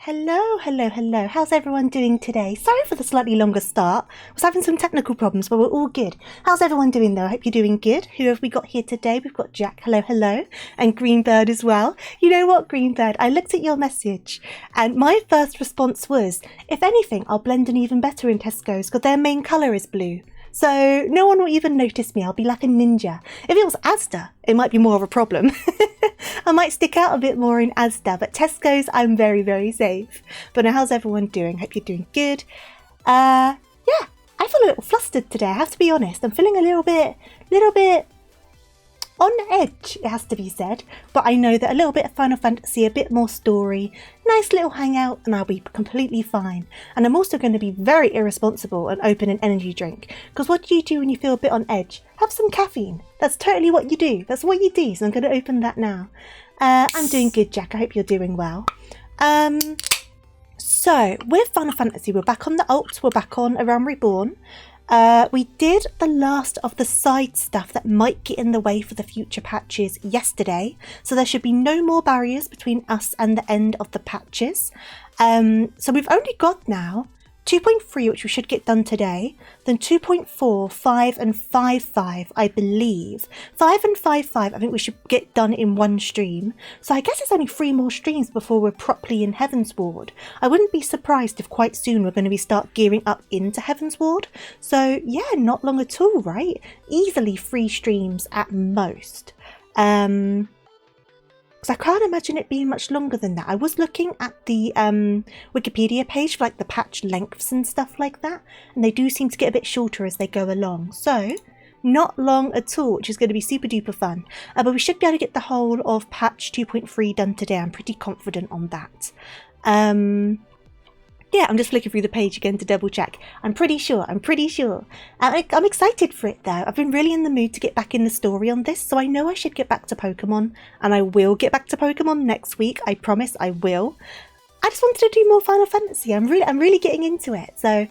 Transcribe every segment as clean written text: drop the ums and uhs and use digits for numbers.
Hello, hello, hello. How's everyone doing today? Sorry for the slightly longer start. I was having some technical problems, but we're all good. How's everyone doing though? I hope you're doing good. Who have we got here today? We've got Jack, hello, hello, and Greenbird as well. You know what, Greenbird? I looked at your message and my first response was, if anything, I'll blend in even better in Tesco's because their main colour is blue. So no one will even notice me. I'll be like a ninja. If it was Asda, it might be more of a problem. I might stick out a bit more in Asda, but Tesco's, I'm very, very safe. But now, how's everyone doing? Hope you're doing good. Yeah, I feel a little flustered today. I have to be honest. I'm feeling a little bit on edge, it has to be said, but I know that a little bit of Final Fantasy, a bit more story, nice little hangout, and I'll be completely fine. And I'm also going to be very irresponsible and open an energy drink, because what do you do when you feel a bit on edge? Have some caffeine. That's totally what you do. That's what you do, so I'm going to open that now. I'm doing good, Jack. I hope you're doing well. So, with Final Fantasy, we're back on the alt, we're back on A Realm Reborn. We did the last of the side stuff that might get in the way for the future patches yesterday, so there should be no more barriers between us and the end of the patches. So we've only got now 2.3, which we should get done today, then 2.4, 5 and 5.5, I believe. 5 and 5.5 I think we should get done in one stream, so I guess it's only 3 more streams before we're properly in Heavensward. I wouldn't be surprised if quite soon we're going to start gearing up into Heavensward, so yeah, not long at all, right? Easily 3 streams at most. Because I can't imagine it being much longer than that. I was looking at the Wikipedia page for like the patch lengths and stuff like that, and they do seem to get a bit shorter as they go along. So not long at all, which is going to be super duper fun. But we should be able to get the whole of patch 2.3 done today. I'm pretty confident on that. Yeah, I'm just flicking through the page again to double check. I'm pretty sure. I'm excited for it though. I've been really in the mood to get back in the story on this, so I know I should get back to Pokemon, and I will get back to Pokemon next week. I promise I will. I just wanted to do more Final Fantasy. I'm really getting into it, so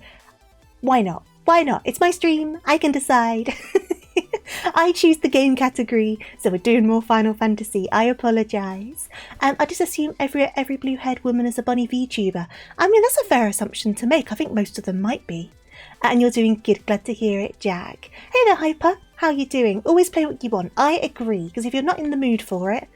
why not? Why not? It's my stream. I can decide. I choose the game category, so we're doing more Final Fantasy. I apologise. I just assume every blue-haired woman is a bunny VTuber. I mean, that's a fair assumption to make. I think most of them might be. And you're doing good. Glad to hear it, Jack. Hey there, Hyper. How are you doing? Always play what you want. I agree, because if you're not in the mood for it,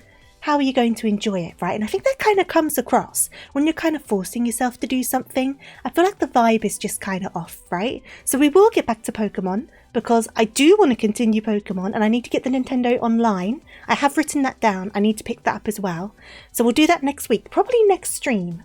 how are you going to enjoy it, right? And I think that kind of comes across when you're kind of forcing yourself to do something. I feel like the vibe is just kind of off, right? So we will get back to Pokemon, because I do want to continue Pokemon, and I need to get the Nintendo Online. I have written that down. I need to pick that up as well. So we'll do that next week, probably next stream.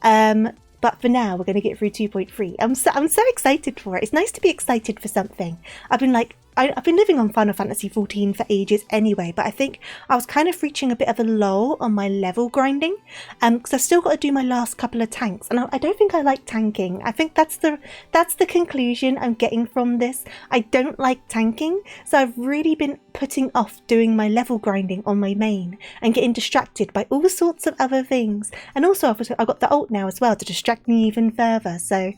But for now, we're going to get through 2.3. I'm so excited for it. It's nice to be excited for something. I've been living on Final Fantasy XIV for ages anyway, but I think I was kind of reaching a bit of a lull on my level grinding, because I've still got to do my last couple of tanks, and I don't think I like tanking. I think that's the conclusion I'm getting from this. I don't like tanking, so I've really been putting off doing my level grinding on my main and getting distracted by all sorts of other things. And also I've got the ult now as well to distract me even further, so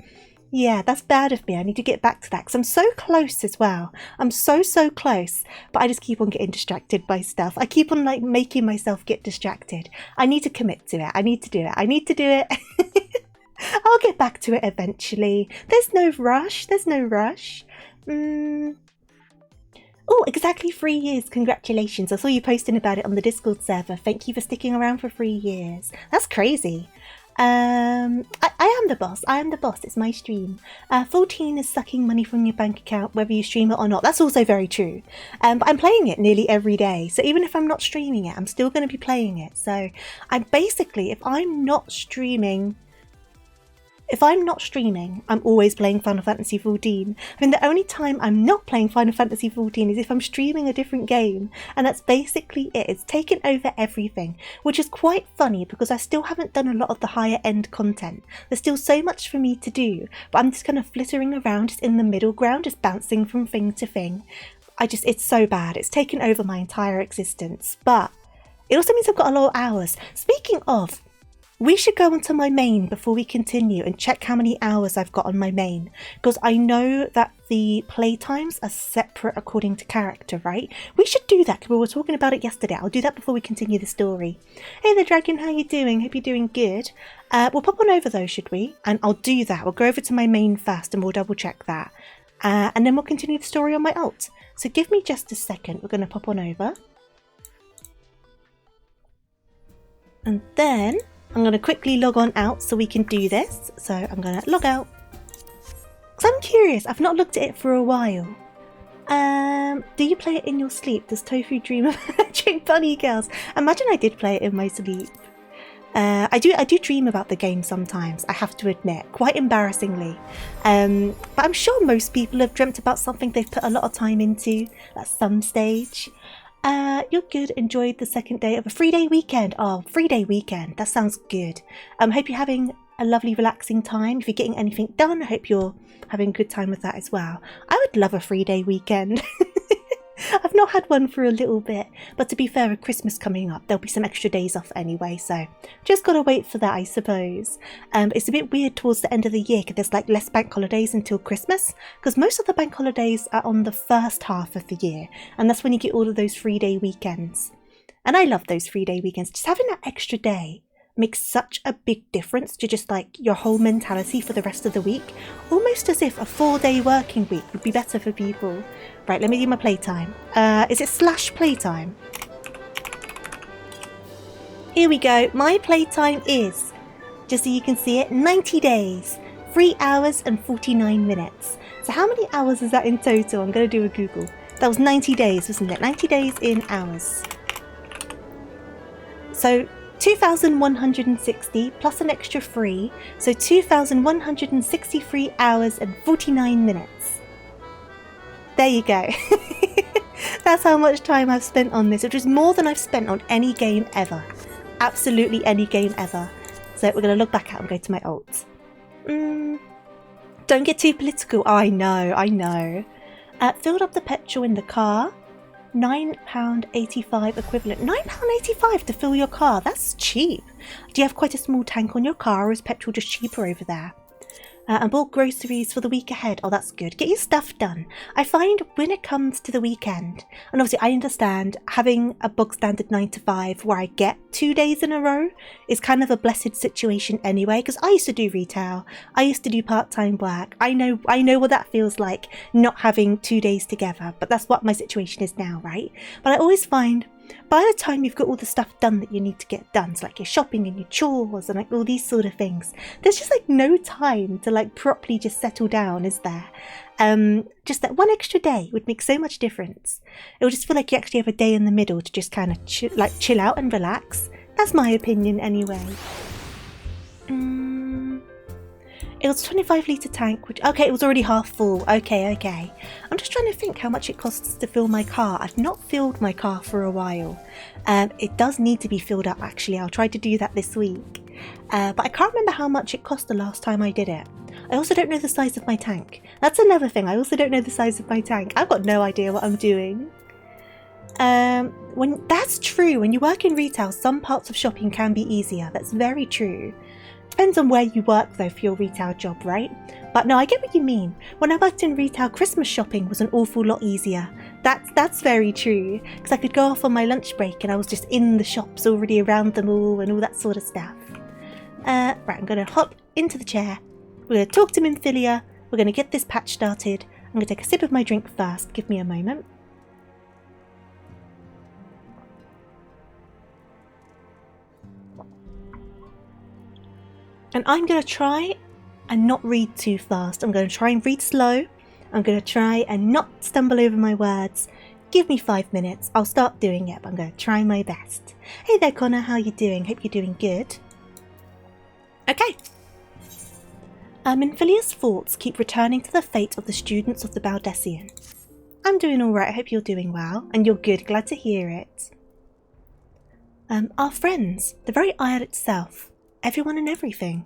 yeah, that's bad of me. I need to get back to that because I'm so close as well. I'm so close, but I just keep on getting distracted by stuff. I keep on like making myself get distracted. I need to commit to it. I need to do it. I'll get back to it eventually. There's no rush. Oh, exactly 3 years. Congratulations. I saw you posting about it on the Discord server. Thank you for sticking around for 3 years. That's crazy. I am the boss. It's my stream. 14 is sucking money from your bank account whether you stream it or not. That's also very true. But I'm playing it nearly every day, so even if I'm not streaming it, I'm still going to be playing it. So I basically, if I'm not streaming, I'm always playing Final Fantasy XIV. I mean, the only time I'm not playing Final Fantasy XIV is if I'm streaming a different game, and that's basically it. It's taken over everything, which is quite funny because I still haven't done a lot of the higher end content. There's still so much for me to do, but I'm just kind of flittering around just in the middle ground, just bouncing from thing to thing. It's so bad. It's taken over my entire existence, but it also means I've got a lot of hours. Speaking of, we should go onto my main before we continue and check how many hours I've got on my main, because I know that the playtimes are separate according to character, right? We should do that because we were talking about it yesterday. I'll do that before we continue the story. Hey there, Dragon, how you doing? Hope you're doing good. We'll pop on over though, should we? And I'll do that. We'll go over to my main first and we'll double check that. And then we'll continue the story on my alt. So give me just a second. We're going to pop on over. And then I'm going to quickly log on out so we can do this. So I'm going to log out. Because I'm curious. I've not looked at it for a while. Do you play it in your sleep? Does Tofu dream of magic bunny girls? Imagine I did play it in my sleep. I do dream about the game sometimes, I have to admit, quite embarrassingly. But I'm sure most people have dreamt about something they've put a lot of time into at some stage. You're good. Enjoyed the second day of a 3-day weekend. Oh, 3-day weekend. That sounds good. Hope you're having a lovely, relaxing time. If you're getting anything done, I hope you're having a good time with that as well. I would love a 3-day weekend. I've not had one for a little bit, but to be fair, with Christmas coming up, there'll be some extra days off anyway, so just gotta wait for that, I suppose. It's a bit weird towards the end of the year because there's like less bank holidays until Christmas, because most of the bank holidays are on the first half of the year, and that's when you get all of those 3-day weekends. And I love those 3-day weekends. Just having that extra day makes such a big difference to just like your whole mentality for the rest of the week. Almost as if a 4-day working week would be better for people. Right, let me do my playtime. Is it /playtime? Here we go. My playtime is, just so you can see it, 90 days, 3 hours and 49 minutes. So how many hours is that in total? I'm going to do a Google. That was 90 days, wasn't it? 90 days in hours. So 2,160 plus an extra 3, so 2,163 hours and 49 minutes. There you go. That's how much time I've spent on this, which is more than I've spent on any game ever. Absolutely any game ever. So we're going to look back out and go to my alts. Don't get too political. Oh, I know. Filled up the petrol in the car. £9.85 equivalent. £9.85 to fill your car. That's cheap. Do you have quite a small tank on your car, or is petrol just cheaper over there? And bought groceries for the week ahead. Oh, that's good. Get your stuff done. I find when it comes to the weekend, and obviously I understand having a bog standard 9 to 5 where I get 2 days in a row is kind of a blessed situation anyway, because I used to do retail. I used to do part-time work. I know what that feels like, not having 2 days together, but that's what my situation is now, right? But I always find by the time you've got all the stuff done that you need to get done, so like your shopping and your chores and like all these sort of things, there's just like no time to like properly just settle down, is there? Just that one extra day would make so much difference. It would just feel like you actually have a day in the middle to just kind of chill out and relax. That's my opinion anyway. It was a 25-litre tank, which, okay, it was already half full. Okay. I'm just trying to think how much it costs to fill my car. I've not filled my car for a while. It does need to be filled up, actually. I'll try to do that this week. But I can't remember how much it cost the last time I did it. I also don't know the size of my tank. That's another thing. I also don't know the size of my tank. I've got no idea what I'm doing. That's true. When you work in retail, some parts of shopping can be easier. That's very true. Depends on where you work though for your retail job, right? But no, I get what you mean. When I worked in retail, Christmas shopping was an awful lot easier. That's very true, because I could go off on my lunch break and I was just in the shops already around them all and all that sort of stuff. Right, I'm going to hop into the chair. We're going to talk to Minfilia. We're going to get this patch started. I'm going to take a sip of my drink first. Give me a moment. And I'm going to try and not read too fast. I'm going to try and read slow. I'm going to try and not stumble over my words. Give me 5 minutes. I'll start doing it, but I'm going to try my best. Hey there, Connor. How you doing? Hope you're doing good. Okay. Minfilia's thoughts keep returning to the fate of the students of the Baldessian. I'm doing alright. I hope you're doing well. And you're good. Glad to hear it. Our friends. The very isle itself. Everyone and everything.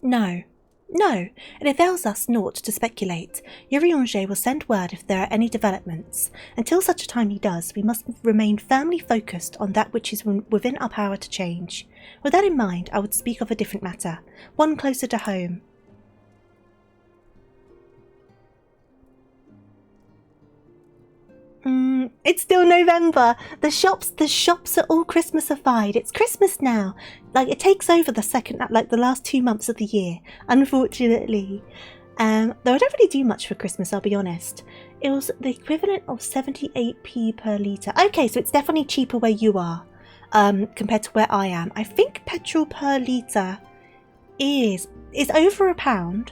No, it avails us naught to speculate. Urianger will send word if there are any developments. Until such a time he does, we must remain firmly focused on that which is within our power to change. With that in mind, I would speak of a different matter, one closer to home. It's still November. The shops are all Christmasified. It's Christmas now. Like, it takes over the last 2 months of the year, unfortunately. Though I don't really do much for Christmas, I'll be honest. It was the equivalent of 78p per litre. Okay, so it's definitely cheaper where you are, compared to where I am. I think petrol per litre is over £1.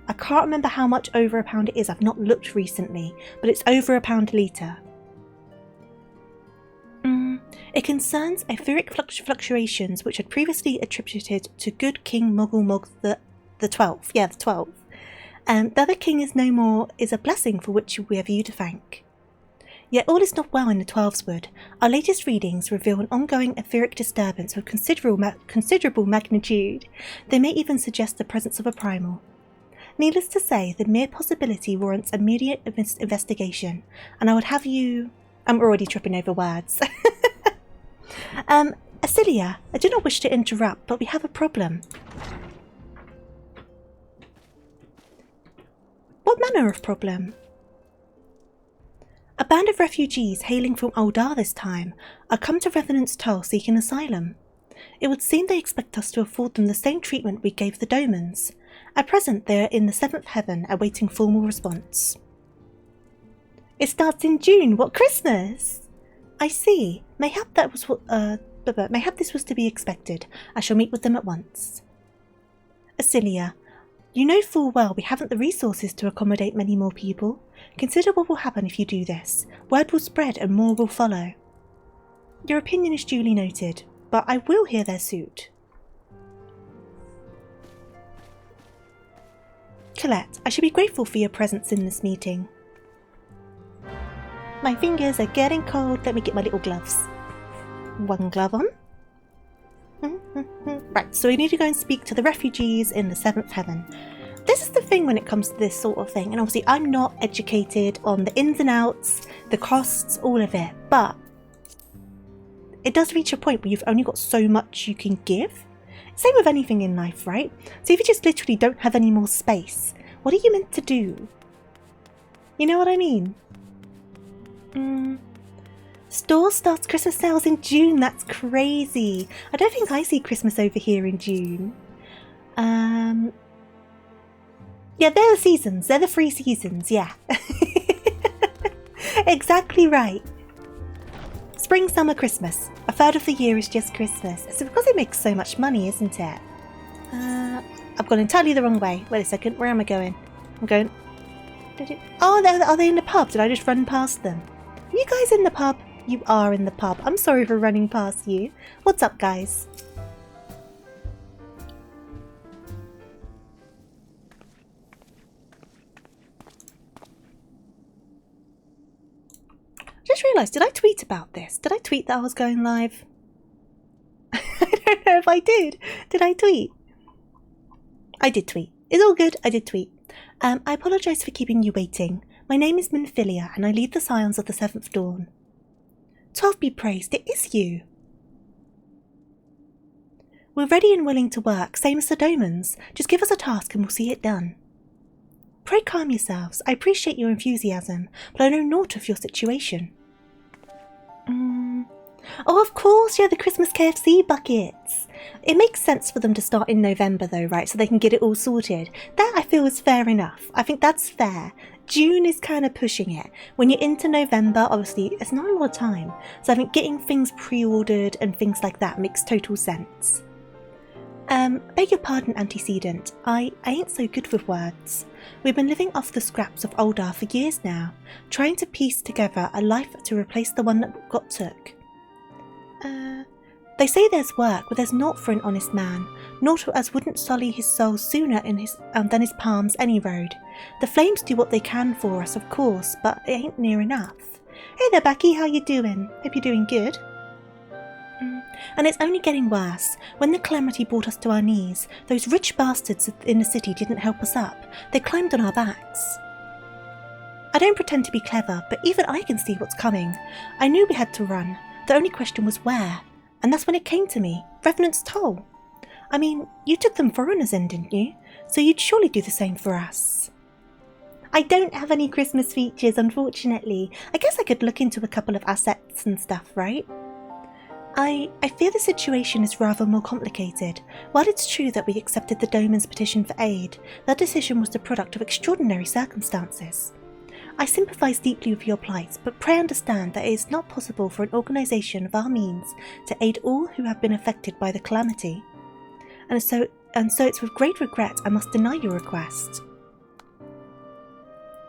I can't remember how much over £1 it is. I've not looked recently, but it's over £1 a litre. It concerns etheric fluctuations which had previously attributed to good King Mogulmog the 12th. Yeah, the 12th. That the king is no more is a blessing for which we have you to thank. Yet all is not well in the Twelveswood. Our latest readings reveal an ongoing etheric disturbance of considerable magnitude. They may even suggest the presence of a primal. Needless to say, the mere possibility warrants immediate investigation, and I would have you... I'm already tripping over words. Acilia, I do not wish to interrupt, but we have a problem. What manner of problem? A band of refugees hailing from Uldar this time are come to Revenant's Toll seeking asylum. It would seem they expect us to afford them the same treatment we gave the Domans. At present they are in the 7th heaven awaiting formal response. It starts in June. What, Christmas? I see. Mayhap that was mayhap this was to be expected. I shall meet with them at once. Acilia, you know full well we haven't the resources to accommodate many more people. Consider what will happen if you do this. Word will spread and more will follow. Your opinion is duly noted, but I will hear their suit. Colette, I should be grateful for your presence in this meeting. My fingers are getting cold. Let me get my little gloves. One glove on. Right, so we need to go and speak to the refugees in the 7th heaven. This is the thing when it comes to this sort of thing, and obviously I'm not educated on the ins and outs, the costs, all of it, but it does reach a point where you've only got so much you can give. Same with anything in life, right? So if you just literally don't have any more space, what are you meant to do? You know what I mean? Store starts Christmas sales in June. That's crazy. I don't think I see Christmas over here in June. Yeah, they're the seasons. They're the 3 seasons, yeah. Exactly right. Spring, summer, Christmas. A third of the year is just Christmas. It's because it makes so much money, isn't it? I've gone entirely the wrong way. Wait a second, where am I going? I'm going... Oh, are they in the pub? Did I just run past them? Are you guys in the pub? You are in the pub. I'm sorry for running past you. What's up, guys? Just realised, did I tweet about this? Did I tweet that I was going live? I don't know if I did. Did I tweet? I did tweet. It's all good. I did tweet. I apologise for keeping you waiting. My name is Minfilia, and I lead the Scions of the 7th Dawn. Toph be praised, it is you. We're ready and willing to work, same as the Domans. Just give us a task and we'll see it done. Pray calm yourselves. I appreciate your enthusiasm, but I know naught of your situation. Oh, of course, yeah, the Christmas KFC buckets. It makes sense for them to start in November though, right, so they can get it all sorted. That I feel is fair enough. I think that's fair. June is kind of pushing it. When you're into November, obviously, it's not a lot of time. So I think getting things pre-ordered and things like that makes total sense. Beg your pardon, antecedent. I ain't so good with words. We've been living off the scraps of Uldar for years now, trying to piece together a life to replace the one that got took. They say there's work, but there's naught for an honest man, naught as wouldn't sully his soul sooner in his than his palms any road. The flames do what they can for us, of course, but it ain't near enough. Hey there, Becky, how you doing? Hope you're doing good. And it's only getting worse. When the calamity brought us to our knees, those rich bastards in the city didn't help us up. They climbed on our backs. I don't pretend to be clever, but even I can see what's coming. I knew we had to run. The only question was where. And that's when it came to me. Revenant's Toll. I mean, you took them foreigners in, didn't you? So you'd surely do the same for us. I don't have any Christmas features, unfortunately. I guess I could look into a couple of assets and stuff, right? I fear the situation is rather more complicated. While it's true that we accepted the Doman's petition for aid, that decision was the product of extraordinary circumstances. I sympathise deeply with your plight, but pray understand that it is not possible for an organisation of our means to aid all who have been affected by the calamity. And so it's with great regret I must deny your request.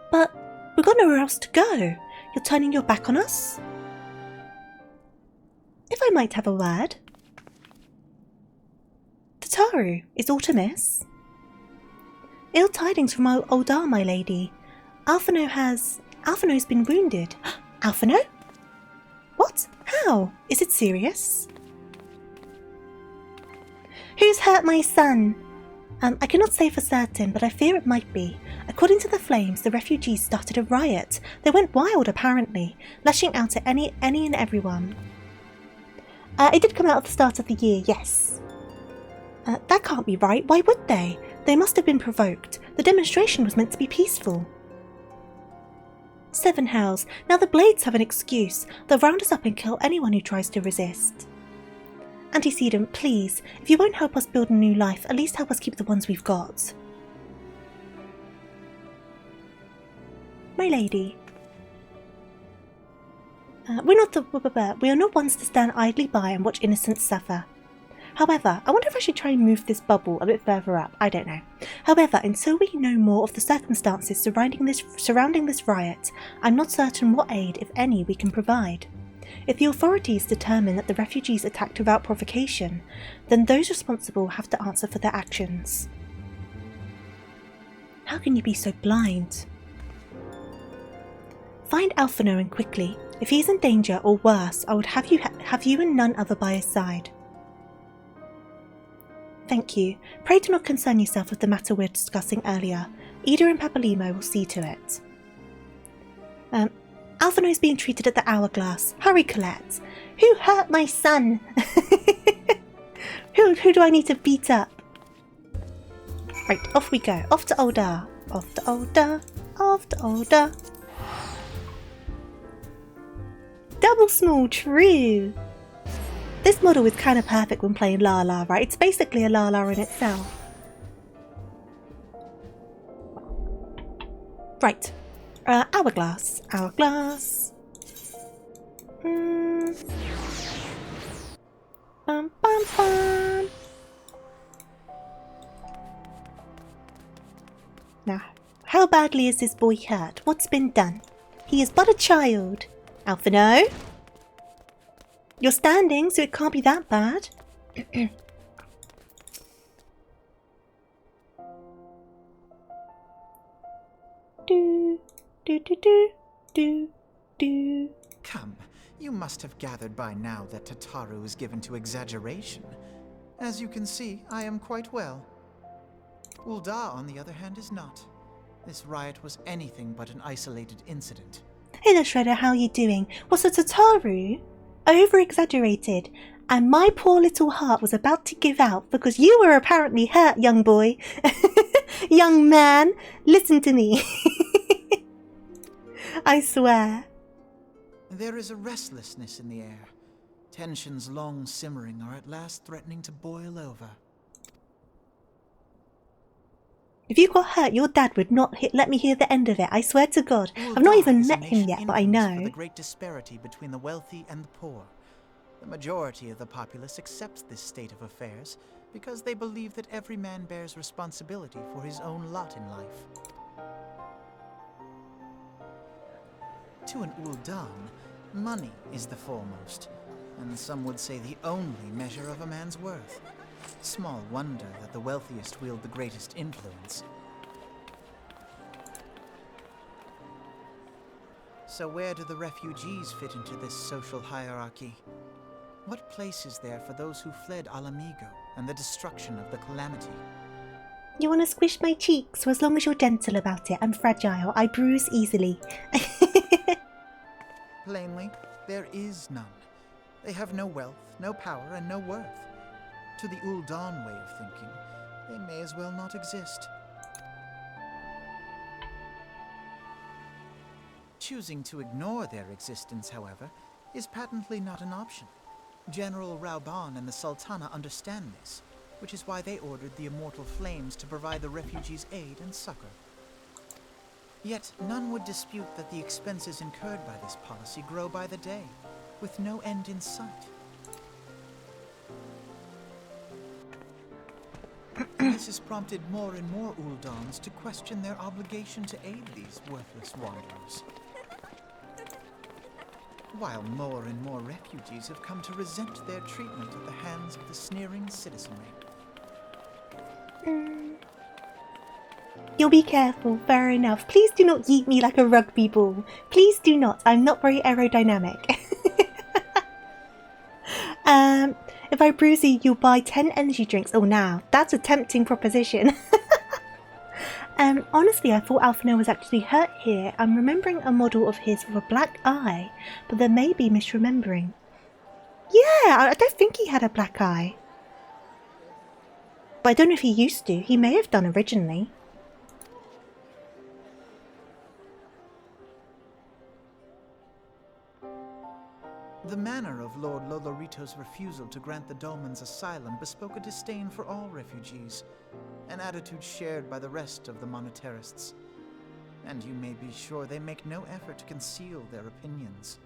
But we've got nowhere else to go. You're turning your back on us? If I might have a word. Tataru, is aught amiss? Ill tidings from Uldar, my lady. Alphino's been wounded. Alphino? What? How? Is it serious? Who's hurt my son? I cannot say for certain, but I fear it might be. According to the Flames, the refugees started a riot. They went wild, apparently, lashing out at any and everyone. It did come out at the start of the year, yes. That can't be right. Why would they? They must have been provoked. The demonstration was meant to be peaceful. 7 hells. Now the Blades have an excuse. They'll round us up and kill anyone who tries to resist. Antecedent, please, if you won't help us build a new life, at least help us keep the ones we've got. My lady. We are not ones to stand idly by and watch innocents suffer. However, I wonder if I should try and move this bubble a bit further up. I don't know. However, until we know more of the circumstances surrounding this riot, I'm not certain what aid, if any, we can provide. If the authorities determine that the refugees attacked without provocation, then those responsible have to answer for their actions. How can you be so blind? Find Alphino and quickly. If he is in danger or worse, I would have you and none other by his side. Thank you. Pray do not concern yourself with the matter we were discussing earlier. Ida and Papalimo will see to it. Alphino is being treated at the Hourglass. Hurry, Colette. Who hurt my son? Who do I need to beat up? Right, off we go. Off to Ul'dah. Off to Ul'dah. Off to Ul'dah. Double small, true. This model is kind of perfect when playing Lala, right? It's basically a Lala in itself. Right. Hourglass. Hourglass. Bum, bum, bum. Now, how badly is this boy hurt? What's been done? He is but a child. Alphino? You're standing, so it can't be that bad. Do, do, do, do, do, do. Come, you must have gathered by now that Tataru is given to exaggeration. As you can see, I am quite well. Ul'dah, on the other hand, is not. This riot was anything but an isolated incident. Hello Shredder, how are you doing? Was it Tataru? Over-exaggerated, and my poor little heart was about to give out because you were apparently hurt, young boy. Young man, listen to me. I swear. There is a restlessness in the air. Tensions long simmering are at last threatening to boil over. If you got hurt, your dad would not let me hear the end of it. I swear to God. I've not even met him yet, but I know. For the great disparity between the wealthy and the poor. The majority of the populace accepts this state of affairs because they believe that every man bears responsibility for his own lot in life. To an Ul'dah, money is the foremost, and some would say the only measure of a man's worth. Small wonder that the wealthiest wield the greatest influence. So where do the refugees fit into this social hierarchy? What place is there for those who fled Alamigo and the destruction of the Calamity? You want to squish my cheeks? So as long as you're gentle about it. I'm fragile. I bruise easily. Plainly, there is none. They have no wealth, no power, and no worth. To the Ul'dah way of thinking, they may as well not exist. Choosing to ignore their existence, however, is patently not an option. General Rauban and the Sultana understand this, which is why they ordered the Immortal Flames to provide the refugees aid and succor. Yet none would dispute that the expenses incurred by this policy grow by the day, with no end in sight. This has prompted more and more Ul'dahs to question their obligation to aid these worthless wanderers. While more and more refugees have come to resent their treatment at the hands of the sneering citizenry. You'll be careful, fair enough. Please do not yeet me like a rugby ball. Please do not. I'm not very aerodynamic. If I bruise you, you'll buy 10 energy drinks. Oh, now, that's a tempting proposition. Honestly, I thought Alphino was actually hurt here. I'm remembering a model of his with a black eye, but there may be misremembering. Yeah, I don't think he had a black eye. But I don't know if he used to. He may have done originally. The manner of Lord Lolorito's refusal to grant the Dolmens asylum bespoke a disdain for all refugees, an attitude shared by the rest of the monetarists. And you may be sure they make no effort to conceal their opinions.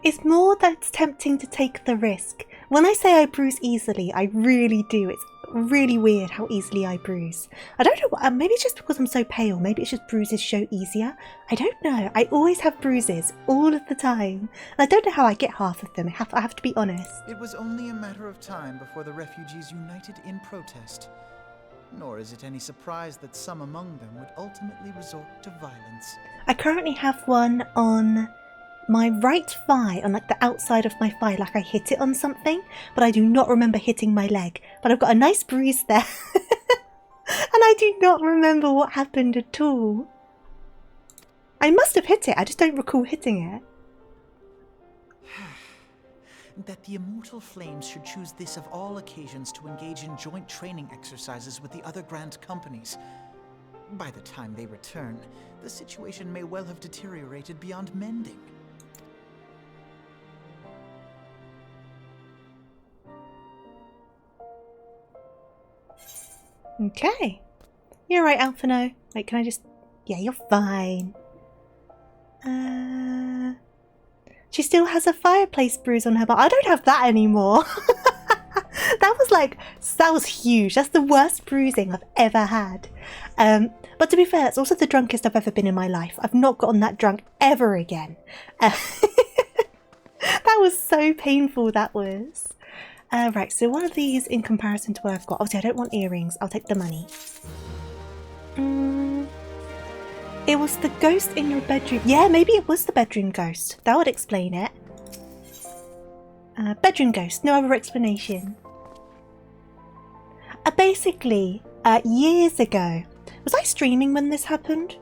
It's more that it's tempting to take the risk. When I say I bruise easily, I really do. It's really weird how easily I bruise. I don't know, maybe it's just because I'm so pale. Maybe it's just bruises show easier. I don't know. I always have bruises all of the time. And I don't know how I get half of them. I have to be honest. It was only a matter of time before the refugees united in protest. Nor is it any surprise that some among them would ultimately resort to violence. I currently have one on my right thigh, on like the outside of my thigh, like I hit it on something, but I do not remember hitting my leg. But I've got a nice bruise there. And I do not remember what happened at all. I must have hit it, I just don't recall hitting it. That the immortal flames should choose this of all occasions to engage in joint training exercises with the other Grand Companies. By the time they return, the situation may well have deteriorated beyond mending. Okay. You're right, Alphino. Wait, can I just... Yeah, you're fine. She still has a fireplace bruise on her butt. I don't have that anymore. That was huge. That's the worst bruising I've ever had. But to be fair, it's also the drunkest I've ever been in my life. I've not gotten that drunk ever again. That was so painful, that was. Right, so one of these in comparison to what I've got. Obviously, I don't want earrings. I'll take the money. It was the ghost in your bedroom. Yeah, maybe it was the bedroom ghost. That would explain it. Bedroom ghost. No other explanation. Basically, years ago. Was I streaming when this happened?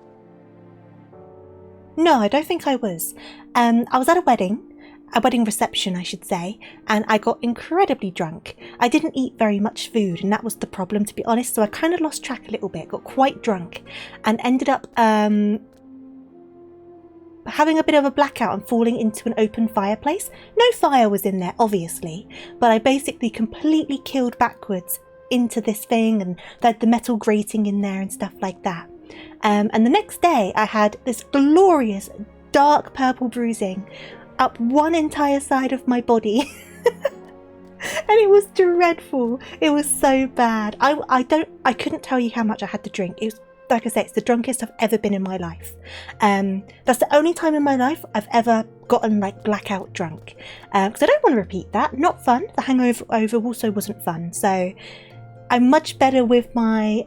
No, I don't think I was. I was at a wedding reception, I should say, and I got incredibly drunk. I didn't eat very much food, and that was the problem, to be honest, so I kind of lost track a little bit, got quite drunk, and ended up having a bit of a blackout and falling into an open fireplace. No fire was in there, obviously, but I basically completely keeled backwards into this thing, and the metal grating in there and stuff like that. And the next day, I had this glorious dark purple bruising up one entire side of my body. And it was dreadful. It was so bad. I couldn't tell you how much I had to drink. It was, like I say, it's the drunkest I've ever been in my life. That's the only time in my life I've ever gotten like blackout drunk. Because I don't want to repeat that. Not fun. The hangover also wasn't fun. So I'm much better with my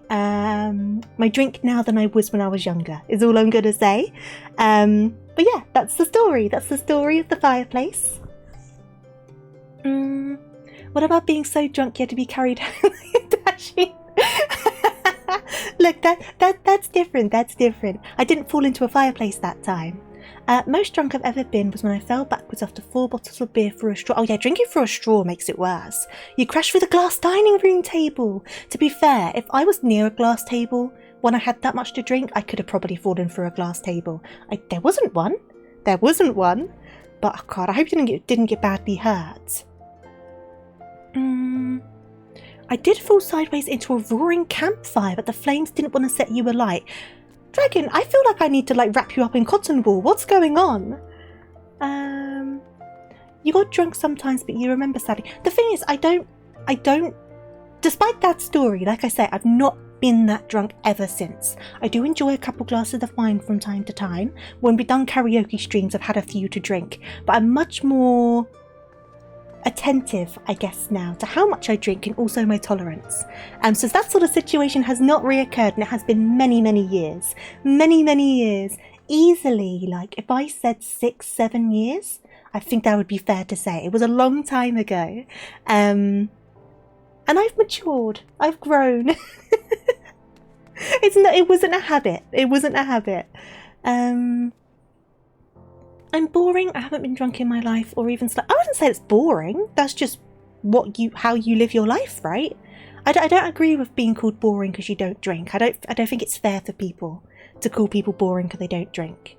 my drink now than I was when I was younger, is all I'm going to say. But yeah, that's the story. That's the story of the fireplace. What about being so drunk you had to be carried home like dashing? Look, that's different. That's different. I didn't fall into a fireplace that time. Most drunk I've ever been was when I fell backwards after 4 bottles of beer through a straw. Oh yeah, drinking through a straw makes it worse. You crash through the glass dining room table. To be fair, if I was near a glass table when I had that much to drink, I could have probably fallen through a glass table. There wasn't one. There wasn't one. But oh God, I hope you didn't get badly hurt. I did fall sideways into a roaring campfire, but the flames didn't want to set you alight. Dragon, I feel like I need to like wrap you up in cotton wool. What's going on? You got drunk sometimes, but you remember sadly. The thing is, I don't, despite that story, like I say, I've not been that drunk ever since. I do enjoy a couple glasses of wine from time to time. When we've done karaoke streams, I've had a few to drink, but I'm much more attentive, I guess, now to how much I drink and also my tolerance. So that sort of situation has not reoccurred, and it has been many years. Many years. Easily, like if I said 6-7 years, I think that would be fair to say. It was a long time ago. And I've matured. I've grown. It wasn't a habit. It wasn't a habit. I'm boring. I haven't been drunk in my life, or even I wouldn't say it's boring. That's just how you live your life, right? I don't agree with being called boring because you don't drink. I don't think it's fair for people to call people boring because they don't drink.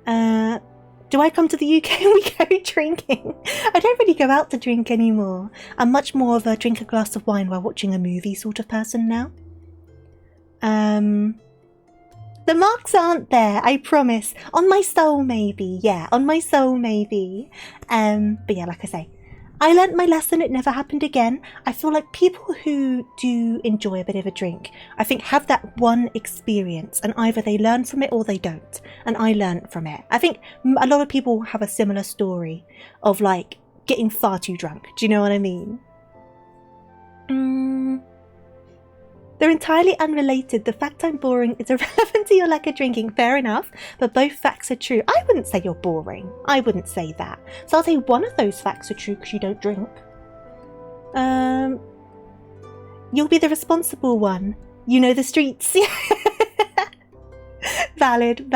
Do I come to the UK and we go drinking? I don't really go out to drink anymore. I'm much more of a drink a glass of wine while watching a movie sort of person now. The marks aren't there, I promise. On my soul, maybe. Yeah, on my soul, maybe. But yeah, like I say, I learnt my lesson. It never happened again. I feel like people who do enjoy a bit of a drink, I think have that one experience, and either they learn from it or they don't. And I learnt from it. I think a lot of people have a similar story of like getting far too drunk. Do you know what I mean? They're entirely unrelated. The fact I'm boring is irrelevant to your lack of drinking. Fair enough, but both facts are true. I wouldn't say you're boring. I wouldn't say that. So I'll say one of those facts are true because you don't drink. You'll be the responsible one. You know the streets. Valid.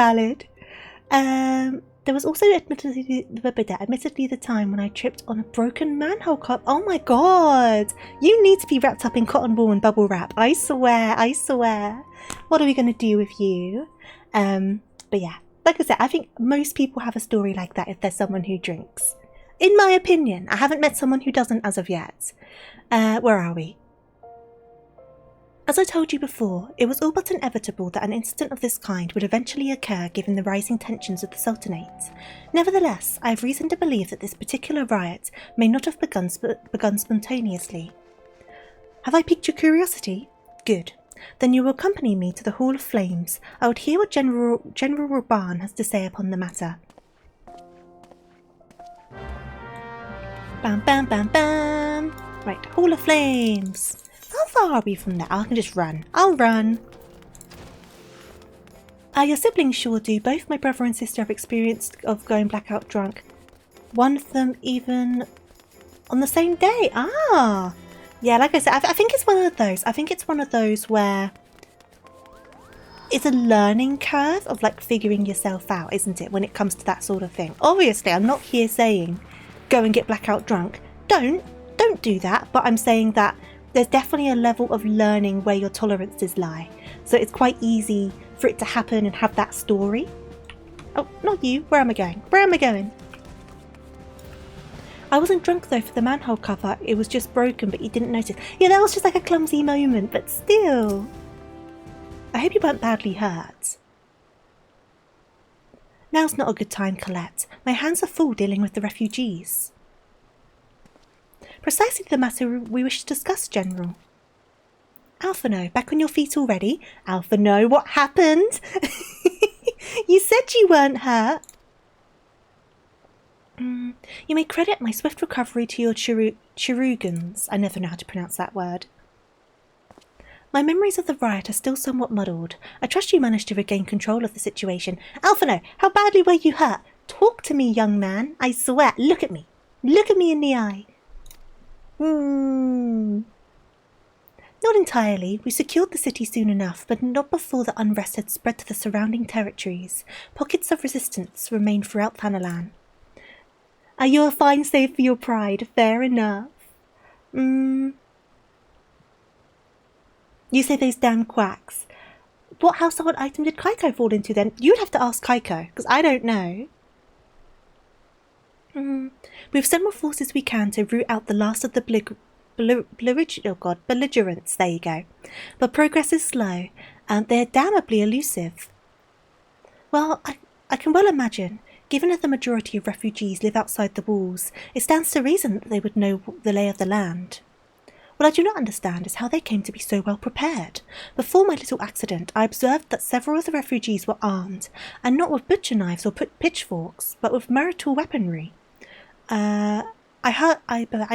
There was also admittedly the time when I tripped on a broken manhole cup. Oh my god! You need to be wrapped up in cotton wool and bubble wrap. I swear. What are we going to do with you? But yeah, like I said, I think most people have a story like that if there's someone who drinks. In my opinion, I haven't met someone who doesn't as of yet. Where are we? As I told you before, it was all but inevitable that an incident of this kind would eventually occur given the rising tensions of the Sultanate. Nevertheless, I have reason to believe that this particular riot may not have begun spontaneously. Have I piqued your curiosity? Good. Then you will accompany me to the Hall of Flames. I would hear what General Raban has to say upon the matter. Bam, bam, bam, bam. Right, Hall of Flames. How far are we from there? I can just run. I'll run. Your siblings sure do. Both my brother and sister have experience of going blackout drunk. One of them even on the same day. Yeah, like I said, I think it's one of those. I think it's one of those where it's a learning curve of like figuring yourself out, isn't it, when it comes to that sort of thing. Obviously, I'm not here saying go and get blackout drunk. Don't do that. But I'm saying that there's definitely a level of learning where your tolerances lie. So it's quite easy for it to happen and have that story. Oh, not you. Where am I going? I wasn't drunk though for the manhole cover. It was just broken, but you didn't notice. Yeah, that was just like a clumsy moment, but still. I hope you weren't badly hurt. Now's not a good time, Colette. My hands are full dealing with the refugees. Precisely the matter we wish to discuss, General. Alphino, back on your feet already? Alphino, what happened? You said you weren't hurt. You may credit my swift recovery to your Chirugans. I never know how to pronounce that word. My memories of the riot are still somewhat muddled. I trust you managed to regain control of the situation. Alphino, how badly were you hurt? Talk to me, young man. I swear, look at me. Look at me in the eye. Not entirely. We secured the city soon enough, but not before the unrest had spread to the surrounding territories. Pockets of resistance remained throughout Thanalan. Are you a fine save for your pride? Fair enough. You say those damn quacks. What household item did Kaiko fall into then? You'd have to ask Kaiko, because I don't know. We have sent what forces we can to root out the last of the belligerents. There you go. But progress is slow, and they're damnably elusive. Well, I can well imagine. Given that the majority of refugees live outside the walls, it stands to reason that they would know the lay of the land. What I do not understand is how they came to be so well prepared. Before my little accident, I observed that several of the refugees were armed, and not with butcher knives or pitchforks, but with marital weaponry. I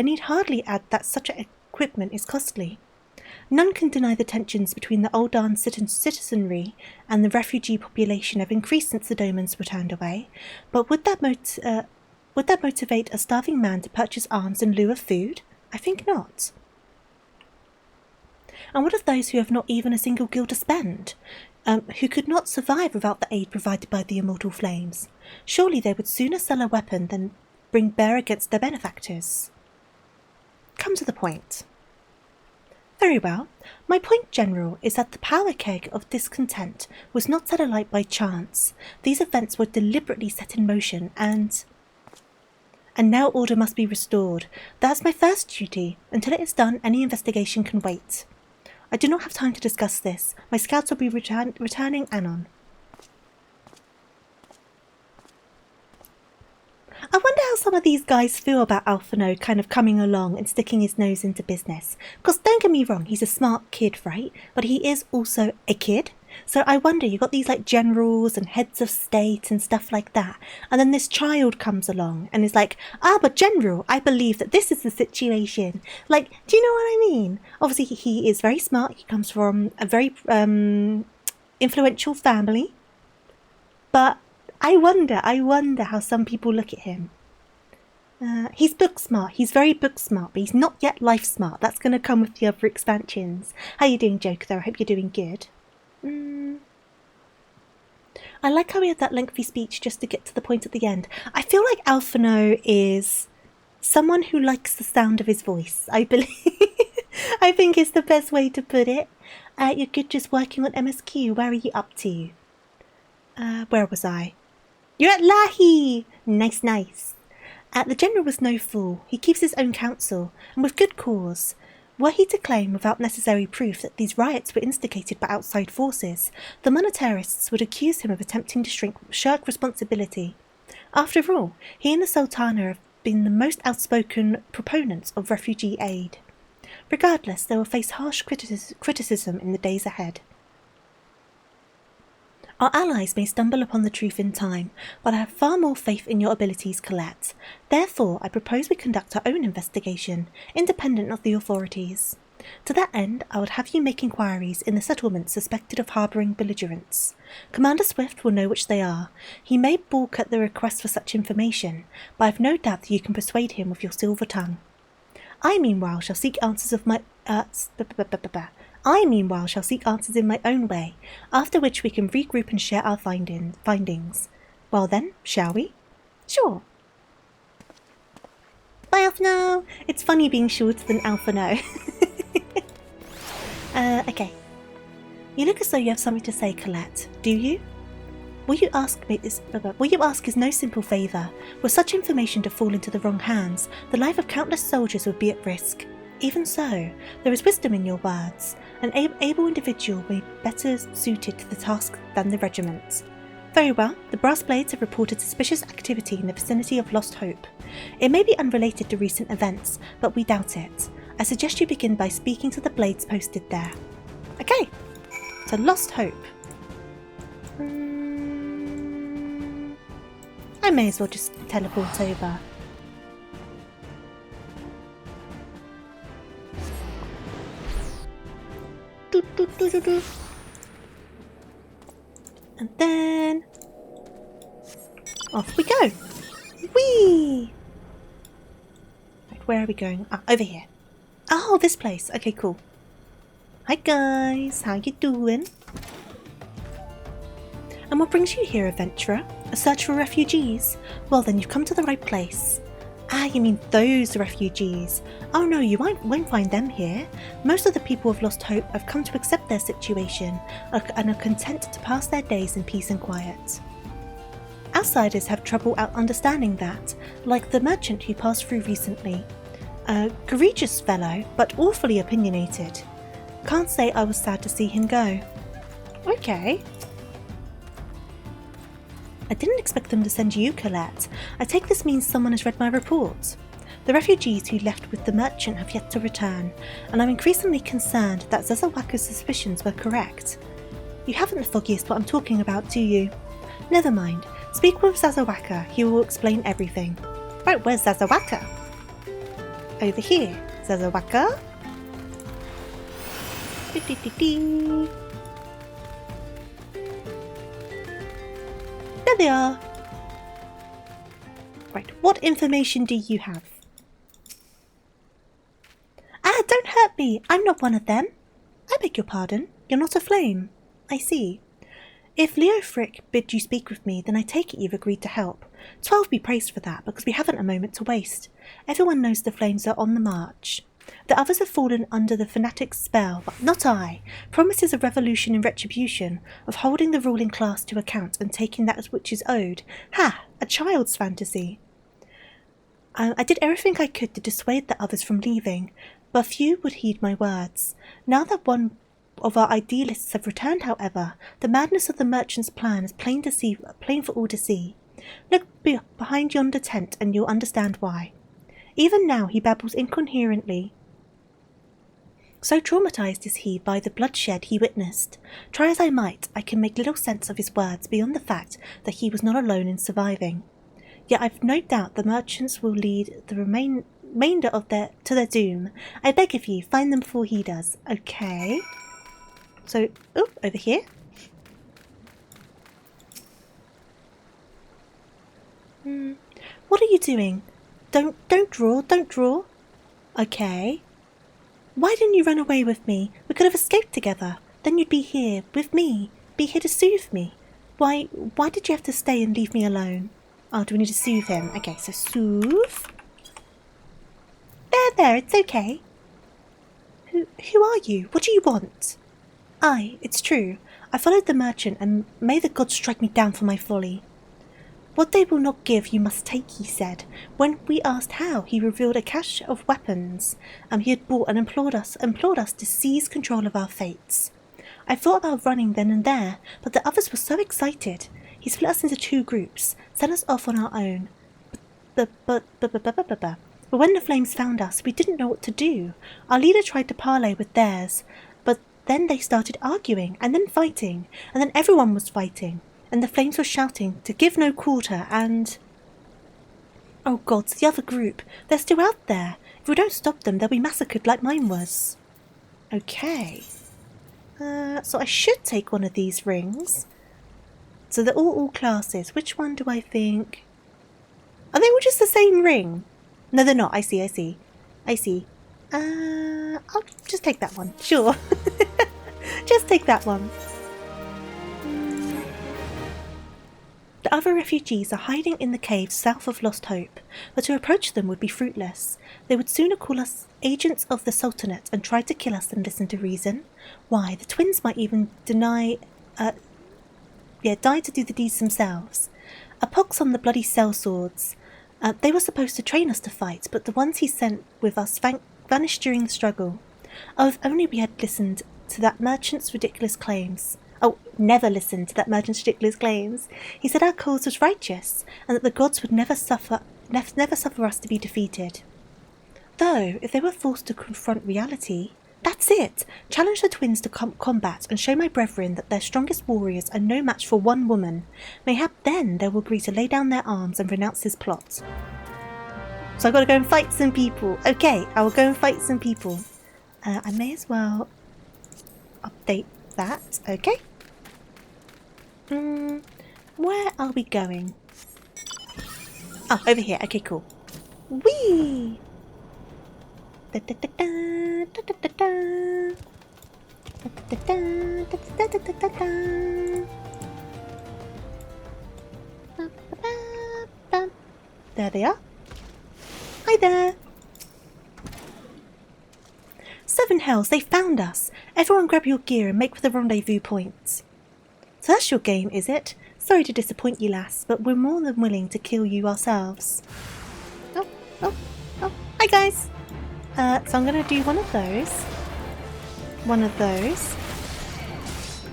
need hardly add that such equipment is costly. None can deny the tensions between the Uldan citizenry and the refugee population have increased since the Domans were turned away. But would that Would that motivate a starving man to purchase arms in lieu of food? I think not. And what of those who have not even a single gil to spend? Who could not survive without the aid provided by the immortal flames? Surely they would sooner sell a weapon than bring bear against their benefactors. Come to the point. Very well. My point, General, is that the power keg of discontent was not set alight by chance. These events were deliberately set in motion, and now order must be restored. That's my first duty. Until it is done, any investigation can wait. I do not have time to discuss this. My scouts will be returning anon. I wonder how some of these guys feel about Alphino kind of coming along and sticking his nose into business. Because don't get me wrong, he's a smart kid, right? But he is also a kid. So I wonder, you've got these like generals and heads of state and stuff like that. And then this child comes along and is like, but General, I believe that this is the situation. Like, do you know what I mean? Obviously, he is very smart. He comes from a very influential family. But I wonder how some people look at him. He's book smart. He's very book smart, but he's not yet life smart. That's going to come with the other expansions. How you doing, Joker, though? I hope you're doing good. I like how we had that lengthy speech just to get to the point at the end. I feel like Alphino is someone who likes the sound of his voice, I believe. I think is the best way to put it. You're good just working on MSQ. Where are you up to? Where was I? You're at Lahi! Nice, nice. The General was no fool. He keeps his own counsel, and with good cause. Were he to claim without necessary proof that these riots were instigated by outside forces, the monetarists would accuse him of attempting to shirk responsibility. After all, he and the Sultana have been the most outspoken proponents of refugee aid. Regardless, they will face harsh criticism in the days ahead. Our allies may stumble upon the truth in time, but I have far more faith in your abilities, Colette. Therefore, I propose we conduct our own investigation, independent of the authorities. To that end, I would have you make inquiries in the settlements suspected of harbouring belligerents. Commander Swift will know which they are. He may balk at the request for such information, but I have no doubt that you can persuade him with your silver tongue. I, meanwhile, shall seek answers in my own way, after which we can regroup and share our findings. Well then, shall we? Sure. Bye, Alphino! It's funny being shorter than Alphino. Okay. You look as though you have something to say, Colette. Do you? What you ask is no simple favour. Were such information to fall into the wrong hands, the life of countless soldiers would be at risk. Even so, there is wisdom in your words. An able individual may be better suited to the task than the regiment. Very well, the Brass Blades have reported suspicious activity in the vicinity of Lost Hope. It may be unrelated to recent events, but we doubt it. I suggest you begin by speaking to the Blades posted there. Okay, so Lost Hope. I may as well just teleport over. And then off we go. Whee! Right, where are we going? Over here. Oh, this place. Okay, cool. Hi guys, how you doing? And what brings you here, adventurer? A search for refugees? Well then, you've come to the right place. You mean those refugees? Oh no, you won't find them here. Most of the people of Lost Hope have come to accept their situation and are content to pass their days in peace and quiet. Outsiders have trouble understanding that, like the merchant who passed through recently. A courageous fellow, but awfully opinionated. Can't say I was sad to see him go. Okay. I didn't expect them to send you, Colette. I take this means someone has read my report. The refugees who left with the merchant have yet to return, and I'm increasingly concerned that Zazawaka's suspicions were correct. You haven't the foggiest what I'm talking about, do you? Never mind. Speak with Zazawaka. He will explain everything. Right, where's Zazawaka? Over here. Zazawaka? There they are. Right, what information do you have? Ah, don't hurt me! I'm not one of them! I beg your pardon, you're not a flame. I see. If Leofric bid you speak with me, then I take it you've agreed to help. 12 be praised for that, because we haven't a moment to waste. Everyone knows the flames are on the march. The others have fallen under the fanatic's spell, but not I. Promises of revolution and retribution, of holding the ruling class to account and taking that which is owed. Ha! A child's fantasy. I did everything I could to dissuade the others from leaving, but few would heed my words. Now that one of our idealists have returned, however, the madness of the merchant's plan is plain for all to see. Look behind yonder tent and you'll understand why. Even now he babbles incoherently. So traumatized is he by the bloodshed he witnessed. Try as I might, I can make little sense of his words beyond the fact that he was not alone in surviving. Yet I've no doubt the merchants will lead the remainder of to their doom. I beg of you, find them before he does. Okay. So, over here. What are you doing? Don't draw. Okay. Why didn't you run away with me? We could have escaped together. Then you'd be here with me, be here to soothe me. Why did you have to stay and leave me alone? Oh, do we need to soothe him? Okay, so soothe. There, it's okay. Who are you? What do you want? It's true. I followed the merchant, and may the gods strike me down for my folly. What they will not give you must take, he said. When we asked how, he revealed a cache of weapons he had bought and implored us to seize control of our fates. I thought about running then and there, but the others were so excited. He split us into 2 groups, sent us off on our own. But when the flames found us, we didn't know what to do. Our leader tried to parley with theirs, but then they started arguing, and then fighting, and then everyone was fighting, and the flames were shouting to give no quarter, and... Oh gods, the other group, they're still out there. If we don't stop them, they'll be massacred like mine was. Okay. So I should take one of these rings. So they're all classes. Which one do I think? Are they all just the same ring? No, they're not. I see. I'll just take that one. Sure. Just take that one. The other refugees are hiding in the caves south of Lost Hope, but to approach them would be fruitless. They would sooner call us agents of the Sultanate and try to kill us than listen to reason. Why, the twins might even die to do the deeds themselves. A pox on the bloody sellswords. They were supposed to train us to fight, but the ones he sent with us vanished during the struggle. Oh, if only we had listened to that merchant's ridiculous claims. Oh, never listened to that merchant's ridiculous claims. He said our cause was righteous, and that the gods would never suffer us to be defeated. Though, if they were forced to confront reality, that's it! Challenge the twins to combat and show my brethren that their strongest warriors are no match for one woman. Mayhap then they will agree to lay down their arms and renounce his plot. So I've got to go and fight some people. Okay, I will go and fight some people. I may as well update that. Okay. Where are we going? Oh, over here. Okay, cool. Whee! There they are. Hi there. 7 hells, they found us. Everyone grab your gear and make for the rendezvous point. So that's your game, is it? Sorry to disappoint you, lass, but we're more than willing to kill you ourselves. Oh. Hi, guys. So I'm going to do one of those.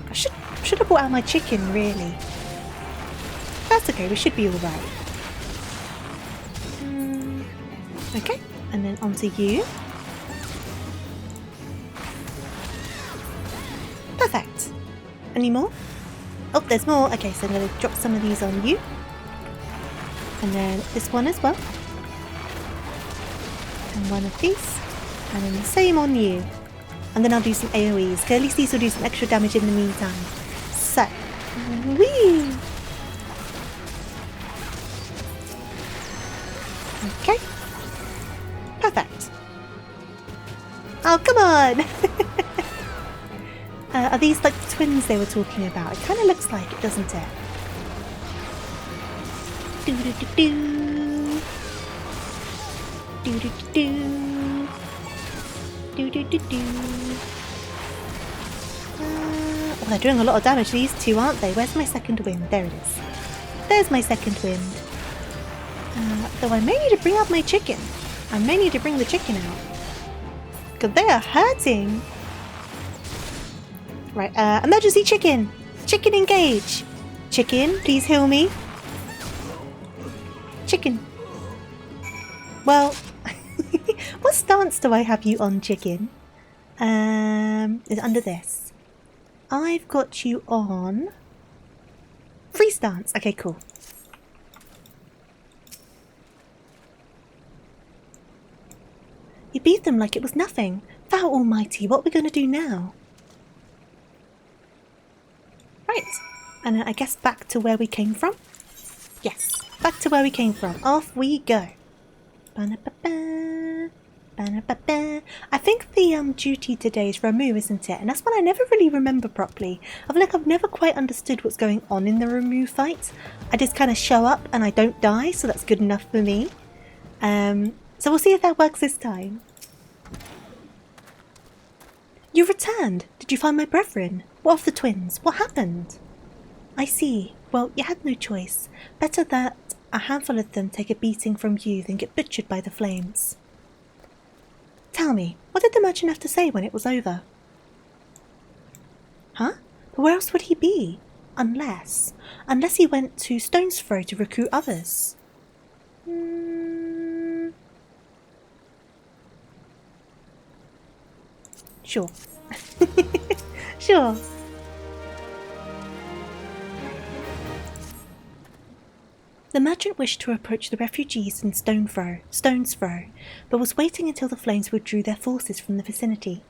I should have brought out my chicken, really. That's okay, we should be alright. Okay, and then onto you. Perfect. Any more? Oh, there's more. Okay, so I'm going to drop some of these on you. And then this one as well. And one of these. And then the same on you. And then I'll do some AoEs, because at least these will do some extra damage in the meantime. So, whee! Oh, come on! Are these like the twins they were talking about? It kind of looks like it, doesn't it? Do-do-do-do. Do-do-do-do. Do-do-do-do. Oh, they're doing a lot of damage, these two, aren't they? Where's my second wind? There it is. There's my second wind. Though I may need to bring out my chicken. I may need to bring the chicken out. Because they are hurting. Right, emergency chicken! Chicken engage! Chicken, please heal me. Chicken. Well, what stance do I have you on, chicken? Is under this. I've got you on free stance. Okay, cool. You beat them like it was nothing. Thou almighty, what are we going to do now? Right, and I guess back to where we came from? Yes, back to where we came from. Off we go. Ba-na-ba-ba, ba-na-ba-ba. I think the duty today is Ramu, isn't it? And that's one I never really remember properly. I feel like I've never quite understood what's going on in the Ramu fight. I just kind of show up and I don't die, so that's good enough for me. So we'll see if that works this time. You returned! Did you find my brethren? What of the twins? What happened? I see. Well, you had no choice. Better that a handful of them take a beating from you than get butchered by the flames. Tell me, what did the merchant have to say when it was over? Huh? But where else would he be? Unless he went to Stone's Throw to recruit others. Sure. Sure. The merchant wished to approach the refugees in Stone's Throw, but was waiting until the flames withdrew their forces from the vicinity.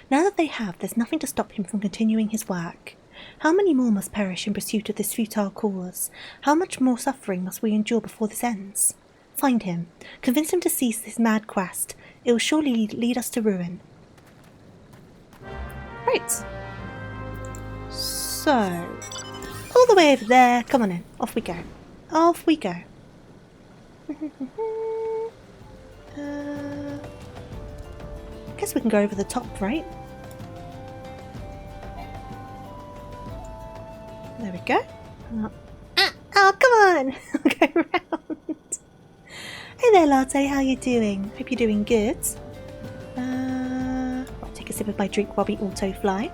Now that they have, there's nothing to stop him from continuing his work. How many more must perish in pursuit of this futile cause? How much more suffering must we endure before this ends? Find him. Convince him to cease this mad quest. It will surely lead us to ruin. Right. So, all the way over there. Come on in. Off we go. Off we go. Guess we can go over the top, right? There we go. Oh, come on! I'll go round. Hey there, Latte. How you doing? Hope you're doing good. I'll take a sip of my drink while we auto-fly.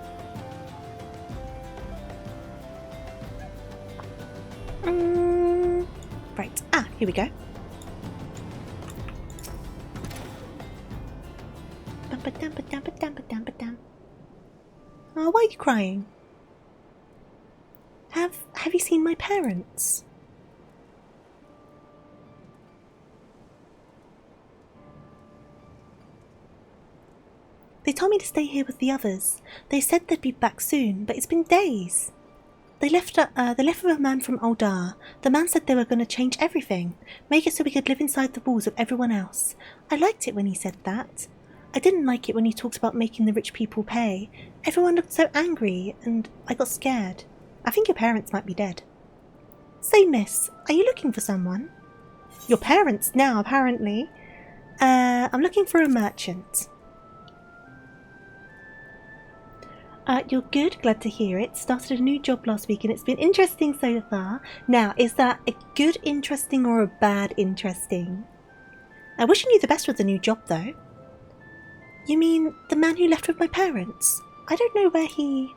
Right. Here we go. Oh, why are you crying? Have you seen my parents? They told me to stay here with the others. They said they'd be back soon, but it's been days. They left with a man from Aldar. The man said they were going to change everything, make it so we could live inside the walls of everyone else. I liked it when he said that. I didn't like it when he talked about making the rich people pay. Everyone looked so angry, and I got scared. I think your parents might be dead. Say, miss, are you looking for someone? Your parents now, apparently. I'm looking for a merchant. You're good, glad to hear it. Started a new job last week and it's been interesting so far. Now, is that a good interesting or a bad interesting? Wishing you the best with the new job though. You mean the man who left with my parents? I don't know where he...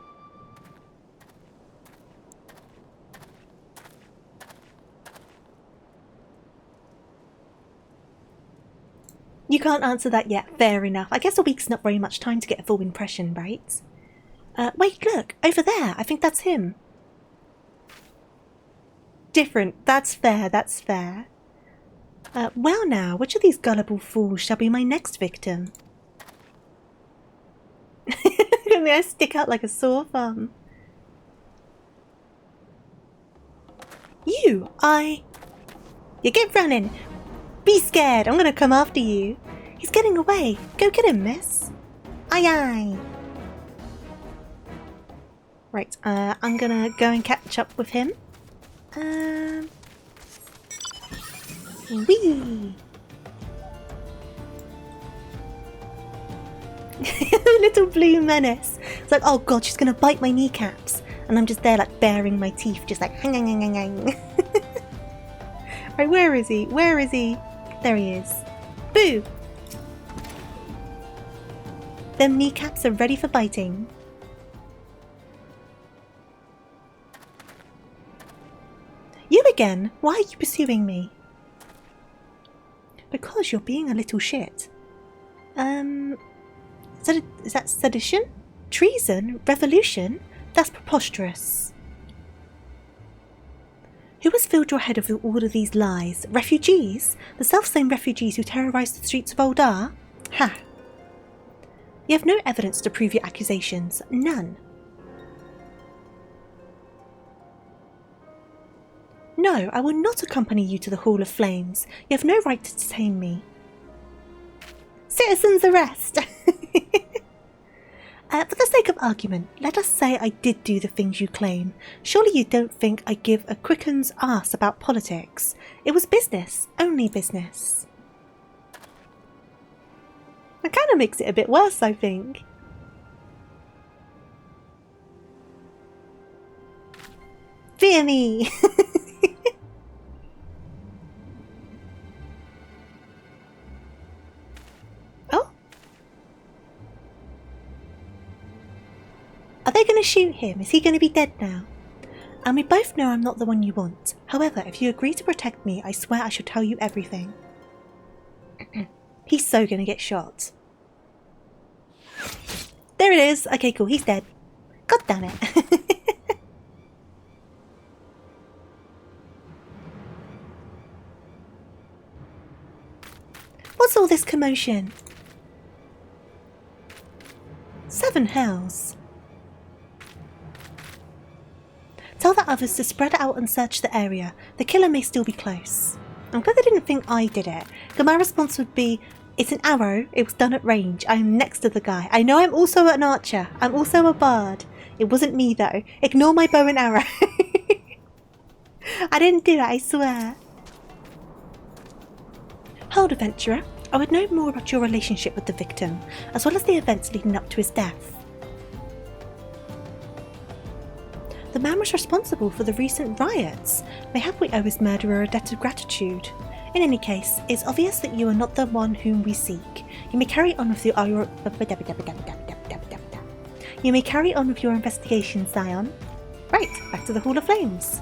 You can't answer that yet, fair enough. I guess a week's not very much time to get a full impression, right? Wait, look, over there, I think that's him. Different, that's fair, that's fair. Well now, which of these gullible fools shall be my next victim? I stick out like a sore thumb. You get running. Be scared, I'm gonna come after you. He's getting away. Go get him, miss. Aye aye! Right, I'm gonna go and catch up with him. Whee! Little blue menace. It's like, oh god, she's gonna bite my kneecaps. And I'm just there like baring my teeth, just like hang hang hang hang hang. Right, where is he? Where is he? There he is. Boo! Them kneecaps are ready for biting. You again? Why are you pursuing me? Because you're being a little shit. Is that sedition? Treason? Revolution? That's preposterous. Who has filled your head with all of these lies? Refugees? The self-same refugees who terrorised the streets of Oldar? Ha! You have no evidence to prove your accusations. None. No, I will not accompany you to the Hall of Flames. You have no right to detain me. Citizen's arrest! For the sake of argument, let us say I did do the things you claim. Surely you don't think I give a quicken's ass about politics. It was business, only business. That kind of makes it a bit worse, I think. Fear me! Oh? Are they going to shoot him? Is he going to be dead now? And we both know I'm not the one you want. However, if you agree to protect me, I swear I shall tell you everything. He's so going to get shot. There it is. Okay, cool. He's dead. God damn it. What's all this commotion? 7 hells. Tell the others to spread out and search the area. The killer may still be close. I'm glad they didn't think I did it. Because my response would be, it's an arrow, it was done at range, I am next to the guy. I know I'm also an archer, I'm also a bard. It wasn't me though. Ignore my bow and arrow. I didn't do it, I swear. Hold, adventurer. I would know more about your relationship with the victim, as well as the events leading up to his death. The man was responsible for the recent riots. Mayhap we owe his murderer a debt of gratitude. In any case, it's obvious that you are not the one whom we seek. You may carry on with your investigation, Zion. Right, back to the Hall of Flames.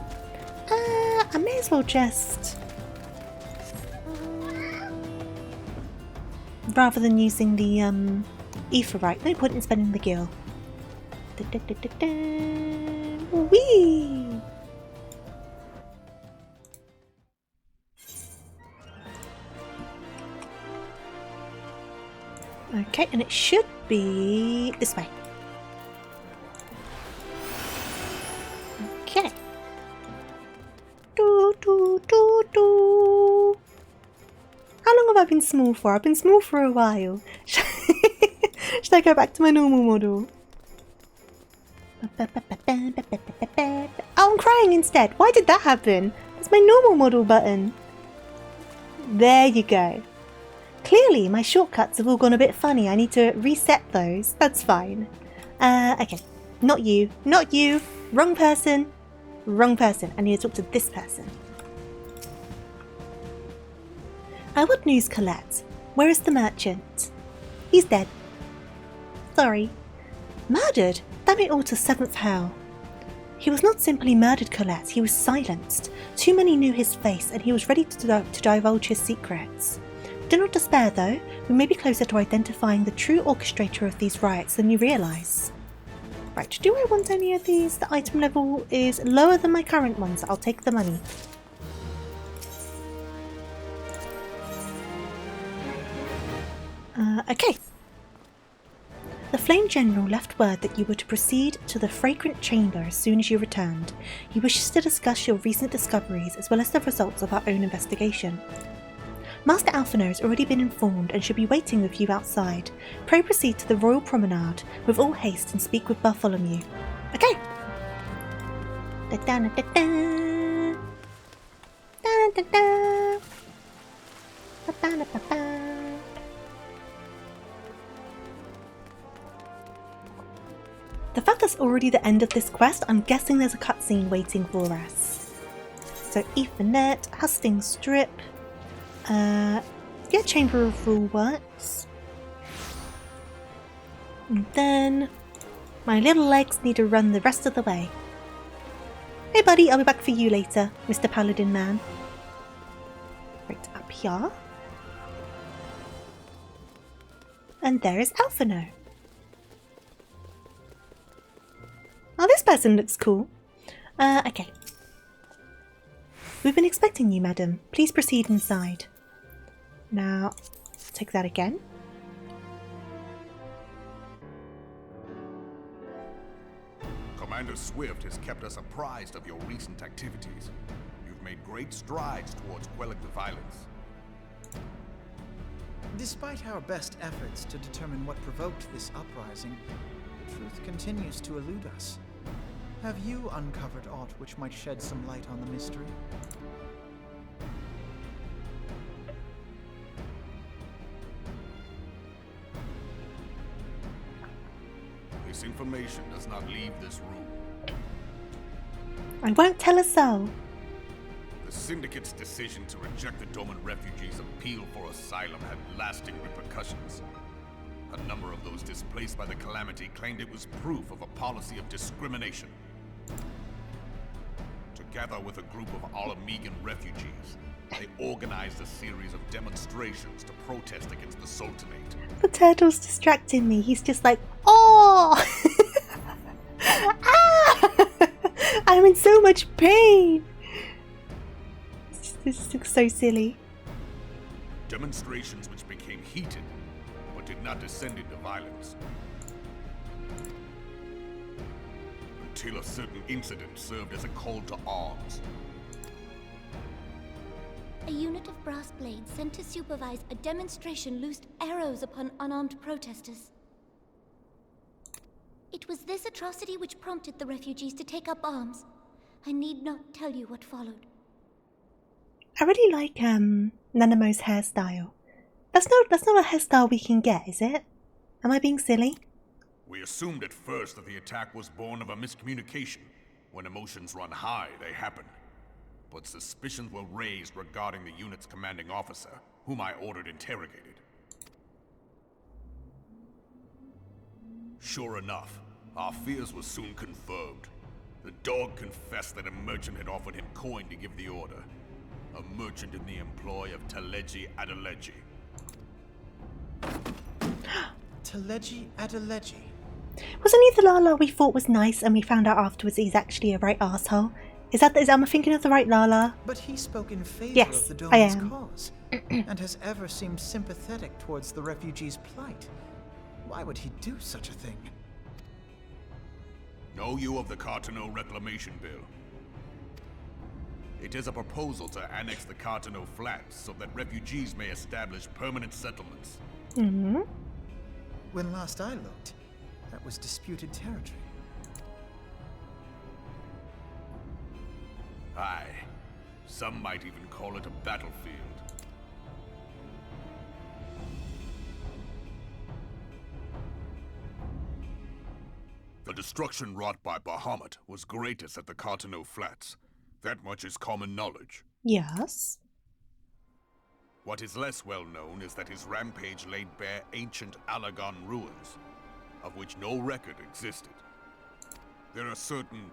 I may as well just... rather than using the Aetheryte, no point in spending the gil. Whee! Okay, and it should be this way. Okay. How long have I been small for? I've been small for a while. Should I go back to my normal model? Oh, I'm crying instead. Why did that happen? That's my normal model button. There you go. Clearly, my shortcuts have all gone a bit funny. I need to reset those. That's fine. Okay. Not you. Not you. Wrong person. Wrong person. I need to talk to this person. What news, Colette? Where is the merchant? He's dead. Sorry. Murdered? Damn it all to 7th hell. He was not simply murdered, Colette. He was silenced. Too many knew his face, and he was ready to divulge his secrets. Do not despair, though. We may be closer to identifying the true orchestrator of these riots than you realise. Right, do I want any of these? The item level is lower than my current ones. I'll take the money. Okay. The Flame General left word that you were to proceed to the Fragrant Chamber as soon as you returned. He wishes to discuss your recent discoveries as well as the results of our own investigation. Master Alphino has already been informed and should be waiting with you outside. Pray proceed to the Royal Promenade with all haste and speak with Bartholomew. Okay. Da-da-da-da-da. Da-da-da-da. Ba-ba-da-ba-ba. The fact that's already the end of this quest, I'm guessing there's a cutscene waiting for us. So Ethernet, Hustings Strip, yeah, Chamber of Rule works. And then my little legs need to run the rest of the way. Hey buddy, I'll be back for you later, Mr. Paladin Man. Right up here. And there is Alphino. Oh, this person looks cool. Okay. We've been expecting you, madam. Please proceed inside. Now, take that again. Commander Swift has kept us apprised of your recent activities. You've made great strides towards quelling the violence. Despite our best efforts to determine what provoked this uprising, the truth continues to elude us. Have you uncovered aught which might shed some light on the mystery? This information does not leave this room. I won't tell a soul. The Syndicate's decision to reject the dormant refugees' appeal for asylum had lasting repercussions. A number of those displaced by the calamity claimed it was proof of a policy of discrimination. Together with a group of Alamegan refugees, they organized a series of demonstrations to protest against the Sultanate. The turtle's distracting me. He's just like, oh! Ah! I'm in so much pain! This looks so silly. Demonstrations which became heated, but did not descend into violence. Until a certain incident served as a call to arms. A unit of brass blades sent to supervise a demonstration loosed arrows upon unarmed protesters. It was this atrocity which prompted the refugees to take up arms. I need not tell you what followed. I really like Nanamo's hairstyle. That's not a hairstyle we can get, is it? Am I being silly? We assumed at first that the attack was born of a miscommunication. When emotions run high, they happen. But suspicions were raised regarding the unit's commanding officer, whom I ordered interrogated. Sure enough, our fears were soon confirmed. The dog confessed that a merchant had offered him coin to give the order. A merchant in the employ of Teleji Adeleji. Teleji Adeleji. Wasn't he the Lala we thought was nice and we found out afterwards he's actually a right arsehole? Am I thinking of the right Lala? But he spoke in favor Yes, of the I Domin's am. cause, and has ever seemed sympathetic towards the refugees' plight. Why would he do such a thing? Know you of the Cartano Reclamation Bill? It is a proposal to annex the Cartano Flats so that refugees may establish permanent settlements. Mm-hmm. When last I looked, that was disputed territory. Aye. Some might even call it a battlefield. The destruction wrought by Bahamut was greatest at the Cartano Flats. That much is common knowledge. Yes. What is less well known is that his rampage laid bare ancient Alagon ruins, of which no record existed. There are certain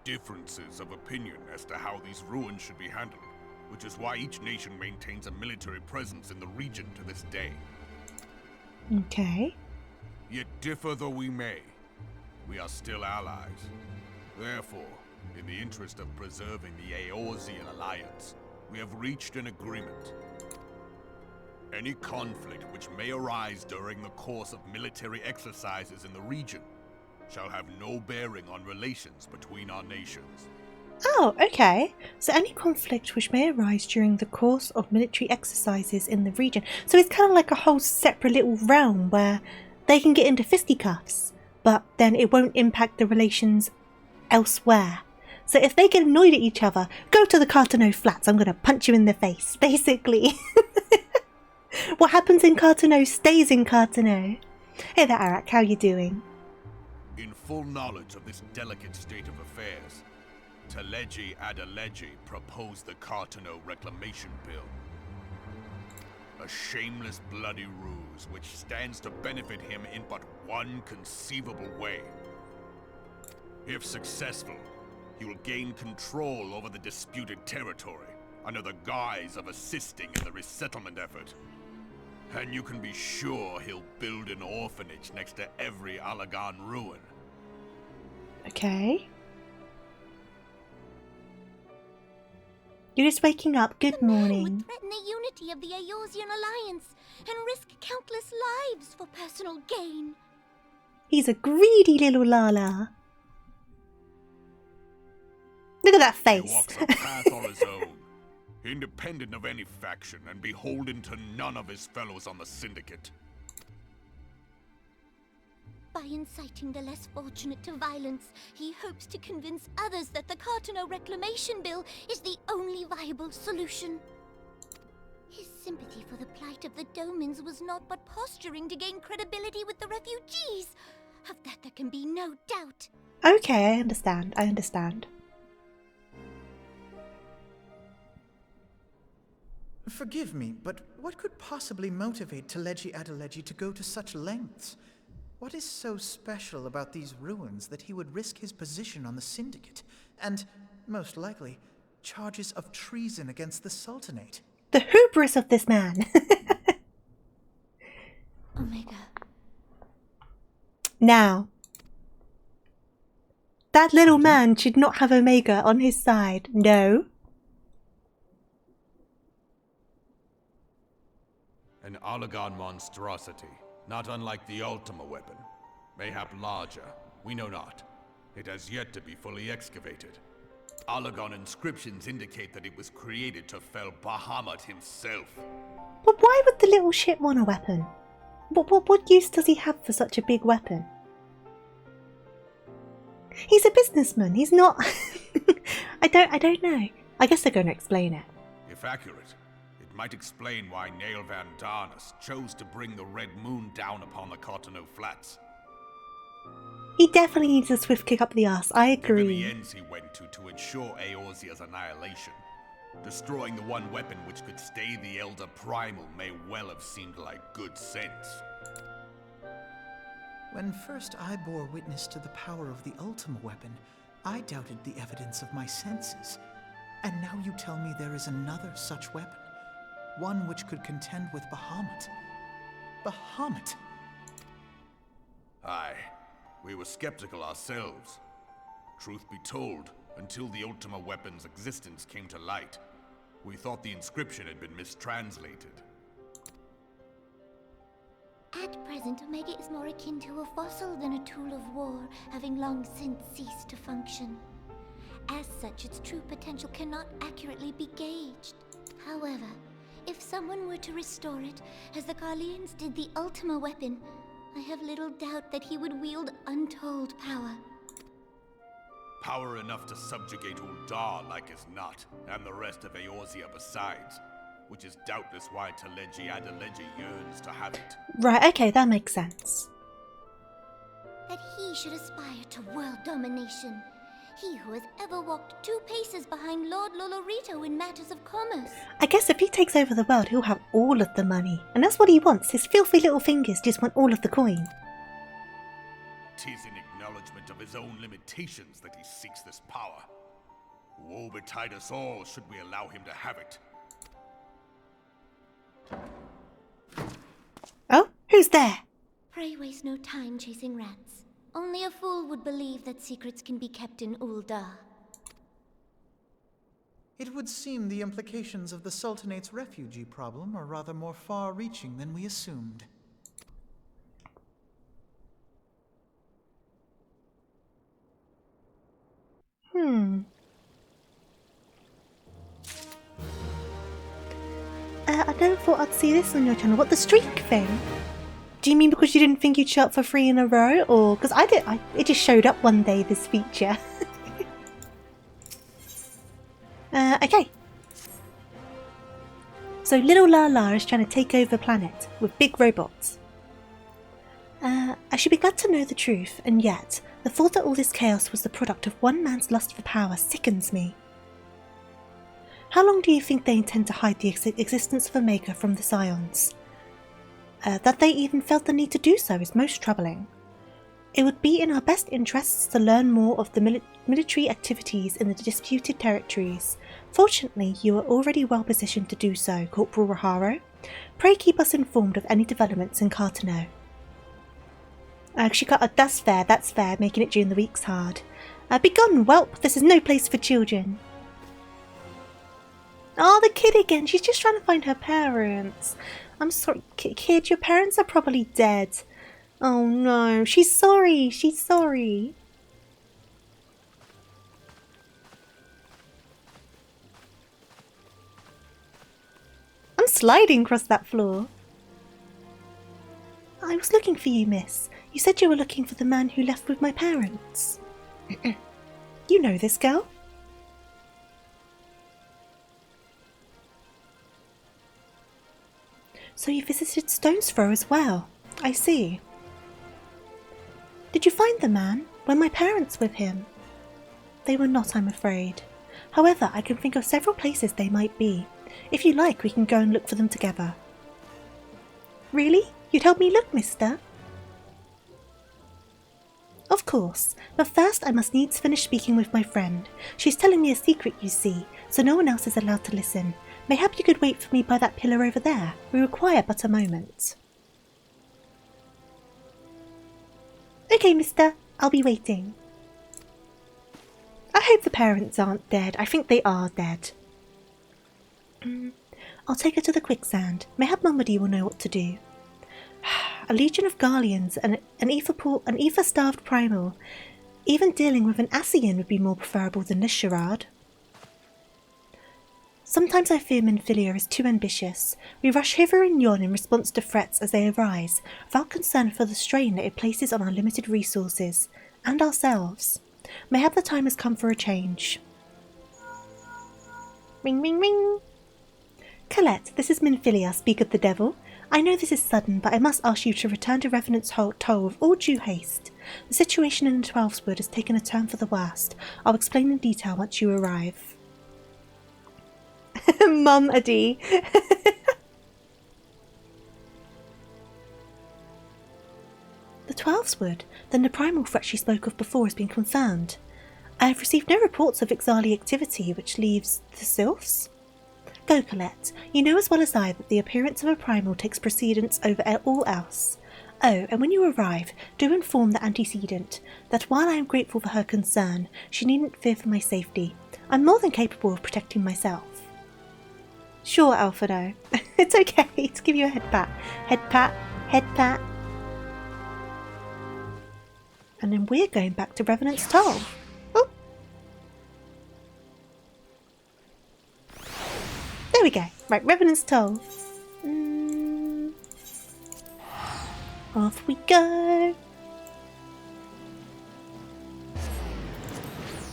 differences of opinion as to how these ruins should be handled, which is why each nation maintains a military presence in the region to this day. Okay. Yet differ though we may, we are still allies. Therefore, in the interest of preserving the Eorzean alliance, we have reached an agreement. Any conflict which may arise during the course of military exercises in the region shall have no bearing on relations between our nations. Oh, okay. So any conflict which may arise during the course of military exercises in the region. So it's kind of like a whole separate little realm where they can get into fisticuffs, but then it won't impact the relations elsewhere. So if they get annoyed at each other, go to the Cartano Flats, I'm going to punch you in the face, basically. What happens in Cartano stays in Cartano. Hey there, Arak, how you doing? In full knowledge of this delicate state of affairs, Teleji Adeleji proposed the Cartano Reclamation Bill. A shameless bloody ruse which stands to benefit him in but one conceivable way. If successful, he will gain control over the disputed territory under the guise of assisting in the resettlement effort. And you can be sure he'll build an orphanage next to every Alagan ruin. Okay. You're just waking up. Good morning. The man would threaten the unity of the Eorzean Alliance and risk countless lives for personal gain. He's a greedy little Lala. Look at that face. He walks a path all his own, independent of any faction and beholden to none of his fellows on the Syndicate. By inciting the less fortunate to violence, he hopes to convince others that the Cartano Reclamation Bill is the only viable solution. His sympathy for the plight of the Domins was not but posturing to gain credibility with the refugees. Of that there can be no doubt. Okay, I understand. Forgive me, but what could possibly motivate Teleji Adeleji to go to such lengths? What is so special about these ruins that he would risk his position on the Syndicate, and, most likely, charges of treason against the Sultanate? The hubris of this man. Omega. Now, that little man should not have Omega on his side. No. An Alagan monstrosity, not unlike the Ultima weapon. Mayhap larger, we know not. It has yet to be fully excavated. Alagan inscriptions indicate that it was created to fell Bahamut himself. But why would the little shit want a weapon? What use does he have for such a big weapon? He's a businessman, he's not... I don't know. I guess they're going to explain it. If accurate, it might explain why Nail Van Darnus chose to bring the Red Moon down upon the Cartano Flats. He definitely needs a swift kick up the arse, I Given agree. the ends he went to ensure Eorzea's annihilation, destroying the one weapon which could stay the Elder Primal may well have seemed like good sense. When first I bore witness to the power of the Ultima weapon, I doubted the evidence of my senses. And now you tell me there is another such weapon. One which could contend with Bahamut. Bahamut! Aye, we were skeptical ourselves. Truth be told, until the Ultima weapon's existence came to light, we thought the inscription had been mistranslated. At present, Omega is more akin to a fossil than a tool of war, having long since ceased to function. As such, its true potential cannot accurately be gauged. However, if someone were to restore it, as the Garleans did the Ultima weapon, I have little doubt that he would wield untold power. Power enough to subjugate Uldar like as not, and the rest of Eorzea besides, which is doubtless why Teleji Adeleji yearns to have it. Right, okay, that makes sense. That he should aspire to world domination. He who has ever walked 2 paces behind Lord Lolorito in matters of commerce. I guess if he takes over the world, he'll have all of the money. And that's what he wants. His filthy little fingers just want all of the coin. 'Tis in acknowledgement of his own limitations that he seeks this power. Woe betide us all should we allow him to have it. Oh, who's there? Pray waste no time chasing rats. Only a fool would believe that secrets can be kept in Uldar. It would seem the implications of the Sultanate's refugee problem are rather more far-reaching than we assumed. I never thought I'd see this on your channel. What, the streak thing? Do you mean because you didn't think you'd show up for 3 in a row? Or, because it just showed up one day, this feature. Okay. So little Lala is trying to take over the planet with big robots. I should be glad to know the truth, and yet, the thought that all this chaos was the product of one man's lust for power sickens me. How long do you think they intend to hide the existence of Omega from the Scions? That they even felt the need to do so is most troubling. It would be in our best interests to learn more of the military activities in the disputed territories. Fortunately, you are already well positioned to do so, Corporal Raharo. Pray keep us informed of any developments in Cartano. That's fair, making it during the week's hard. Begone, whelp, this is no place for children. Oh, the kid again, she's just trying to find her parents. I'm sorry, kid, your parents are probably dead. Oh no, she's sorry. I'm sliding across that floor. I was looking for you, miss. You said you were looking for the man who left with my parents. You know this girl? So you visited Stone's Throw as well. I see. Did you find the man? Were my parents with him? They were not, I'm afraid. However, I can think of several places they might be. If you like, we can go and look for them together. Really? You'd help me look, mister? Of course, but first I must needs finish speaking with my friend. She's telling me a secret, you see, so no one else is allowed to listen. Mayhap you could wait for me by that pillar over there. We require but a moment. Okay, mister. I'll be waiting. I hope the parents aren't dead. I think they are dead. I'll take her to the quicksand. Mayhap Mummy will know what to do. A legion of Garleans and an ether-starved primal. Even dealing with an Ascian would be more preferable than this charade. Sometimes I fear Minfilia is too ambitious. We rush hither and yon in response to threats as they arise, without concern for the strain that it places on our limited resources, and ourselves. Mayhap the time has come for a change. Ring, ring, ring. Colette, this is Minfilia, speak of the devil. I know this is sudden, but I must ask you to return to Revenant's Toll with all due haste. The situation in the Twelveswood has taken a turn for the worst. I'll explain in detail once you arrive. Mum Adi. The Twelveswood, then the primal threat she spoke of before has been confirmed. I have received no reports of Ixali activity, which leaves the Sylphs. Go, Colette. You know as well as I that the appearance of a primal takes precedence over all else. Oh, and when you arrive, do inform the antecedent that while I am grateful for her concern, she needn't fear for my safety. I'm more than capable of protecting myself. Sure, Alphino. It's okay to give you a head pat. Head pat, head pat. And then we're going back to Revenant's Toll. Oh. There we go. Right, Revenant's Toll. Off we go.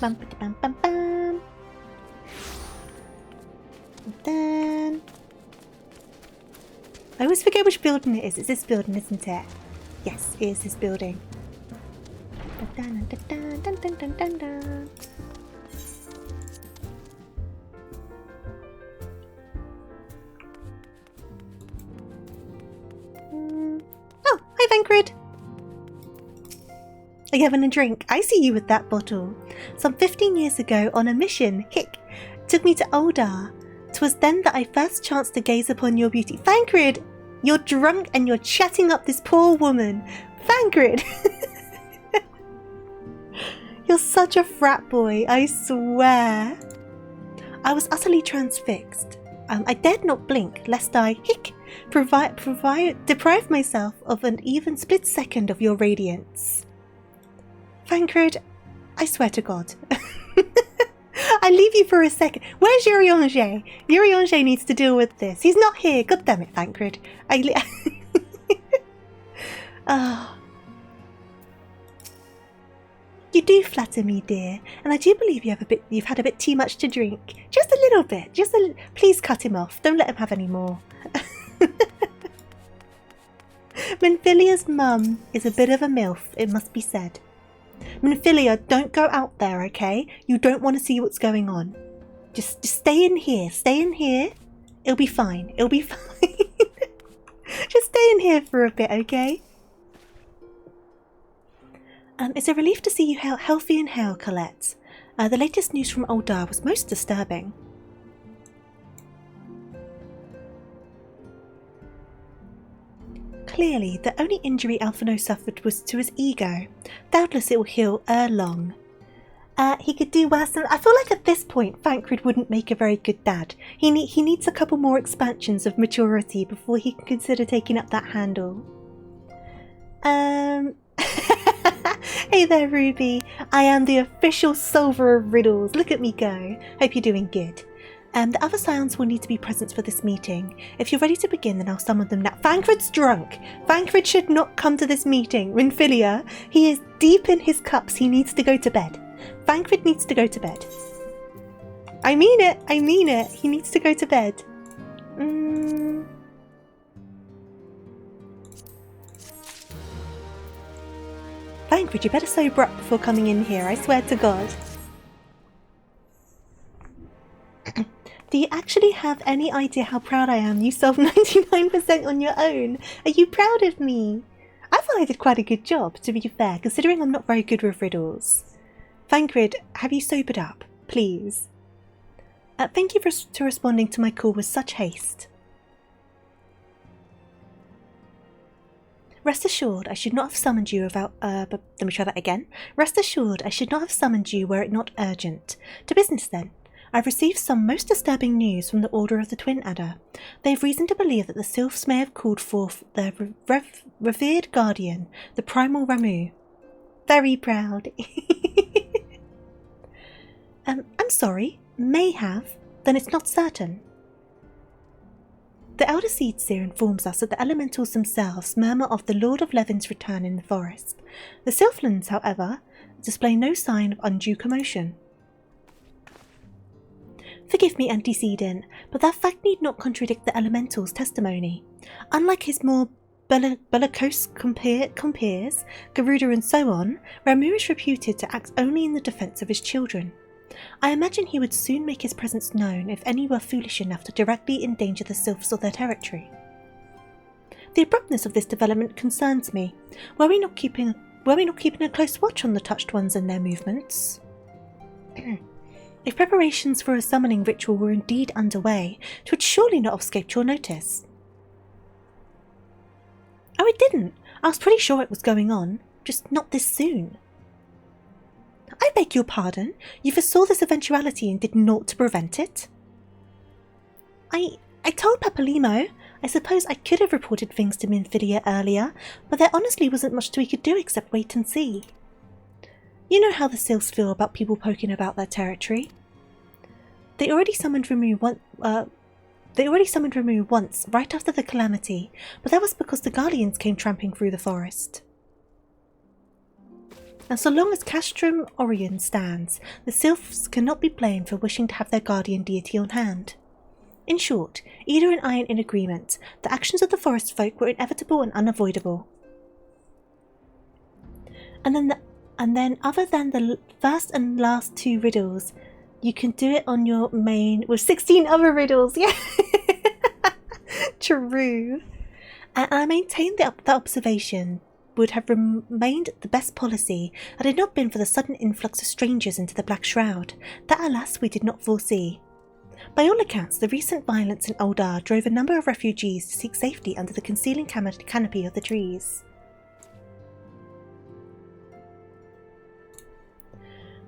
Bum ba bum bum bum. And then I always forget which building it is. It's this building, isn't it? Yes, it is this building. Dun, dun, dun, dun, dun, dun, dun, dun. Oh, hi Vancrid! Are you having a drink? I see you with that bottle. Some 15 years ago, on a mission, took me to Oldar. 'Twas then that I first chanced to gaze upon your beauty. Vancrid! You're drunk and you're chatting up this poor woman. Vancrid! You're such a frat boy, I swear. I was utterly transfixed. I dared not blink, lest I, deprive myself of an even split second of your radiance. Vancrid, I swear to God. I I leave you for a second. Where's Urianger? Urianger needs to deal with this. He's not here. God damn it, Thancred. Oh. You do flatter me, dear, and I do believe you've had a bit too much to drink. Just a little bit. Please cut him off. Don't let him have any more. Minfilia's mum is a bit of a MILF, it must be said. Minfilia, don't go out there, okay? You don't want to see what's going on. Just stay in here. Stay in here. It'll be fine. It'll be fine. Just stay in here for a bit, okay? It's a relief to see you healthy and hale, Colette. The latest news from Uldar was most disturbing. Clearly, the only injury Alphino suffered was to his ego. Doubtless it will heal ere long. He could do worse than... I feel like at this point, Thancred wouldn't make a very good dad. He needs a couple more expansions of maturity before he can consider taking up that handle. Hey there, Ruby. I am the official solver of riddles. Look at me go. Hope you're doing good. The other scions will need to be present for this meeting. If you're ready to begin, then I'll summon them now. Thancred's drunk. Thancred should not come to this meeting. Minfilia, he is deep in his cups. He needs to go to bed. Thancred needs to go to bed. I mean it. I mean it. He needs to go to bed. Thancred, you better sober up before coming in here. I swear to God. Do you actually have any idea how proud I am? You solved 99% on your own. Are you proud of me? I thought I did quite a good job, to be fair, considering I'm not very good with riddles. Thancred, have you sobered up? Please. Thank you for responding to my call with such haste. Rest assured, I should not have summoned you without... but let me try that again. Rest assured, I should not have summoned you were it not urgent. To business then. I've received some most disturbing news from the Order of the Twin Adder. They have reason to believe that the Sylphs may have called forth their revered guardian, the Primal Ramu. Very proud. I'm sorry. May have. Then it's not certain. The Elder Seedseer informs us that the elementals themselves murmur of the Lord of Levin's return in the forest. The Sylphlands, however, display no sign of undue commotion. Forgive me, Antecedent, but that fact need not contradict the elemental's testimony. Unlike his more bellicose compeers, Garuda and so on, Ramu is reputed to act only in the defence of his children. I imagine he would soon make his presence known if any were foolish enough to directly endanger the Sylphs or their territory. The abruptness of this development concerns me. Were we not keeping a close watch on the touched ones and their movements? If preparations for a summoning ritual were indeed underway, it would surely not have escaped your notice. Oh, it didn't. I was pretty sure it was going on, just not this soon. I beg your pardon? You foresaw this eventuality and did naught to prevent it? I told Papalimo. I suppose I could have reported things to Minfilia earlier, but there honestly wasn't much we could do except wait and see. You know how the Sylphs feel about people poking about their territory. They already summoned Ramu once, right after the calamity, but that was because the Guardians came tramping through the forest. And so long as Castrum Orion stands, the Sylphs cannot be blamed for wishing to have their guardian deity on hand. In short, Ida and I are in agreement. The actions of the forest folk were inevitable and unavoidable. And then, other than the first and last two riddles, you can do it on your main with 16 other riddles. Yeah, true. And I maintain that the observation would have remained the best policy had it not been for the sudden influx of strangers into the Black Shroud, that alas we did not foresee. By all accounts, the recent violence in Uldar drove a number of refugees to seek safety under the concealing canopy of the trees.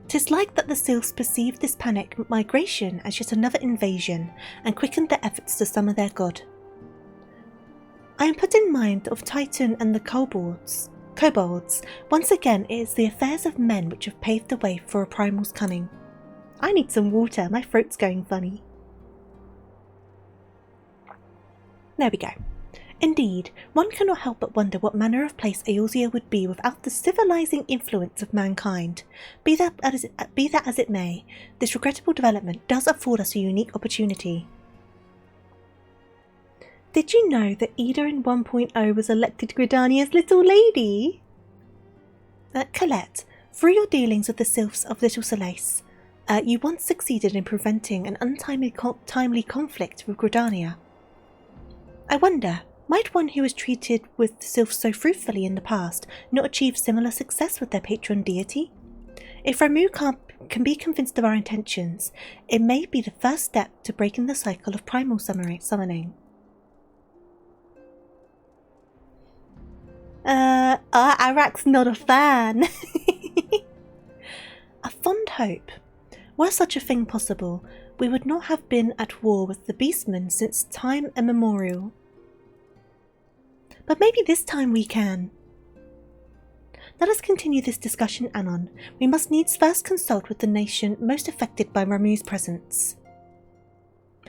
'Tis like that the Sylphs perceived this panic migration as yet another invasion, and quickened their efforts to summon their god. I am put in mind of Titan and the kobolds. Once again, it is the affairs of men which have paved the way for a primal's coming. I need some water. My throat's going funny. There we go. Indeed, one cannot help but wonder what manner of place Eorzea would be without the civilizing influence of mankind. Be that as it may, this regrettable development does afford us a unique opportunity. Did you know that Ida in 1.0 was elected Gridania's little lady? Colette, through your dealings with the sylphs of Little Solace, you once succeeded in preventing an untimely conflict with Gridania. I wonder, might one who has treated with the sylphs so fruitfully in the past not achieve similar success with their patron deity? If Ramuh can be convinced of our intentions, it may be the first step to breaking the cycle of primal summoning. Arak's not a fan. A fond hope. Were such a thing possible, we would not have been at war with the beastmen since time immemorial. But maybe this time we can. Let us continue this discussion anon. We must needs first consult with the nation most affected by Ramuh's presence.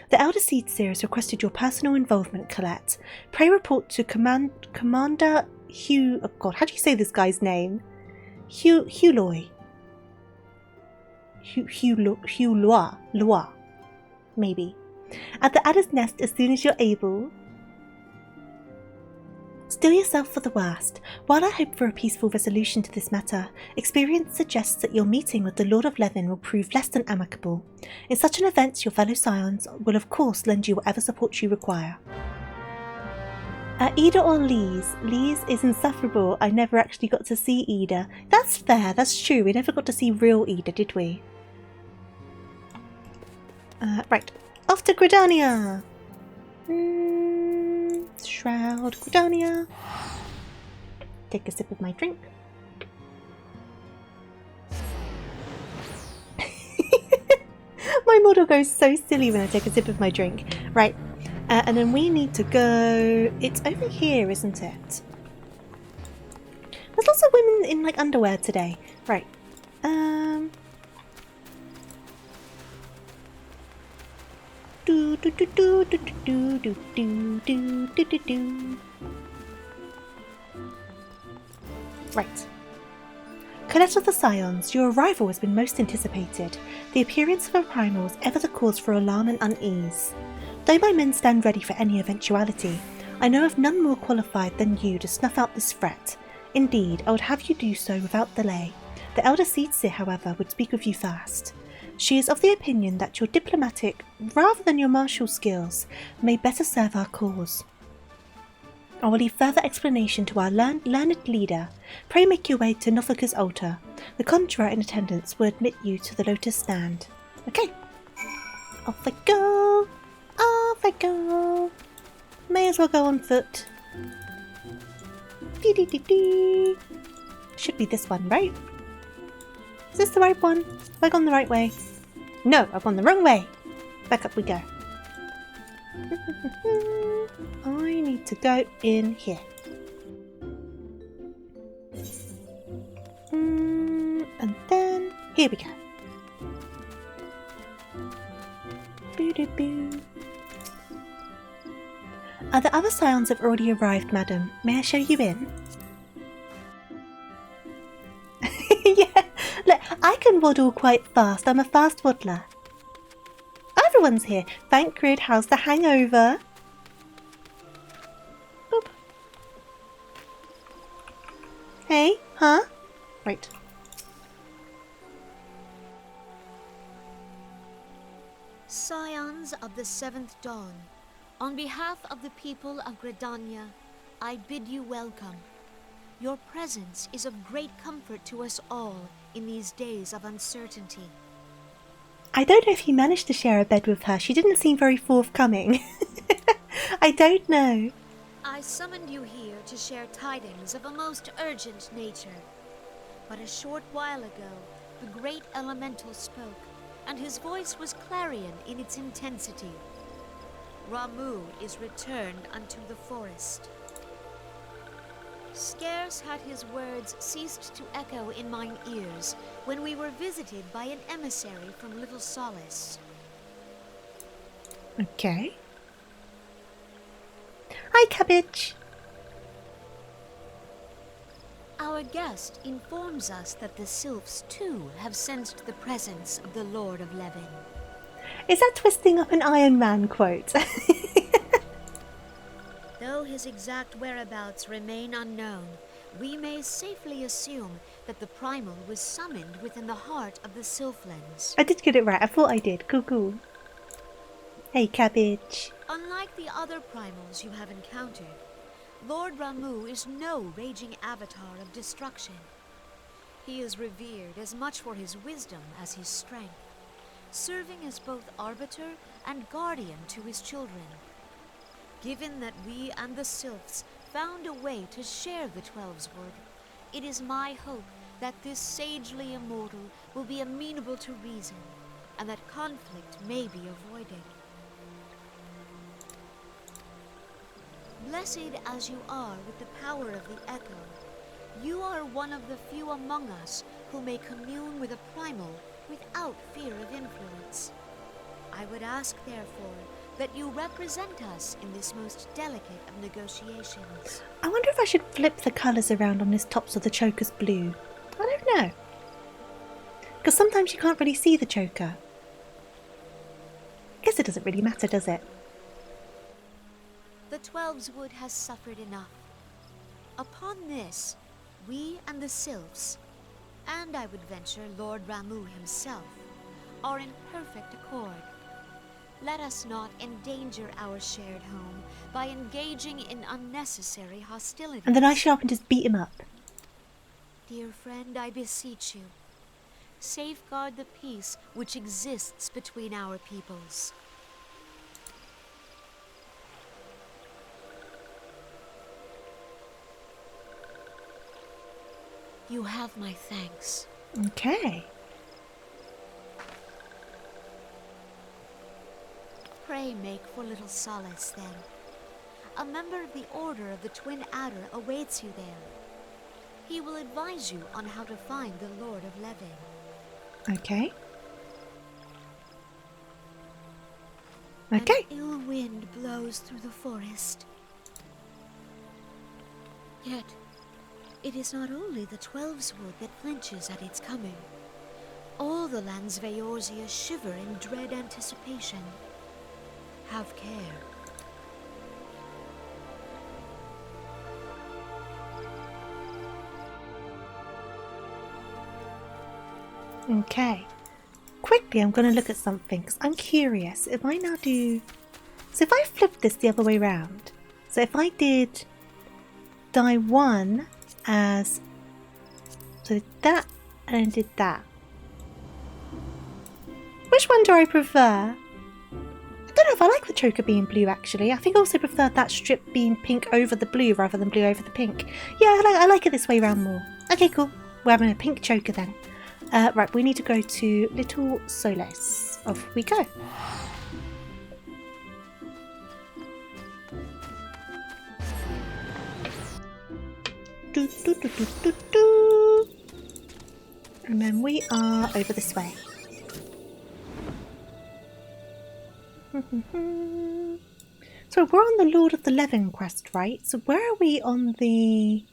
The Elder Seedseer has requested your personal involvement, Colette. Pray report to Commander Hugh... Oh god, how do you say this guy's name? Huloy. Loa. Maybe. At the Adder's Nest as soon as you're able. Steel yourself for the worst. While I hope for a peaceful resolution to this matter, experience suggests that your meeting with the Lord of Levin will prove less than amicable. In such an event, your fellow Scions will of course lend you whatever support you require. Ida or Lise? Lise is insufferable. I never actually got to see Ida. That's fair, that's true. We never got to see real Ida, did we? Right. Off to Gridania! Shroud Gridania. Take a sip of my drink. My model goes so silly when I take a sip of my drink. Right. And then we need to go... It's over here, isn't it? There's lots of women in, like, underwear today. Right. Right. Colette of the Scions, your arrival has been most anticipated. The appearance of a primal is ever the cause for alarm and unease. Though my men stand ready for any eventuality, I know of none more qualified than you to snuff out this threat. Indeed, I would have you do so without delay. The Elder Seedseer, however, would speak with you first. She is of the opinion that your diplomatic, rather than your martial skills, may better serve our cause. I will leave further explanation to our learned leader. Pray make your way to Nothuka's altar. The conjurer in attendance will admit you to the lotus stand. Okay. Off I go. Off I go. May as well go on foot. Dee-dee-dee-dee. Should be this one, right? Is this the right one? Have I gone the right way? No, I've gone the wrong way. Back up we go. I need to go in here. And then here we go. Boo-doo-boo. The other Scions have already arrived, madam. May I show you in? Yeah, look, I can waddle quite fast. I'm a fast waddler. Everyone's here. Thank Grid. How's the hangover? Boop. Hey, huh? Right. Scions of the Seventh Dawn, on behalf of the people of Gridania, I bid you welcome. Your presence is of great comfort to us all in these days of uncertainty. I don't know if you managed to share a bed with her. She didn't seem very forthcoming. I don't know. I summoned you here to share tidings of a most urgent nature. But a short while ago, the great elemental spoke, and his voice was clarion in its intensity. Ramuh is returned unto the forest. Scarce had his words ceased to echo in mine ears when we were visited by an emissary from Little Solace. Okay. Hi, Cabbage. Our guest informs us that the sylphs too have sensed the presence of the Lord of Levin. Is that twisting up an Iron Man quote? Though his exact whereabouts remain unknown, we may safely assume that the primal was summoned within the heart of the Sylphlands. I did get it right. I thought I did. Cool, cool. Hey, Cabbage. Unlike the other primals you have encountered, Lord Ramu is no raging avatar of destruction. He is revered as much for his wisdom as his strength, serving as both arbiter and guardian to his children. Given that we and the Sylphs found a way to share the Twelveswood, it is my hope that this sagely immortal will be amenable to reason, and that conflict may be avoided. Blessed as you are with the power of the Echo, you are one of the few among us who may commune with a primal without fear of influence. I would ask, therefore, that you represent us in this most delicate of negotiations. I wonder if I should flip the colours around on this top so the choker's blue. I don't know. Because sometimes you can't really see the choker. I guess it doesn't really matter, does it? The Twelveswood has suffered enough. Upon this, we and the Sylphs, and I would venture Lord Ramu himself, are in perfect accord. Let us not endanger our shared home by engaging in unnecessary hostilities. And then I show up and just beat him up. Dear friend, I beseech you, safeguard the peace which exists between our peoples. You have my thanks. Okay. Pray make for Little Solace, then. A member of the Order of the Twin Adder awaits you there. He will advise you on how to find the Lord of Levin. Okay. Okay. An ill wind blows through the forest. Yet, it is not only the Twelveswood that flinches at its coming. All the lands Veorzia shiver in dread anticipation. Have care. Okay. Quickly, I'm going to look at something because I'm curious. If I now do... So if I flip this the other way around. So if I did die 1 as... So that and then did that. Which one do I prefer? I don't know if I like the choker being blue actually. I think I also prefer that strip being pink over the blue rather than blue over the pink. Yeah, I like it this way around more. Okay, cool. We're having a pink choker then. Right, we need to go to Little Solace. Off we go. Do, do, do, do, do, do. And then we are over this way. So we're on the Lord of the Levin quest, right? So where are we on the...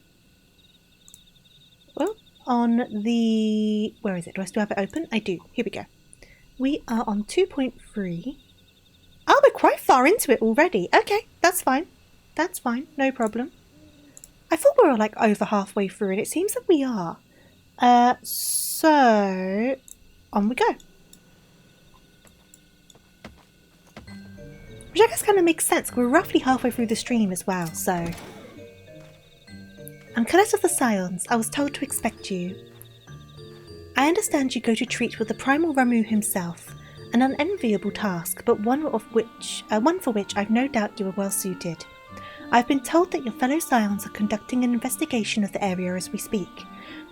Well, on the... Where is it? Do I still have it open? I do. Here we go. We are on 2.3. Oh, we're quite far into it already. Okay, that's fine. That's fine. No problem. I thought we were like over halfway through and it seems that we are. So... On we go. Which I guess kind of makes sense. We're roughly halfway through the stream as well, so... I'm Colette of the Scions. I was told to expect you. I understand you go to treat with the primal Ramu himself. An unenviable task, but one for which I've no doubt you are well suited. I've been told that your fellow Scions are conducting an investigation of the area as we speak,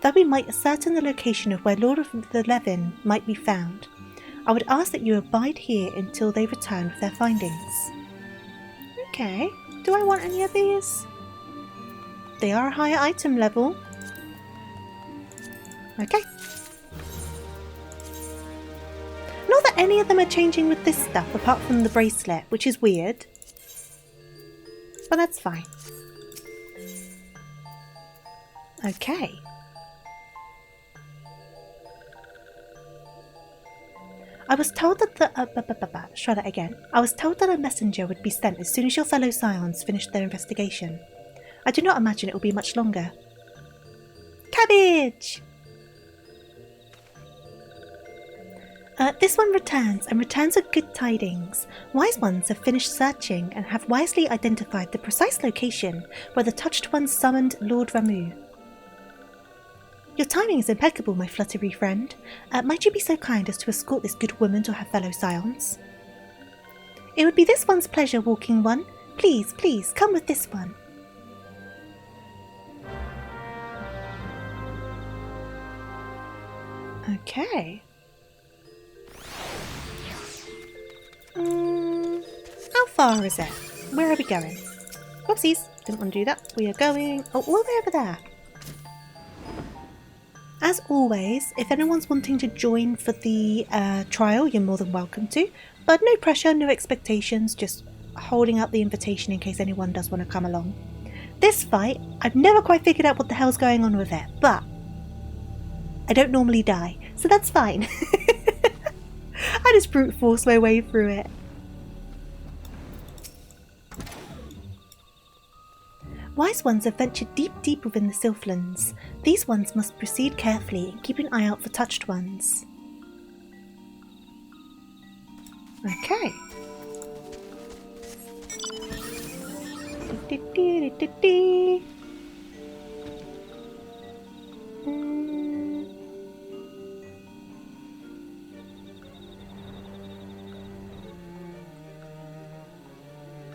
that we might ascertain the location of where Lord of the Levin might be found. I would ask that you abide here until they return with their findings. Okay, do I want any of these? they are a higher item level. Okay. Not that any of them are changing with this stuff, apart from the bracelet, which is weird. But that's fine. Okay. I was told that let's try that again. I was told that a messenger would be sent as soon as your fellow scions finished their investigation. I do not imagine it will be much longer. Cabbage! This one returns, and returns with good tidings. Wise ones have finished searching and have wisely identified the precise location where the touched ones summoned Lord Ramu. Your timing is impeccable, my fluttery friend. Might you be so kind as to escort this good woman to her fellow scions? It would be this one's pleasure, walking one. Please, please, come with this one. Okay. How far is it? Where are we going? Whoopsies, didn't want to do that. We are going all the way over there. As always, if anyone's wanting to join for the trial, you're more than welcome to. But no pressure, no expectations, just holding out the invitation in case anyone does want to come along. This fight, I've never quite figured out what the hell's going on with it, but I don't normally die, so that's fine. I just brute force my way through it. Wise ones have ventured deep within the Sylphlands. These ones must proceed carefully and keep an eye out for touched ones. Okay.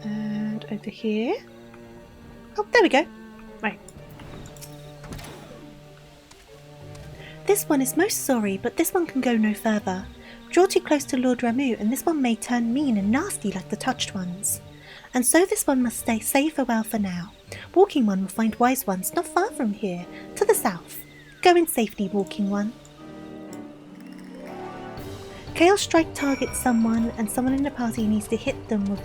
And over here. Oh, there we go. Right. This one is most sorry, but this one can go no further. Draw too close to Lord Ramu, and this one may turn mean and nasty like the touched ones. And so this one must stay safe a while for now. Walking one will find wise ones not far from here, to the south. Go in safety, walking one. Chaos Strike targets someone, and someone in the party needs to hit them with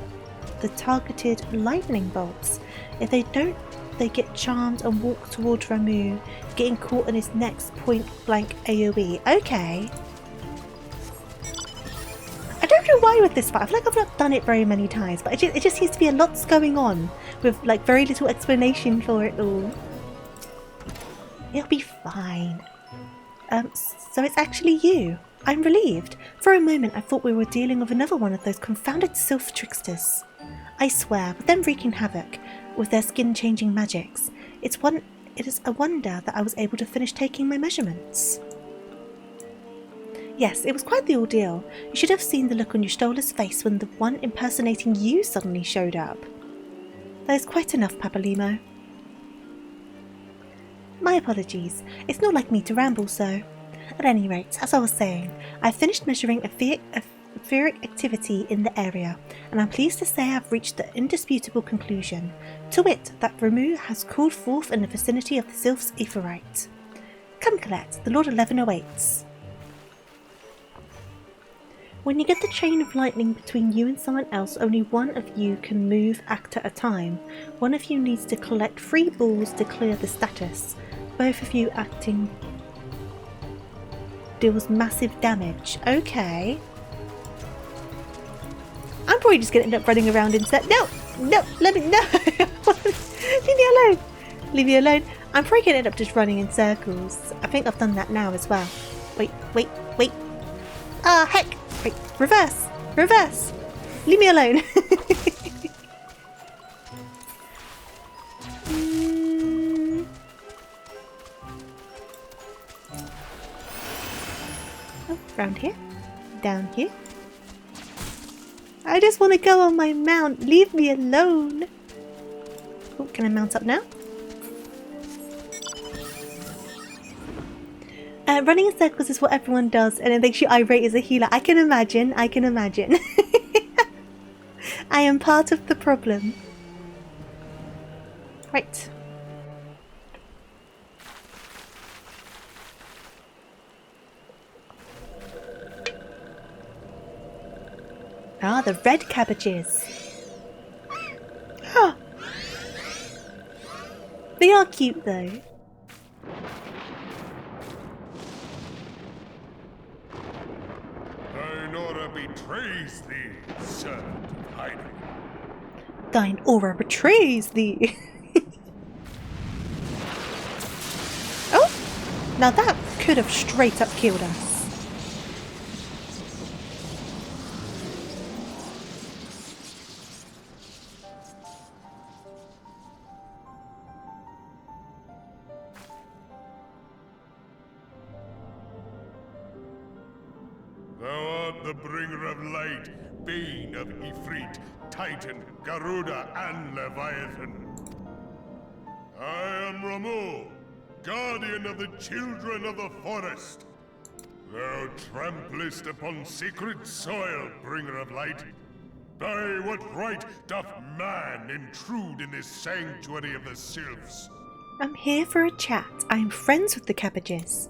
the targeted lightning bolts. If they don't, they get charmed and walk towards Ramu, getting caught in his next point-blank AoE. Okay. I don't know why with this fight. I feel like I've not done it very many times, but it just seems to be a lot going on with like very little explanation for it all. It'll be fine. So it's actually you. I'm relieved. For a moment I thought we were dealing with another one of those confounded sylph tricksters. I swear, with them wreaking havoc with their skin-changing magics, it is a wonder that I was able to finish taking my measurements. Yes, it was quite the ordeal. You should have seen the look on Ystola's face when the one impersonating you suddenly showed up. That is quite enough, Papalimo. My apologies. It's not like me to ramble so. At any rate, as I was saying, I have finished measuring etheric activity in the area, and I'm pleased to say I have reached the indisputable conclusion, to wit, that Ramu has called forth in the vicinity of the Sylph's Aetheryte. Come, Colette, the Lord 11 awaits. When you get the chain of lightning between you and someone else, only one of you can move act at a time. One of you needs to collect 3 balls to clear the status. Both of you acting deals massive damage. Okay. I'm probably just going to end up running around instead. No! No! Let me... No! Leave me alone! Leave me alone. I'm probably going to end up just running in circles. I think I've done that now as well. Wait. Ah, heck! Wait. Reverse! Reverse! Leave me alone! Oh, round here. Down here. I just want to go on my mount. Leave me alone. Oh, can I mount up now? Running in circles is what everyone does, and it makes you irate as a healer. I can imagine. I can imagine. I am part of the problem. Right. Ah, the red cabbages. They are cute though. Thine aura betrays thee, servant of hiding. Thine aura betrays thee. Oh! Now that could have straight up killed us. Thou art the bringer of light, bane of Ifrit, Titan, Garuda, and Leviathan. I am Ramu, guardian of the children of the forest. Thou tramplest upon sacred soil, bringer of light. By what right doth man intrude in this sanctuary of the sylphs? I'm here for a chat. I'm friends with the cabbages.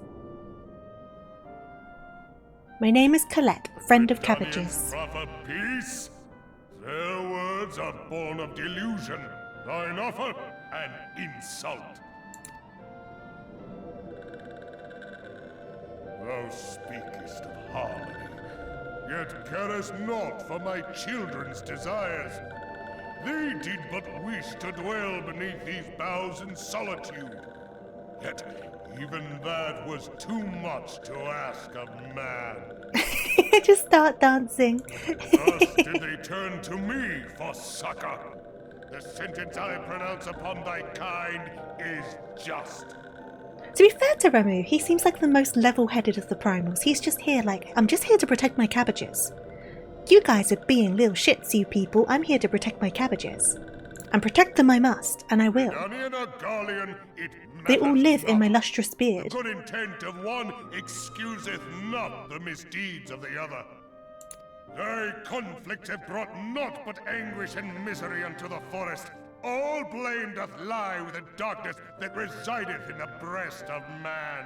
My name is Colette, friend of cabbages. Proffer peace? Their words are born of delusion, thine offer an insult. Thou speakest of harmony, yet carest not for my children's desires. They did but wish to dwell beneath these boughs in solitude. Yet even that was too much to ask of man. Just start dancing. Thus did they turn to me for succor. The sentence I pronounce upon thy kind is just. To be fair to Ramu, he seems like the most level-headed of the primals. He's just here like, I'm just here to protect my cabbages. You guys are being little shits, you people. I'm here to protect my cabbages. And protect them I must, and I will. They all live in my lustrous beard. The good intent of one excuseth not the misdeeds of the other. Thy conflicts have brought naught but anguish and misery unto the forest. All blame doth lie with the darkness that resideth in the breast of man.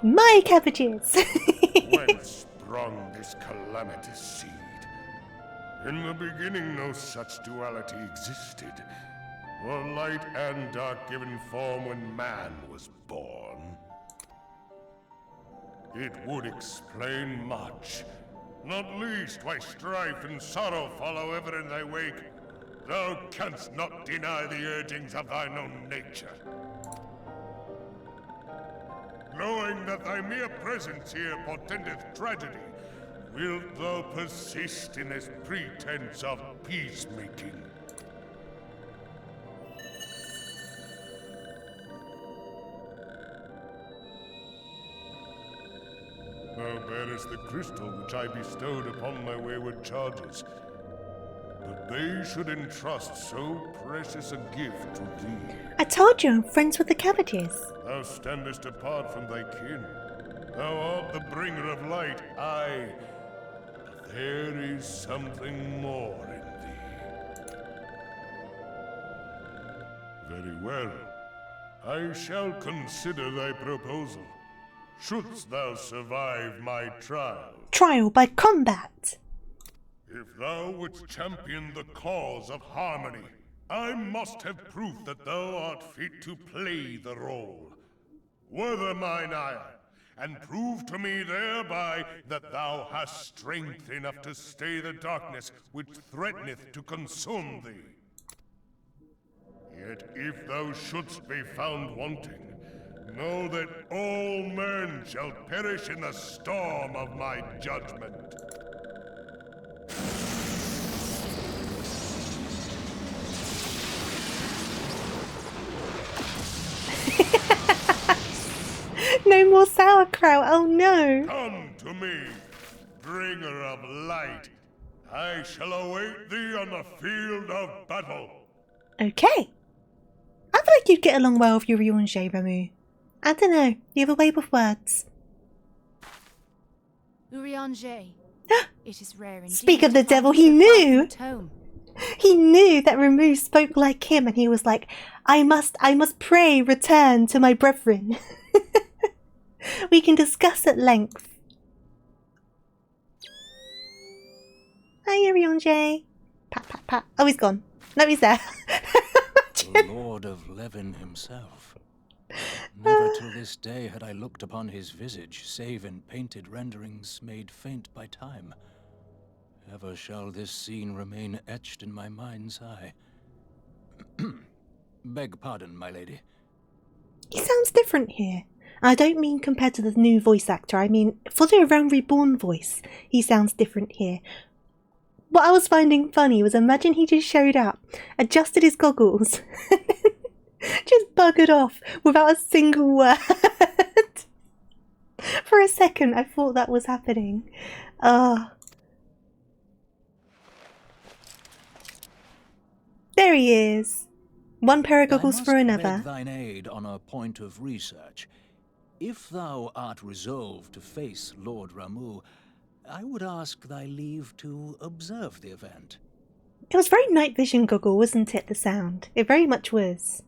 My cabbages! Whence sprung this calamitous seed? In the beginning no such duality existed. For light and dark given form when man was born. It would explain much. Not least why strife and sorrow follow ever in thy wake. Thou canst not deny the urgings of thine own nature. Knowing that thy mere presence here portendeth tragedy, wilt thou persist in this pretense of peacemaking? Thou bearest the crystal which I bestowed upon my wayward charges. But they should entrust so precious a gift to thee. I told you I'm friends with the cabbages. Thou standest apart from thy kin. Thou art the bringer of light, aye. But there is something more in thee. Very well. I shall consider thy proposal. Shouldst thou survive my trial. Trial by combat. If thou wouldst champion the cause of harmony, I must have proof that thou art fit to play the role. Wither mine ire, and prove to me thereby that thou hast strength enough to stay the darkness which threateneth to consume thee. Yet if thou shouldst be found wanting, know that all men shall perish in the storm of my judgment. No more sauerkraut, oh no! Come to me, bringer of light. I shall await thee on the field of battle. Okay. I feel like you'd get along well with your Urianger, Ramu. I don't know, you have a way with words. Urianger. It is rare indeed. Speak of the to devil, find he so knew! fine a tone. He knew that Ramu spoke like him and he was like, I must pray return to my brethren. We can discuss at length. Hi, Ariange. Pat, pat, pat. Oh, he's gone. No, he's there. The Lord of Levin himself. Never till this day had I looked upon his visage, save in painted renderings made faint by time. Ever shall this scene remain etched in my mind's eye. Beg pardon, my lady. He sounds different here. I don't mean compared to the new voice actor. I mean, for the Realm Reborn voice, he sounds different here. What I was finding funny was imagine he just showed up, adjusted his goggles, just buggered off without a single word. For a second, I thought that was happening. There he is. One pair of goggles for another. Beg thine aid on a point of research. If thou art resolved to face Lord Ramu, I would ask thy leave to observe the event. It was very night vision goggle, wasn't it, the sound? It very much was.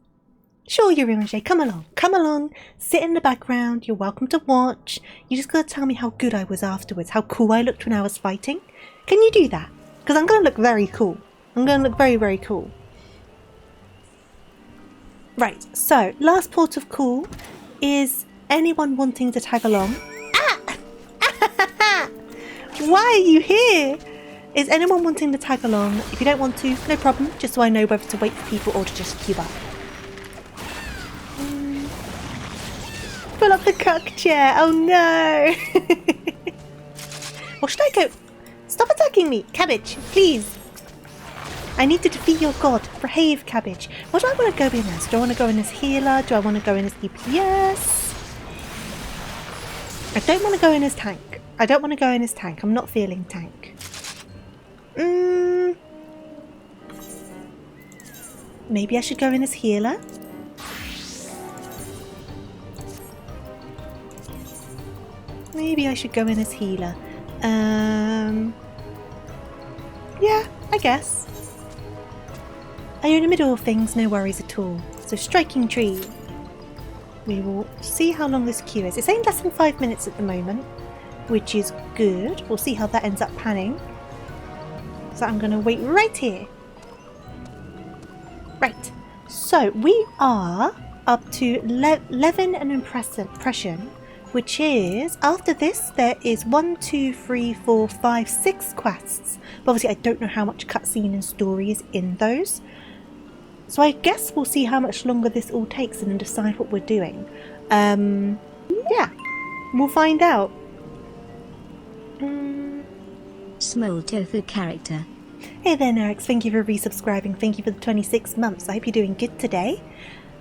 Sure, Urimanger, come along, sit in the background, you're welcome to watch. You just gotta tell me how good I was afterwards, how cool I looked when I was fighting. Can you do that? Because I'm gonna look very cool. I'm gonna look very, very cool. Right, so, last port of call is anyone wanting to tag along? Ah! Why are you here? Is anyone wanting to tag along? If you don't want to, no problem, just so I know whether to wait for people or to just queue up. Pull up the cuck chair, oh no! Or should I go? Stop attacking me, Cabbage, please! I need to defeat your god. Behave, Cabbage. What do I want to go in as? Do I want to go in as healer? Do I want to go in as DPS? I don't want to go in as tank. I'm not feeling tank. Maybe I should go in as healer? Yeah, I guess. Are you in the middle of things? No worries at all. So striking tree. We will see how long this queue is. It's saying less than 5 minutes at the moment, which is good. We'll see how that ends up panning. So I'm going to wait right here. Right. So we are up to Levin and Impression, which is, after this, there is 1, 2, 3, 4, 5, 6 quests. But obviously I don't know how much cutscene and story is in those. So I guess we'll see how much longer this all takes and then decide what we're doing. Yeah, we'll find out. Small tofu character. Hey there, Nerix. Thank you for resubscribing. Thank you for the 26 months. I hope you're doing good today.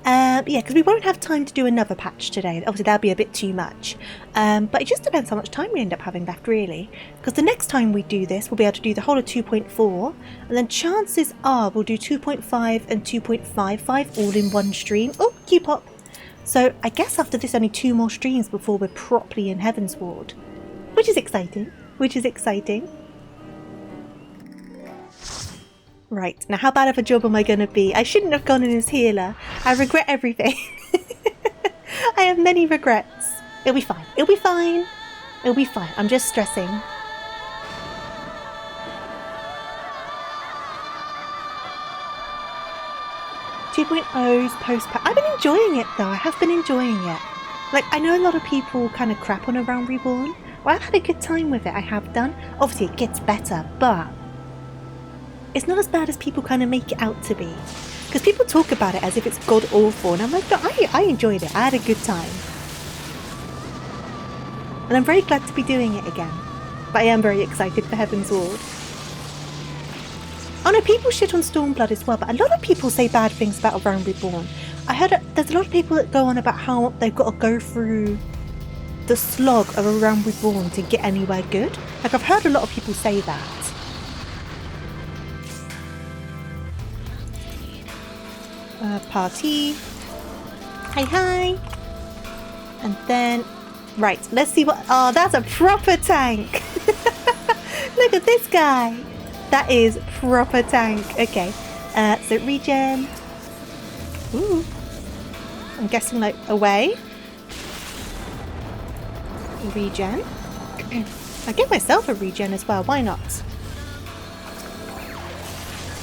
Yeah, because we won't have time to do another patch today. Obviously, that'll be a bit too much. But it just depends how much time we end up having left, really. Because the next time we do this, we'll be able to do the whole of 2.4. And then chances are we'll do 2.5 and 2.55 all in one stream. Oh, Q-pop. So I guess after this, only 2 more streams before we're properly in Heaven's Ward. Which is exciting. Right, now how bad of a job am I going to be? I shouldn't have gone in as healer. I regret everything. I have many regrets. It'll be fine. I'm just stressing. .0's post-pack. I've been enjoying it though. I have been enjoying it. Like, I know a lot of people kind of crap on A Realm Reborn. Well, I've had a good time with it. I have done. Obviously, it gets better, but it's not as bad as people kind of make it out to be. Because people talk about it as if it's god awful, and I'm like, no, I enjoyed it. I had a good time. And I'm very glad to be doing it again. But I am very excited for Heaven's Ward. Oh no, people shit on Stormblood as well, but a lot of people say bad things about A Realm Reborn. I heard there's a lot of people that go on about how they've got to go through the slog of A Realm Reborn to get anywhere good. Like, I've heard a lot of people say that. Party. Hi. And then, right, let's see what, oh, that's a proper tank. Look at this guy. That is proper tank. Okay, so regen. Ooh. I'm guessing like away. Regen. I give myself a regen as well, why not?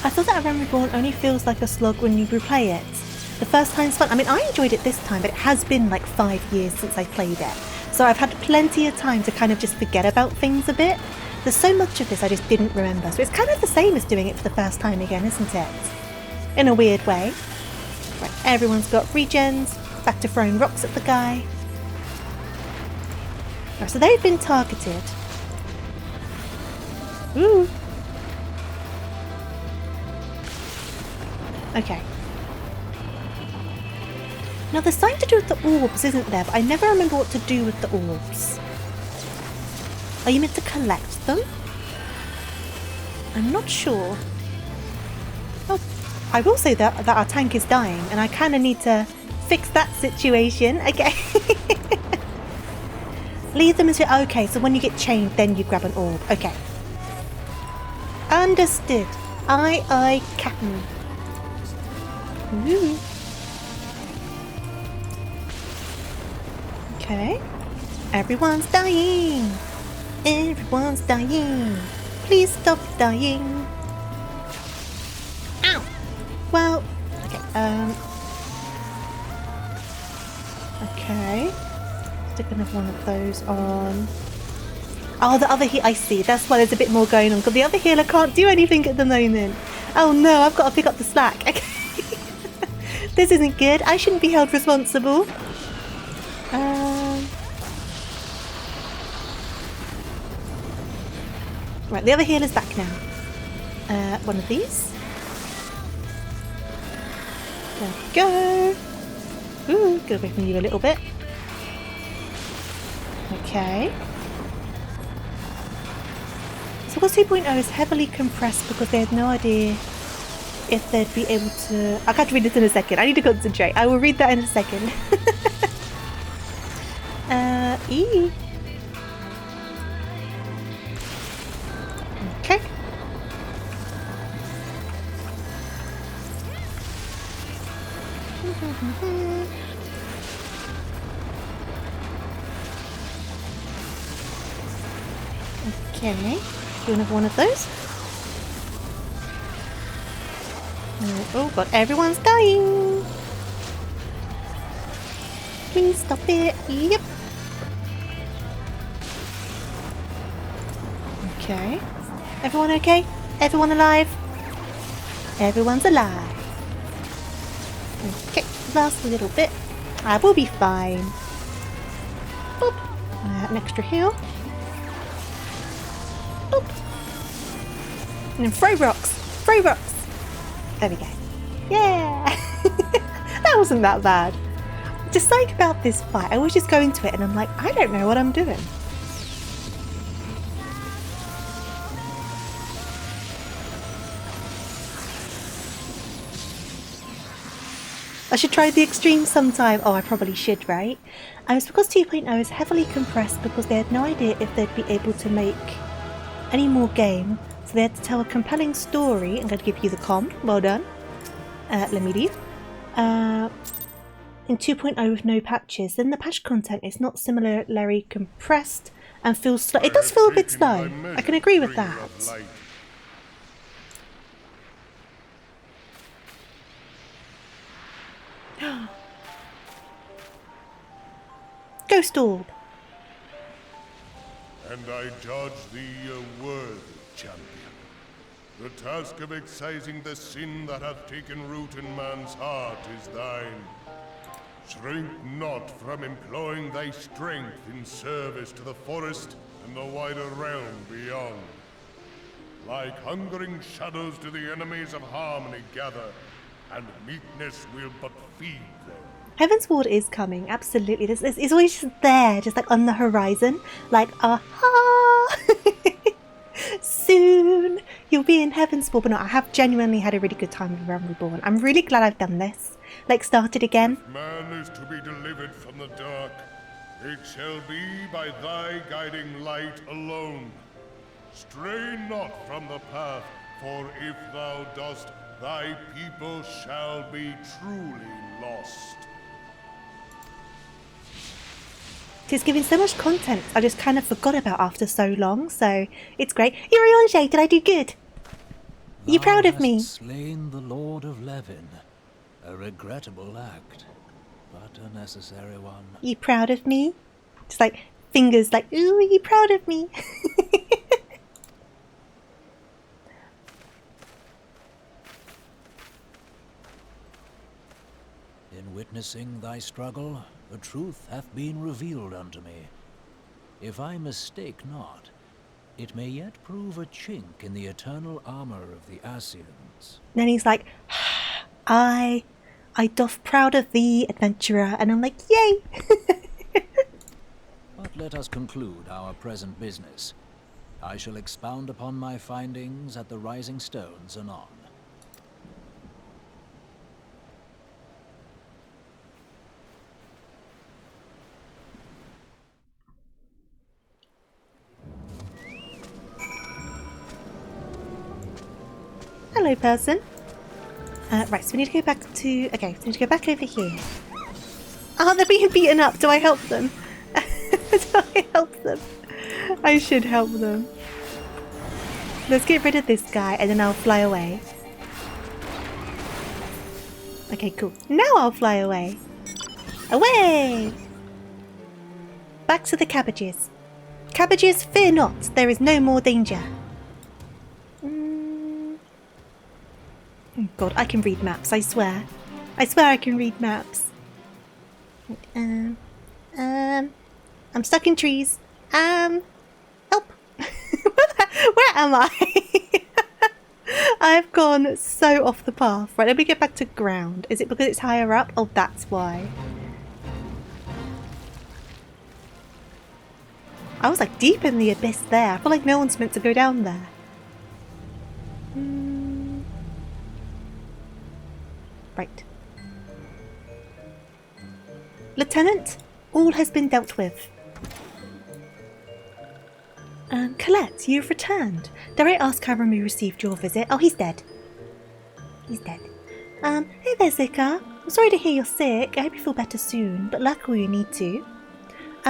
I thought that Realm Reborn only feels like a slog when you replay it. The first time's fun. I mean, I enjoyed it this time, but it has been like 5 years since I played it. So I've had plenty of time to kind of just forget about things a bit. There's so much of this I just didn't remember. So it's kind of the same as doing it for the first time again, isn't it? In a weird way. Right, everyone's got regens. Back to throwing rocks at the guy. Right, so they've been targeted. Ooh. Okay. Now there's something to do with the orbs, isn't there? But I never remember what to do with the orbs. Are you meant to collect them? I'm not sure. Oh, I will say that our tank is dying, and I kind of need to fix that situation. Okay. Leave them into... Okay, so when you get chained, then you grab an orb. Okay. Understood. Aye, Captain. Ooh. Okay. Everyone's dying. Everyone's dying. Please stop dying. Ow. Well, okay. Okay. Stick another one of those on. Oh, the other healer. I see. That's why there's a bit more going on. Because the other healer can't do anything at the moment. Oh no, I've got to pick up the slack. Okay. This isn't good. I shouldn't be held responsible. Right, the other healer's back now. One of these. There we go. Ooh, get away from you a little bit. Okay. So what's 2.0 is heavily compressed because they had no idea if they'd be able to... I can't read this in a second. I need to concentrate. I will read that in a second. E. Okay. Okay. Do another one of those. Oh god, everyone's dying. Please stop it. Yep. Okay. Everyone okay? Everyone alive? Everyone's alive. Okay, last little bit. I will be fine. Boop. An extra heal. Boop. And then throw rocks. Throw rocks. There we go. Yeah! That wasn't that bad. Just like about this fight, I always just go into it and I'm like, I don't know what I'm doing. I should try the extreme sometime. Oh, I probably should, right? It's because 2.0 is heavily compressed because they had no idea if they'd be able to make any more game. So they had to tell a compelling story. I'm going to give you the comm. Well done. Let me leave. In 2.0 with no patches, then the patch content is not similarly compressed and feels slow. It does feel a bit slow. I can agree with that. Ghost orb. And I judge thee a worthy champion. The task of excising the sin that hath taken root in man's heart is thine. Shrink not from employing thy strength in service to the forest and the wider realm beyond. Like hungering shadows do the enemies of harmony gather, and meekness will but feed them. Heaven's Ward is coming, absolutely. This is always just there, just like on the horizon. Like, aha! Soon you'll be in Heaven's Ward. But no, I have genuinely had a really good time with Realm Reborn. I'm really glad I've done this. Like, started again. If man is to be delivered from the dark, it shall be by thy guiding light alone. Stray not from the path, for if thou dost, thy people shall be truly lost. It's giving so much content I just kind of forgot about after so long, so it's great. Yuri Ange, did I do good? You proud of Thou me? hast slain the Lord of Levin. A regrettable act, but a necessary one. You proud of me? Just like fingers like, ooh, are you proud of me? In witnessing thy struggle, the truth hath been revealed unto me. If I mistake not, it may yet prove a chink in the eternal armor of the Asians. Then he's like, I doth proud of thee, adventurer. And I'm like, yay! But let us conclude our present business. I shall expound upon my findings at the Rising Stones anon. Hello, person. Right, so we need to go back to... Okay, so we need to go back over here. Oh, they're being beaten up. Do I help them? Do I help them? I should help them. Let's get rid of this guy and then I'll fly away. Okay, cool. Now I'll fly away. Away! Back to the cabbages. Cabbages, fear not. There is no more danger. Oh God, I can read maps, I swear. I swear I can read maps. I'm stuck in trees. Help! Where am I? I've gone so off the path. Right, let me get back to ground. Is it because it's higher up? Oh, that's why. I was like deep in the abyss there. I feel like no one's meant to go down there. Right. Lieutenant, all has been dealt with. Colette, you've returned. Dare I ask how Ramu received your visit? Oh, he's dead. He's dead. Hey there, Zika. I'm sorry to hear you're sick. I hope you feel better soon, but luck all you need to.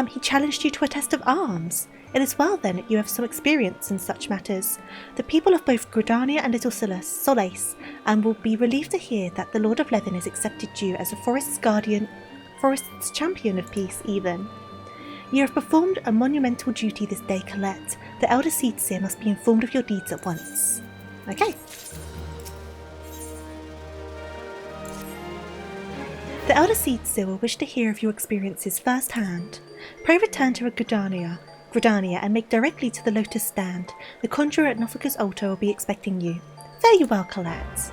He challenged you to a test of arms. It is well then that you have some experience in such matters. The people of both Gridania and Little Solace will be relieved to hear that the Lord of Levin has accepted you as a forest's champion of peace even. You have performed a monumental duty this day, Colette. The Elder Seedseer must be informed of your deeds at once. Okay. The Elder Seedseer will wish to hear of your experiences firsthand. Pray return to Gridania and make directly to the Lotus Stand. The conjurer at Nothuka's altar will be expecting you. Fare you well, Colette.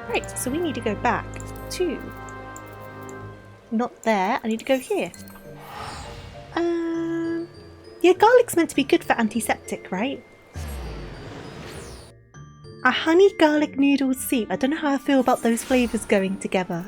Right, so we need to go back to... Not there, I need to go here. Yeah, garlic's meant to be good for antiseptic, right? A honey garlic noodle soup. I don't know how I feel about those flavours going together.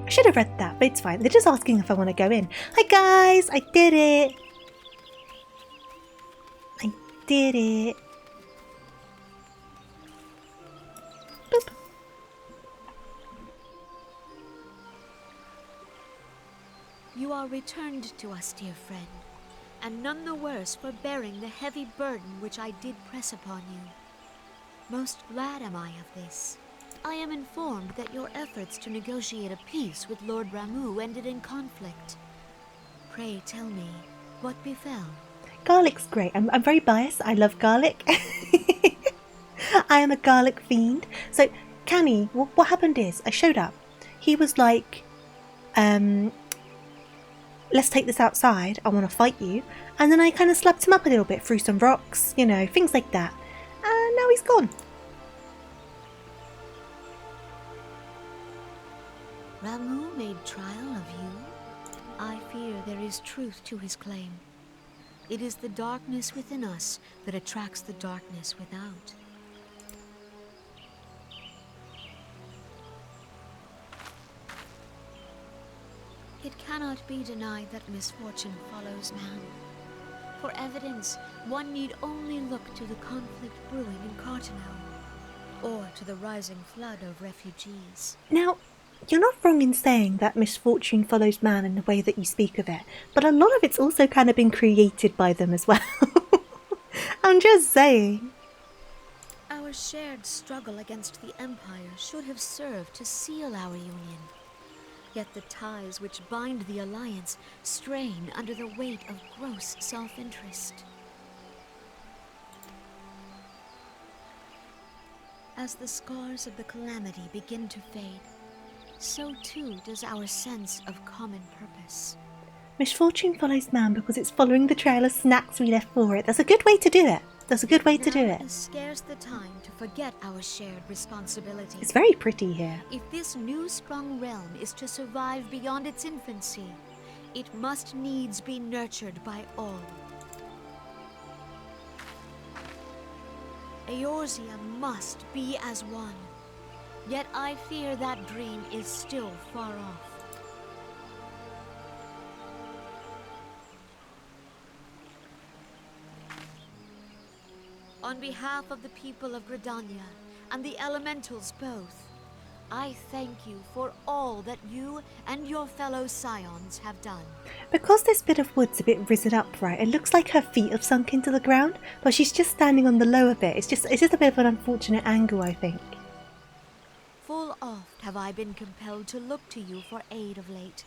I should have read that, but it's fine. They're just asking if I want to go in. Hi guys, I did it. I did it. Boop. You are returned to us, dear friend, and none the worse for bearing the heavy burden which I did press upon you. Most glad am I of this. I am informed that your efforts to negotiate a peace with Lord Ramu ended in conflict. Pray tell me, what befell? Garlic's great. I'm very biased. I love garlic. I am a garlic fiend. So, Cammy, what happened is, I showed up. He was like, let's take this outside. I want to fight you. And then I kind of slapped him up a little bit, threw some rocks, you know, things like that. And now he's gone. Ramu made trial of you? I fear there is truth to his claim. It is the darkness within us that attracts the darkness without. It cannot be denied that misfortune follows man. For evidence, one need only look to the conflict brewing in Cartano, or to the rising flood of refugees. Now, you're not wrong in saying that misfortune follows man in the way that you speak of it, but a lot of it's also kind of been created by them as well. I'm just saying. Our shared struggle against the Empire should have served to seal our union. Yet the ties which bind the Alliance strain under the weight of gross self-interest. As the scars of the calamity begin to fade, so too does our sense of common purpose. Misfortune follows man because it's following the trail of snacks we left for it. That's a good way to do it. That's a good way to do it. Now is scarce the time to forget our shared responsibility. It's very pretty here. If this new-sprung realm is to survive beyond its infancy, it must needs be nurtured by all. Eorzea must be as one. Yet I fear that dream is still far off. On behalf of the people of Gridania and the elementals both, I thank you for all that you and your fellow scions have done. Because this bit of wood's a bit risen up, right, it looks like her feet have sunk into the ground, but she's just standing on the lower bit. It's just a bit of an unfortunate angle, I think. Full oft have I been compelled to look to you for aid of late,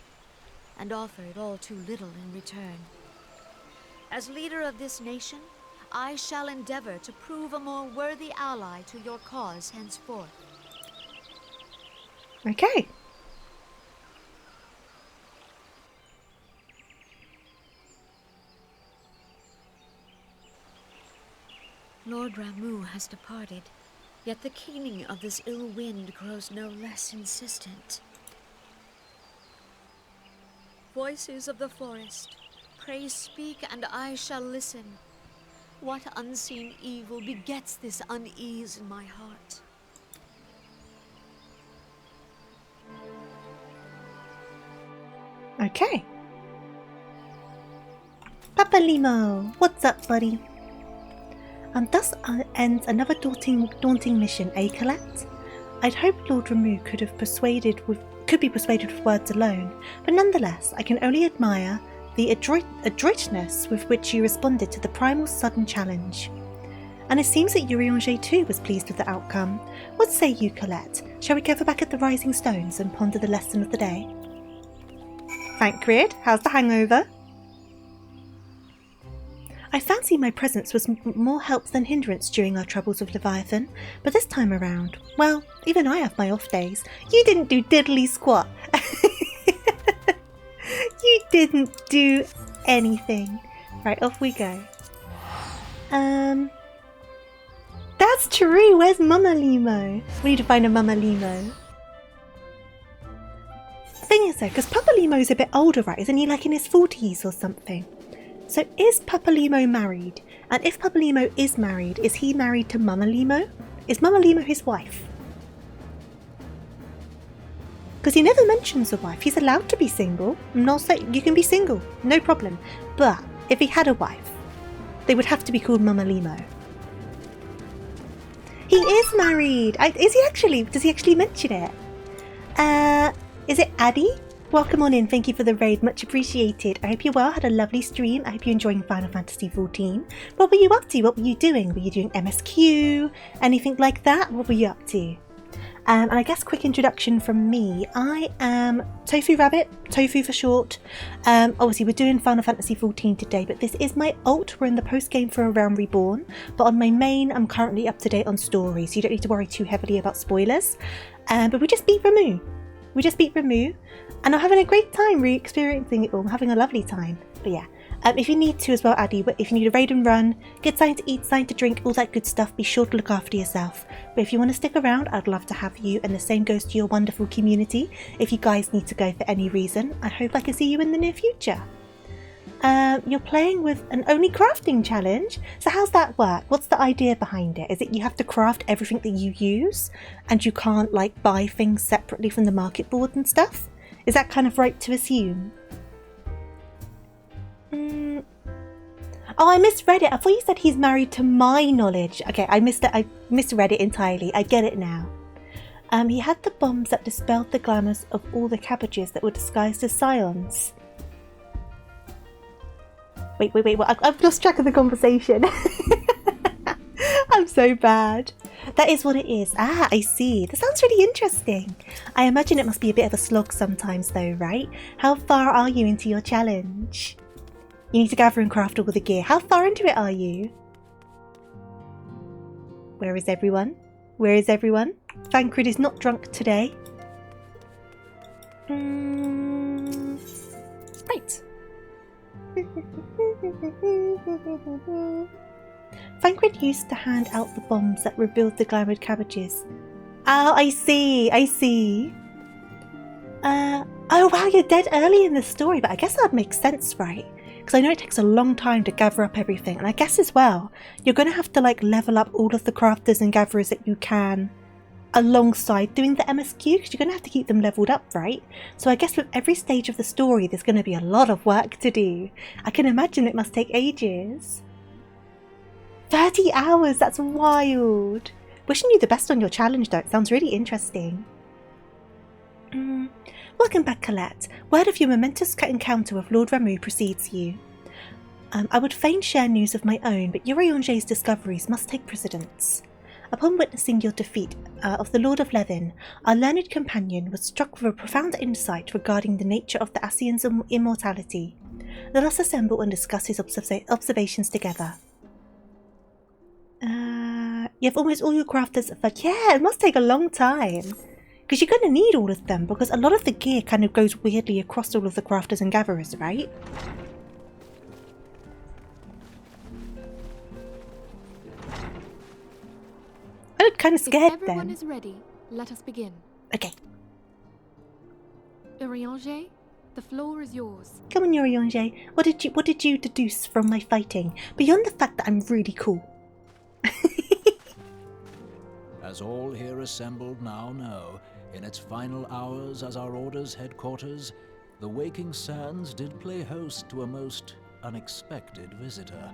and offered all too little in return. As leader of this nation, I shall endeavor to prove a more worthy ally to your cause henceforth. Okay. Lord Ramu has departed, yet the keening of this ill wind grows no less insistent. Voices of the forest, pray speak and I shall listen. What unseen evil begets this unease in my heart? Okay. Papa Limo, what's up, buddy? Thus ends another daunting mission, eh, Colette? I'd hoped Lord Ramu could be persuaded with words alone, but nonetheless, I can only admire the adroitness with which you responded to the primal sudden challenge. And it seems that Urianger too was pleased with the outcome. What say you, Colette? Shall we gather back at the Rising Stones and ponder the lesson of the day? Thancred, how's the hangover? I fancy my presence was more help than hindrance during our troubles with Leviathan, but this time around, well, even I have my off days. You didn't do diddly squat. You didn't do anything. Right, off we go. That's true. Where's Mama Limo? We need to find a Mama Limo. The thing is though, because Papa Limo's a bit older, right? Isn't he like in his 40s or something? So is Papa Limo married? And if Papa Limo is married, is he married to Mama Limo? Is Mama Limo his wife? Because he never mentions a wife. He's allowed to be single. I'm not saying you can be single, no problem. But if he had a wife, they would have to be called Mama Limo. He is married. Is he actually? Does he actually mention it? Is it Addy? Welcome on in. Thank you for the raid. Much appreciated. I hope you're well. Had a lovely stream. I hope you're enjoying Final Fantasy XIV. What were you up to? What were you doing? Were you doing MSQ? Anything like that? What were you up to? And I guess quick introduction from me. I am TofuuRabbit, Tofu for short. Obviously we're doing Final Fantasy XIV today, but this is my alt. We're in the post game for A Realm Reborn, but on my main I'm currently up to date on story, so you don't need to worry too heavily about spoilers. But we just beat Ramu. And I'm having a great time re-experiencing it all. I'm having a lovely time. But yeah, if you need to as well, Addy, if you need a raid and run, get something to eat, something to drink, all that good stuff, be sure to look after yourself. But if you want to stick around, I'd love to have you, and the same goes to your wonderful community. If you guys need to go for any reason, I hope I can see you in the near future. You're playing with an only crafting challenge, so how's that work? What's the idea behind it? Is it you have to craft everything that you use, and you can't like buy things separately from the market board and stuff? Is that kind of right to assume? Oh, I misread it. I thought you said he's married to my knowledge. Okay, I misread it entirely. I get it now. He had the bombs that dispelled the glamours of all the cabbages that were disguised as scions. Wait. I've lost track of the conversation. I'm so bad. That is what it is. Ah, I see. That sounds really interesting. I imagine it must be a bit of a slog sometimes though, right? How far are you into your challenge? You need to gather and craft all the gear. How far into it are you? Where is everyone? Where is everyone? Thancred is not drunk today. Right. Thancred used to hand out the bombs that revealed the glamoured cabbages. Oh, I see. Oh wow, you're dead early in the story, but I guess that makes sense, right? Because I know it takes a long time to gather up everything, and I guess as well, you're going to have to like level up all of the crafters and gatherers that you can alongside doing the MSQ, because you're going to have to keep them leveled up, right? So I guess with every stage of the story, there's going to be a lot of work to do. I can imagine it must take ages. 30 hours, that's wild. Wishing you the best on your challenge though, it sounds really interesting. Welcome back, Colette. Word of your momentous encounter with Lord Ramu precedes you. I would fain share news of my own, but Urianger's discoveries must take precedence. Upon witnessing your defeat of the Lord of Levin, our learned companion was struck with a profound insight regarding the nature of the Ascian's immortality. Let us assemble and discuss his observations together. You have almost all your crafters, but yeah, it must take a long time. Because you're going to need all of them, because a lot of the gear kind of goes weirdly across all of the crafters and gatherers, right? I look kind of scared then. If everyone is ready, let us begin. Okay. Urianger, the floor is yours. Come on, Urianger. What did you deduce from my fighting? Beyond the fact that I'm really cool. As all here assembled now know, in its final hours as our Order's headquarters, the Waking Sands did play host to a most unexpected visitor.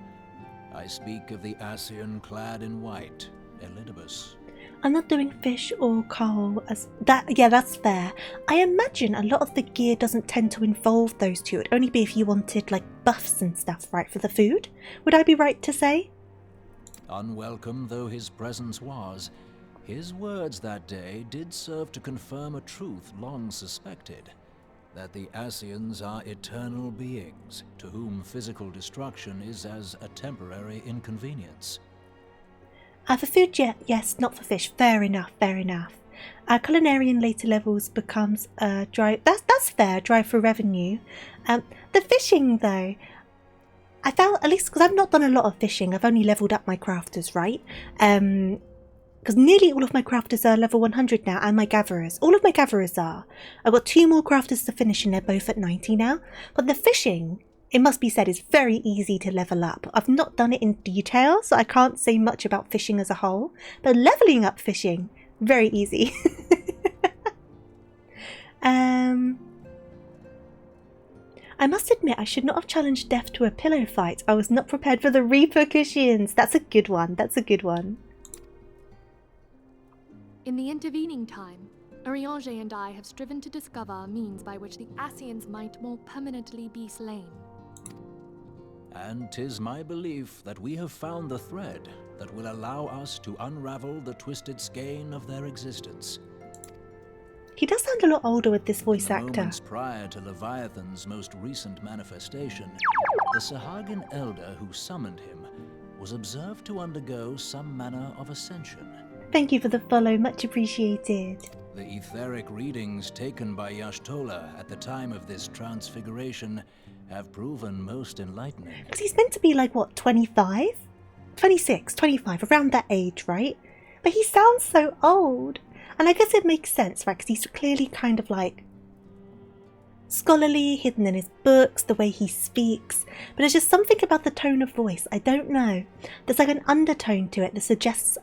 I speak of the Ascian clad in white, Elidibus. I'm not doing fish or coal as that. Yeah, that's fair. I imagine a lot of the gear doesn't tend to involve those two. It'd only be if you wanted like buffs and stuff, right, for the food? Would I be right to say? Unwelcome though his presence was, his words that day did serve to confirm a truth long suspected, that the Ascians are eternal beings, to whom physical destruction is as a temporary inconvenience. For food, yes, not for fish. Fair enough. Culinary in later levels becomes dry. That's fair. Dry for revenue. The fishing, though, I found, at least because I've not done a lot of fishing, I've only leveled up my crafters, right? Because nearly all of my crafters are level 100 now, and my gatherers. All of my gatherers are. I've got 2 more crafters to finish, and they're both at 90 now. But the fishing, it must be said, is very easy to level up. I've not done it in detail, so I can't say much about fishing as a whole. But leveling up fishing, very easy. I must admit I should not have challenged Death to a pillow fight. I was not prepared for the repercussions. That's a good one. In the intervening time, Urianger and I have striven to discover a means by which the Ascians might more permanently be slain. And 'tis my belief that we have found the thread that will allow us to unravel the twisted skein of their existence. He does sound a lot older with this voice actor. Moments prior to Leviathan's most recent manifestation, the Sahagin elder who summoned him was observed to undergo some manner of ascension. Thank you for the follow, much appreciated. The etheric readings taken by Yashtola at the time of this transfiguration have proven most enlightening. Because he's meant to be like, what, 25? 26, 25, around that age, right? But he sounds so old. And I guess it makes sense, right? Because he's clearly kind of like scholarly, hidden in his books, the way he speaks. But there's just something about the tone of voice, I don't know. There's like an undertone to it that suggests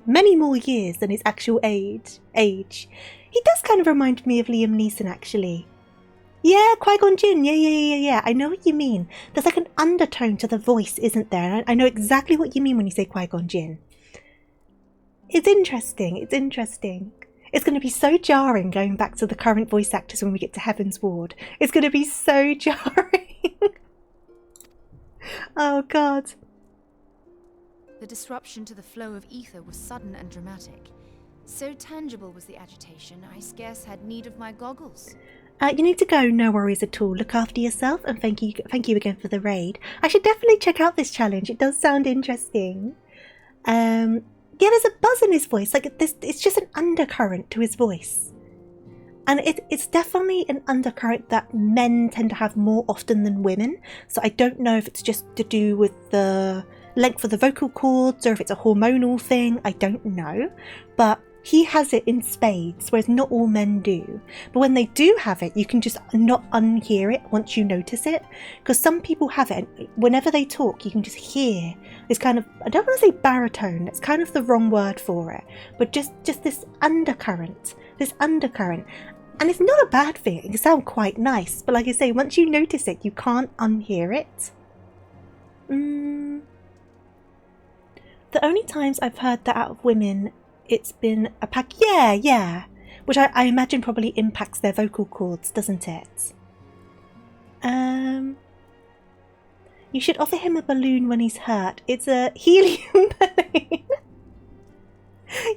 many more years than his actual age. He does kind of remind me of Liam Neeson, actually. Yeah, Qui-Gon Jinn. Yeah. I know what you mean. There's like an undertone to the voice, isn't there? I know exactly what you mean when you say Qui-Gon Jinn. It's interesting. It's interesting. It's going to be so jarring going back to the current voice actors when we get to Heaven's Ward. It's going to be so jarring. Oh, God. The disruption to the flow of ether was sudden and dramatic. So tangible was the agitation, I scarce had need of my goggles. You need to go, no worries at all. Look after yourself, and thank you again for the raid. I should definitely check out this challenge. It does sound interesting. Yeah, there's a buzz in his voice. Like this, it's just an undercurrent to his voice, and it's definitely an undercurrent that men tend to have more often than women. So I don't know if it's just to do with the length of the vocal cords or if it's a hormonal thing. I don't know, but he has it in spades, whereas not all men do. But when they do have it, you can just not unhear it once you notice it. Because some people have it, and whenever they talk, you can just hear this kind of, I don't want to say baritone, it's kind of the wrong word for it, but just this undercurrent. And it's not a bad thing, it can sound quite nice, but like I say, once you notice it, you can't unhear it. The only times I've heard that out of women, it's been a pack, yeah, which I imagine probably impacts their vocal cords, doesn't it? You should offer him a balloon when he's hurt. It's a helium balloon.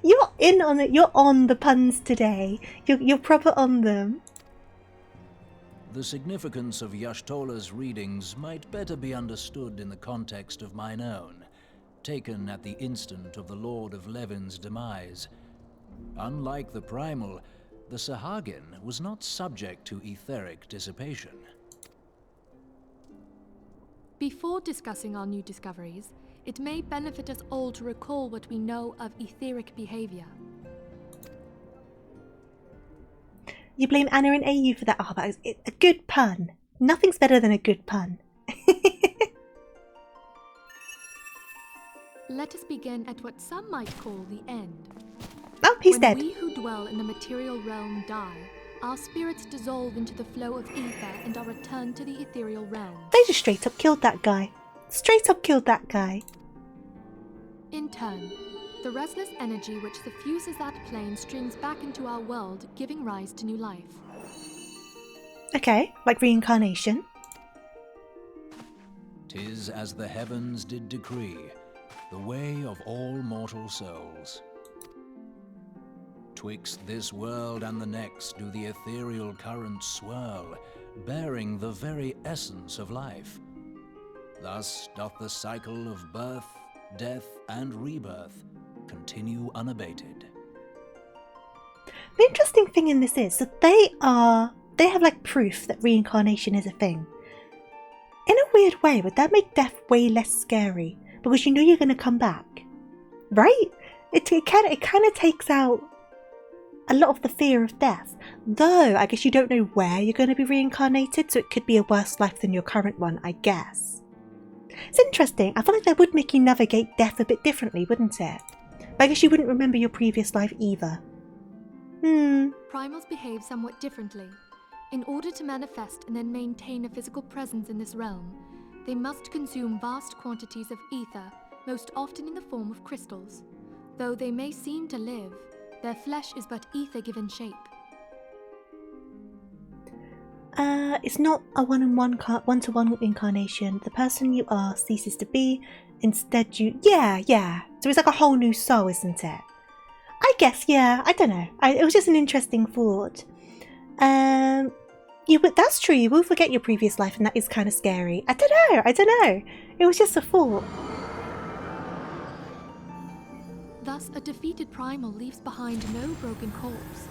You're in on it. You're on the puns today. You're proper on them. The significance of Y'shtola's readings might better be understood in the context of mine own, taken at the instant of the Lord of Levin's demise. Unlike the Primal, the Sahagin was not subject to etheric dissipation. Before discussing our new discoveries, it may benefit us all to recall what we know of etheric behavior. You blame Anna and AU for that. Oh, that was a good pun. Nothing's better than a good pun. Let us begin at what some might call the end. Oh, he's dead. When we who dwell in the material realm die, our spirits dissolve into the flow of ether and are returned to the ethereal realm. They just straight up killed that guy. In turn, the restless energy which suffuses that plane streams back into our world, giving rise to new life. Okay, like reincarnation. 'Tis as the heavens did decree, the way of all mortal souls. Twixt this world and the next do the ethereal currents swirl, bearing the very essence of life. Thus doth the cycle of birth, death, and rebirth continue unabated. The interesting thing in this is that they have like proof that reincarnation is a thing. In a weird way, would that make death way less scary? Because you know you're going to come back, right? It kind of takes out a lot of the fear of death. Though, I guess you don't know where you're going to be reincarnated, so it could be a worse life than your current one, I guess. It's interesting. I feel like that would make you navigate death a bit differently, wouldn't it? But I guess you wouldn't remember your previous life either. Primals behave somewhat differently. In order to manifest and then maintain a physical presence in this realm, they must consume vast quantities of ether, most often in the form of crystals. Though they may seem to live, their flesh is but ether given shape. It's not a one-to-one incarnation. The person you are ceases to be. Instead you... Yeah. So it's like a whole new soul, isn't it? I guess, yeah. I don't know. It was just an interesting thought. That's true. You will forget your previous life, and that is kind of scary. I don't know. It was just a thought. Thus, a defeated primal leaves behind no broken corpse.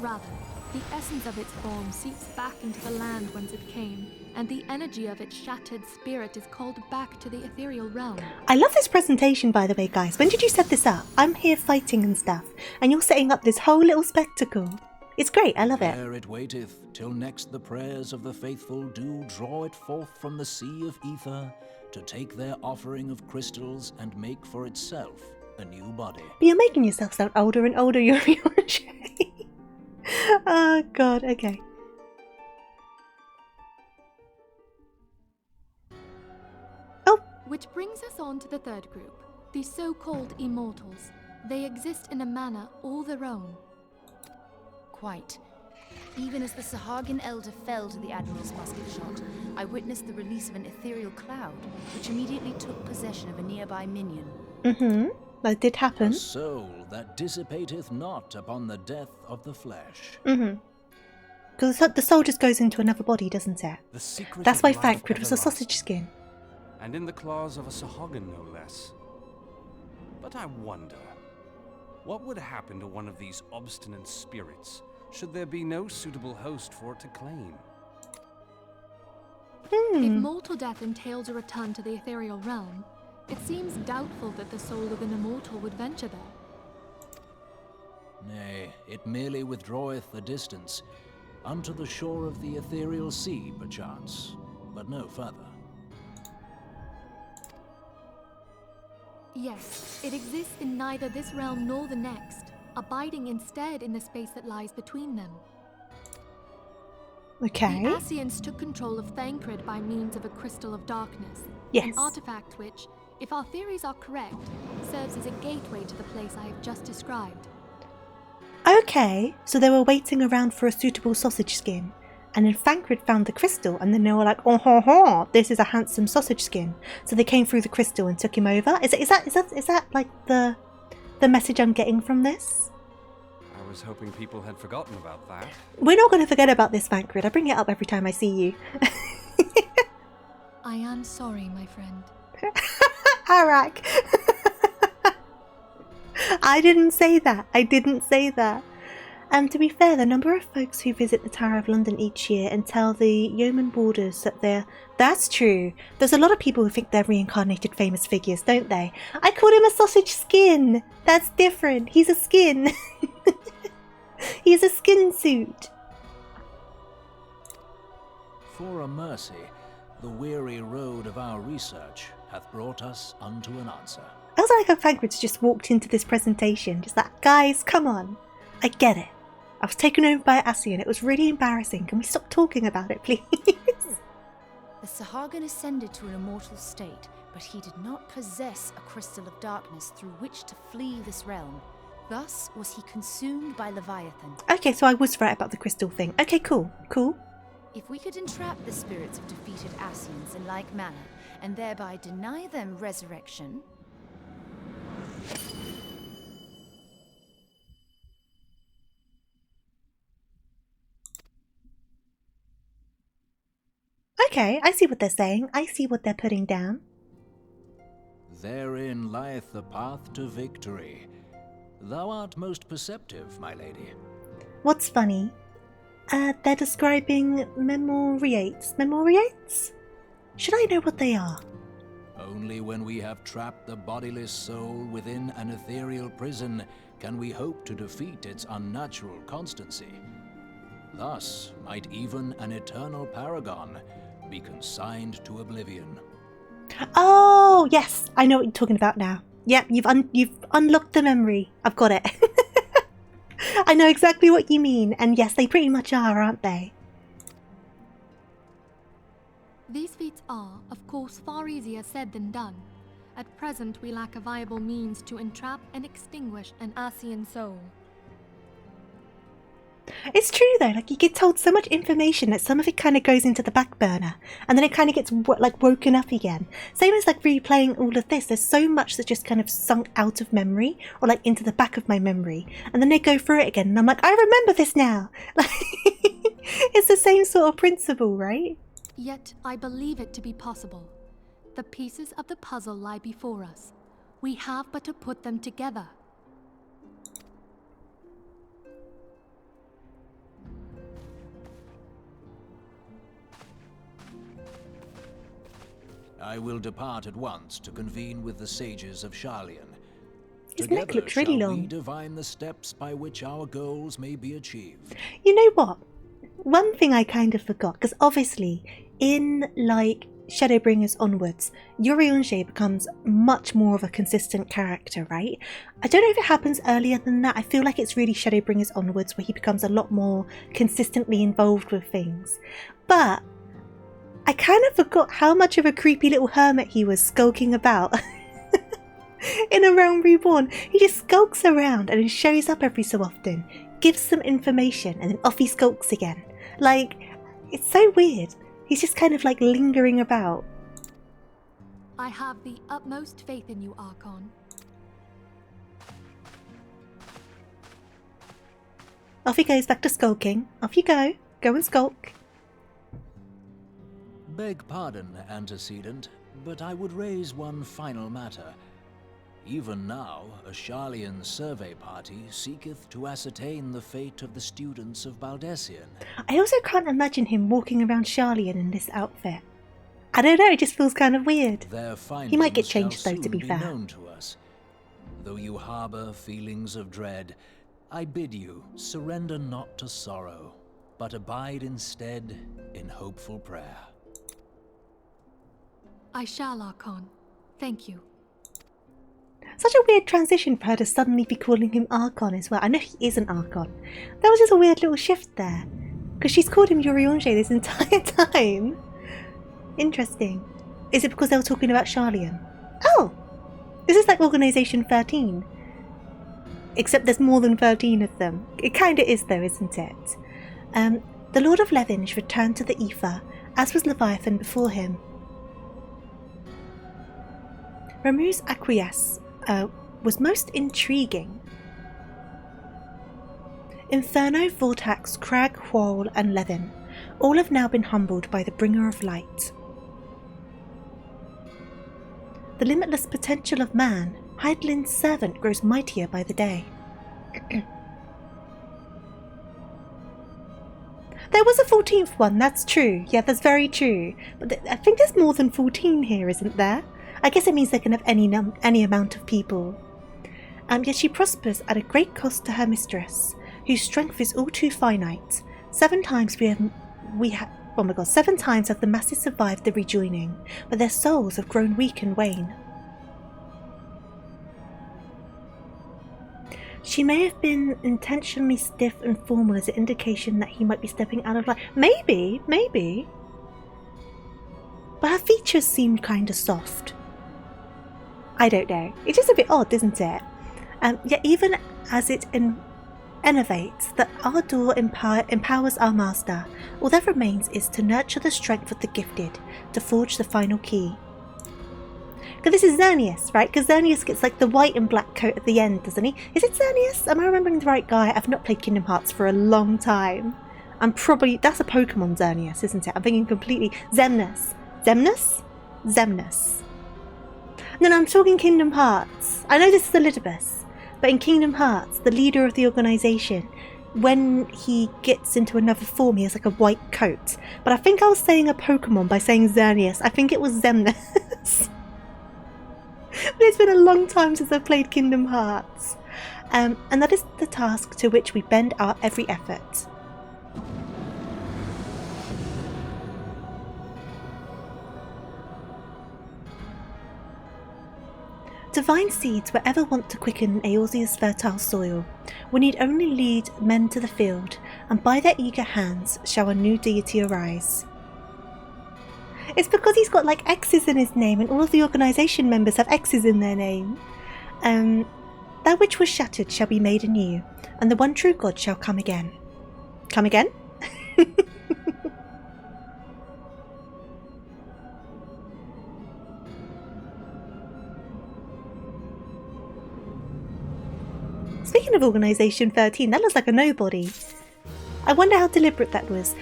Rather, the essence of its form seeps back into the land whence it came, and the energy of its shattered spirit is called back to the ethereal realm. I love this presentation, by the way, guys. When did you set this up? I'm here fighting and stuff, and you're setting up this whole little spectacle. It's great, I love it. There it waiteth, till next the prayers of the faithful do draw it forth from the sea of ether, to take their offering of crystals and make for itself a new body. But you're making yourself sound older and older, you're Oh god, okay. Which brings us on to the third group, the so-called immortals. They exist in a manner all their own. Quite. Even as the Sahagin Elder fell to the Admiral's musket shot, I witnessed the release of an ethereal cloud, which immediately took possession of a nearby minion. That did happen. A soul that dissipateth not upon the death of the flesh. Because the soul just goes into another body, doesn't it? The secret That's of why life Thancred was a everlasting, sausage skin. and in the claws of a Sahagin no less. But I wonder, what would happen to one of these obstinate spirits should there be no suitable host for it to claim? If mortal death entails a return to the ethereal realm, it seems doubtful that the soul of an immortal would venture there. Nay, it merely withdraweth the distance, unto the shore of the ethereal sea, perchance, but no further. Yes, it exists in neither this realm nor the next, abiding instead in the space that lies between them. Okay. The Ascians took control of Thancred by means of a crystal of darkness. Yes. An artifact which, if our theories are correct, serves as a gateway to the place I have just described. Okay, so they were waiting around for a suitable sausage skin, and then Thancred found the crystal, and then they were like, oh ho ho, this is a handsome sausage skin. So they came through the crystal and took him over. Is that like the message I'm getting from this? I was hoping people had forgotten about that. We're not going to forget about this, Thancred. I bring it up every time I see you. I am sorry, my friend. Arak. I didn't say that. I didn't say that. To be fair, the number of folks who visit the Tower of London each year and tell the yeoman boarders that they're... That's true. There's a lot of people who think they're reincarnated famous figures, don't they? I called him a sausage skin. That's different. He's a skin. He's a skin suit. For a mercy, the weary road of our research hath brought us unto an answer. I was like how Thancred's just walked into this presentation, just like, guys, come on. I get it. I was taken over by Ascian. It was really embarrassing. Can we stop talking about it, please? The Sahagin ascended to an immortal state, but he did not possess a crystal of darkness through which to flee this realm. Thus was he consumed by Leviathan. Okay, so I was right about the crystal thing. Okay, cool. Cool. If we could entrap the spirits of defeated Ascians in like manner, and thereby deny them resurrection... Okay, I see what they're saying. I see what they're putting down. Therein lieth the path to victory. Thou art most perceptive, my lady. What's funny? They're describing memoriates. Memoriates? Should I know what they are? Only when we have trapped the bodiless soul within an ethereal prison can we hope to defeat its unnatural constancy. Thus might even an eternal paragon be consigned to oblivion. Oh, yes. I know what you're talking about now. Yep, you've unlocked the memory. I've got it. I know exactly what you mean. And yes, they pretty much are, aren't they? These feats are, of course, far easier said than done. At present, we lack a viable means to entrap and extinguish an Ascian soul. It's true though, like you get told so much information that some of it kind of goes into the back burner and then it kind of gets woken up again. Same as like replaying all of this, there's so much that just kind of sunk out of memory or like into the back of my memory and then they go through it again and I'm like, I remember this now. Like, it's the same sort of principle, right? Yet I believe it to be possible. The pieces of the puzzle lie before us. We have but to put them together. I will depart at once to convene with the sages of Sharlayan. His neck looks really shall long. we divine the steps by which our goals may be achieved. You know what? One thing I kind of forgot, because obviously in like Shadowbringers onwards, Urianger becomes much more of a consistent character, right? I don't know if it happens earlier than that. I feel like it's really Shadowbringers onwards where he becomes a lot more consistently involved with things. But I kind of forgot how much of a creepy little hermit he was skulking about in A Realm Reborn. He just skulks around and shows up every so often, gives some information, and then off he skulks again. Like, it's so weird. He's just kind of like lingering about. I have the utmost faith in you, Archon. Off he goes back to skulking. Off you go. Go and skulk. Beg pardon, antecedent, but I would raise one final matter. Even now, a Sharlayan survey party seeketh to ascertain the fate of the students of Baldessian. I also can't imagine him walking around Sharlayan in this outfit. I don't know, it just feels kind of weird. He might get changed though, to be fair. Known to us. Though you harbour feelings of dread, I bid you surrender not to sorrow, but abide instead in hopeful prayer. I shall, Archon. Thank you. Such a weird transition for her to suddenly be calling him Archon as well. I know he is an Archon. That was just a weird little shift there. Because she's called him Urianger this entire time. Interesting. Is it because they were talking about Sharlayan? Oh! This is like Organisation 13. Except there's more than 13 of them. It kinda is though, isn't it? The Lord of Levinge returned to the Aether, as was Leviathan before him. Ramuh's acquiesce was most intriguing. Inferno, Vortex, Crag, Whorl and Levin all have now been humbled by the Bringer of Light. The limitless potential of man, Hydaelyn's servant, grows mightier by the day. There was a 14th one, that's true. Yeah, that's very true. But I think there's more than 14 here, isn't there? I guess it means they can have any amount of people. Yet she prospers at a great cost to her mistress, whose strength is all too finite. 7 times oh my god, 7 times have the masses survived the rejoining, but their souls have grown weak and wane. She may have been intentionally stiff and formal as an indication that he might be stepping out of line. Maybe. But her features seemed kinda soft. I don't know. It's just a bit odd, isn't it? Yet even as it innovates, the Ardor empowers our master. All that remains is to nurture the strength of the gifted, to forge the final key. Because this is Xerneas, right? Because Xerneas gets like the white and black coat at the end, doesn't he? Is it Xerneas? Am I remembering the right guy? I've not played Kingdom Hearts for a long time. That's a Pokemon Xerneas, isn't it? I'm thinking completely... Xemnas. No, I'm talking Kingdom Hearts. I know this is Elidibus, but in Kingdom Hearts, the leader of the organisation, when he gets into another form, he has like a white coat. But I think I was saying a Pokemon by saying Xerneas. I think it was Xemnas. But it's been a long time since I've played Kingdom Hearts. And that is the task to which we bend our every effort. Divine seeds were ever wont to quicken Eorzea's fertile soil. We need only lead men to the field, and by their eager hands shall a new deity arise. It's because he's got like X's in his name, and all of the organisation members have X's in their name. That which was shattered shall be made anew, and the one true God shall come again. Come again? Speaking of Organisation 13, that looks like a nobody. I wonder how deliberate that was.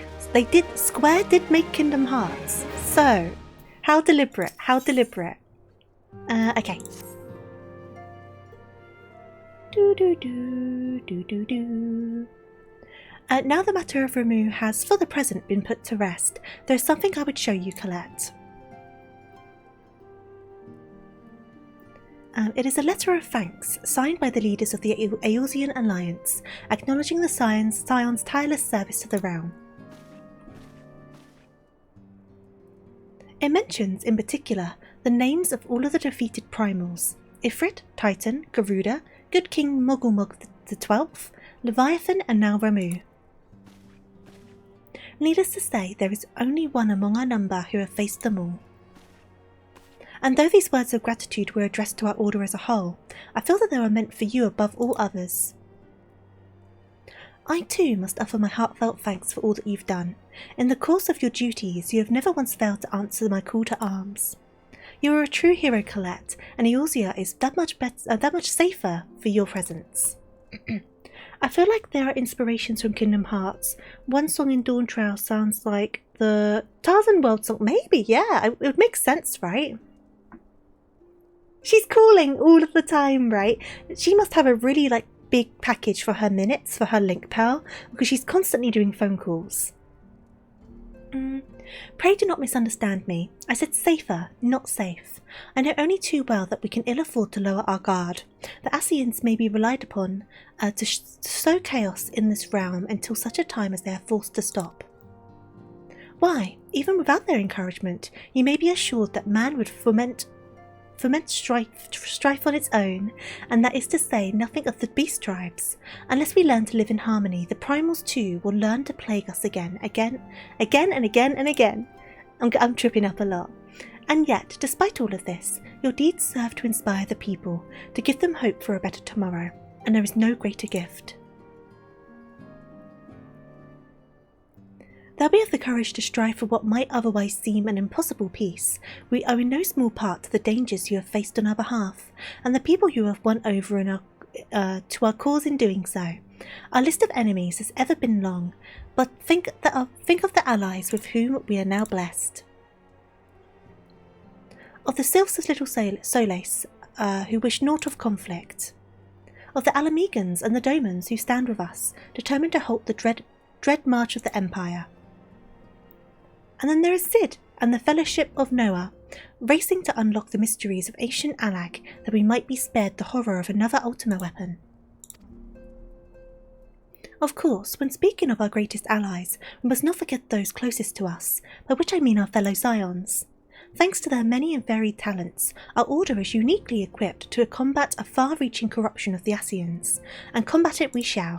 Square did make Kingdom Hearts. So, how deliberate? Okay. Now the matter of Ramuh has, for the present, been put to rest. There is something I would show you, Colette. It is a letter of thanks, signed by the leaders of the Eorzean Alliance, acknowledging the Scion's tireless service to the realm. It mentions, in particular, the names of all of the defeated primals: Ifrit, Titan, Garuda, Good King Mogulmog the 12th, Leviathan, and now Ramuh. Needless to say, there is only one among our number who have faced them all. And though these words of gratitude were addressed to our order as a whole, I feel that they were meant for you above all others. I too must offer my heartfelt thanks for all that you've done. In the course of your duties, you have never once failed to answer my call to arms. You are a true hero, Colette, and Eorzea is that much safer for your presence. I feel like there are inspirations from Kingdom Hearts. One song in Dawn Trail sounds like the Tarzan World song. Maybe, yeah, it would make sense, right? She's calling all of the time, right? She must have a really, big package for her minutes, for her link pal, because she's constantly doing phone calls. Pray do not misunderstand me. I said safer, not safe. I know only too well that we can ill afford to lower our guard. The Ascians may be relied upon to sow chaos in this realm until such a time as they are forced to stop. Why, even without their encouragement, you may be assured that man would foment strife on its own, and that is to say nothing of the beast tribes. Unless we learn to live in harmony, the primals too will learn to plague us again and again. I'm tripping up a lot. And yet, despite all of this, your deeds serve to inspire the people, to give them hope for a better tomorrow, and there is no greater gift. Though we have the courage to strive for what might otherwise seem an impossible peace, we owe in no small part to the dangers you have faced on our behalf, and the people you have won over to our cause in doing so. Our list of enemies has ever been long, but think of the allies with whom we are now blessed. Of the Sylphs' little Solace, who wish naught of conflict. Of the Alamegans and the Domans who stand with us, determined to halt the dread march of the Empire. And then there is Sid and the Fellowship of Noah, racing to unlock the mysteries of ancient Alag that we might be spared the horror of another Ultima weapon. Of course, when speaking of our greatest allies, we must not forget those closest to us, by which I mean our fellow Scions. Thanks to their many and varied talents, our order is uniquely equipped to combat a far-reaching corruption of the Ascians, and combat it we shall.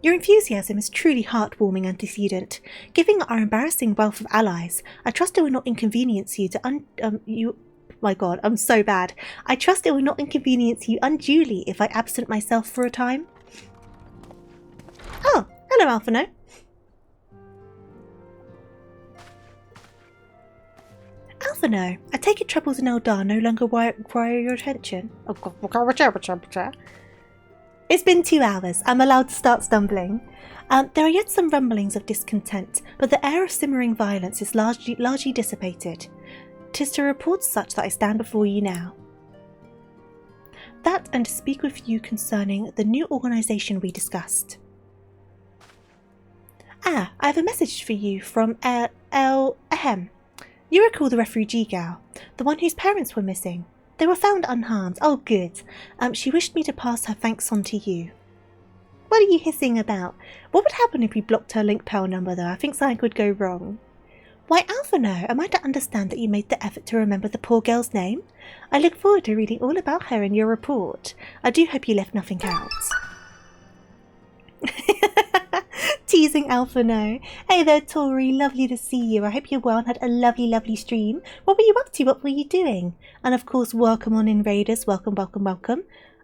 Your enthusiasm is truly heartwarming antecedent. Given our embarrassing wealth of allies, I trust it will not inconvenience you my god, I'm so bad. I trust it will not inconvenience you unduly if I absent myself for a time. Oh, hello Alphino. Alphino, I take it troubles in Eldar no longer require your attention. Oh god, it's been 2 hours. I'm allowed to start stumbling. There are yet some rumblings of discontent, but the air of simmering violence is largely dissipated. 'Tis to report such that I stand before you now. That and to speak with you concerning the new organisation we discussed. I have a message for you from Ahem. You recall the refugee gal, the one whose parents were missing. They were found unharmed. Oh, good. She wished me to pass her thanks on to you. What are you hissing about? What would happen if we blocked her link pal number, though? I think something would go wrong. Why, Alphino, am I to understand that you made the effort to remember the poor girl's name? I look forward to reading all about her in your report. I do hope you left nothing out. Teasing Alphino. Hey there, Tori. Lovely to see you. I hope you're well and had a lovely stream. What were you up to? What were you doing? And of course, welcome on in, Raiders. Welcome.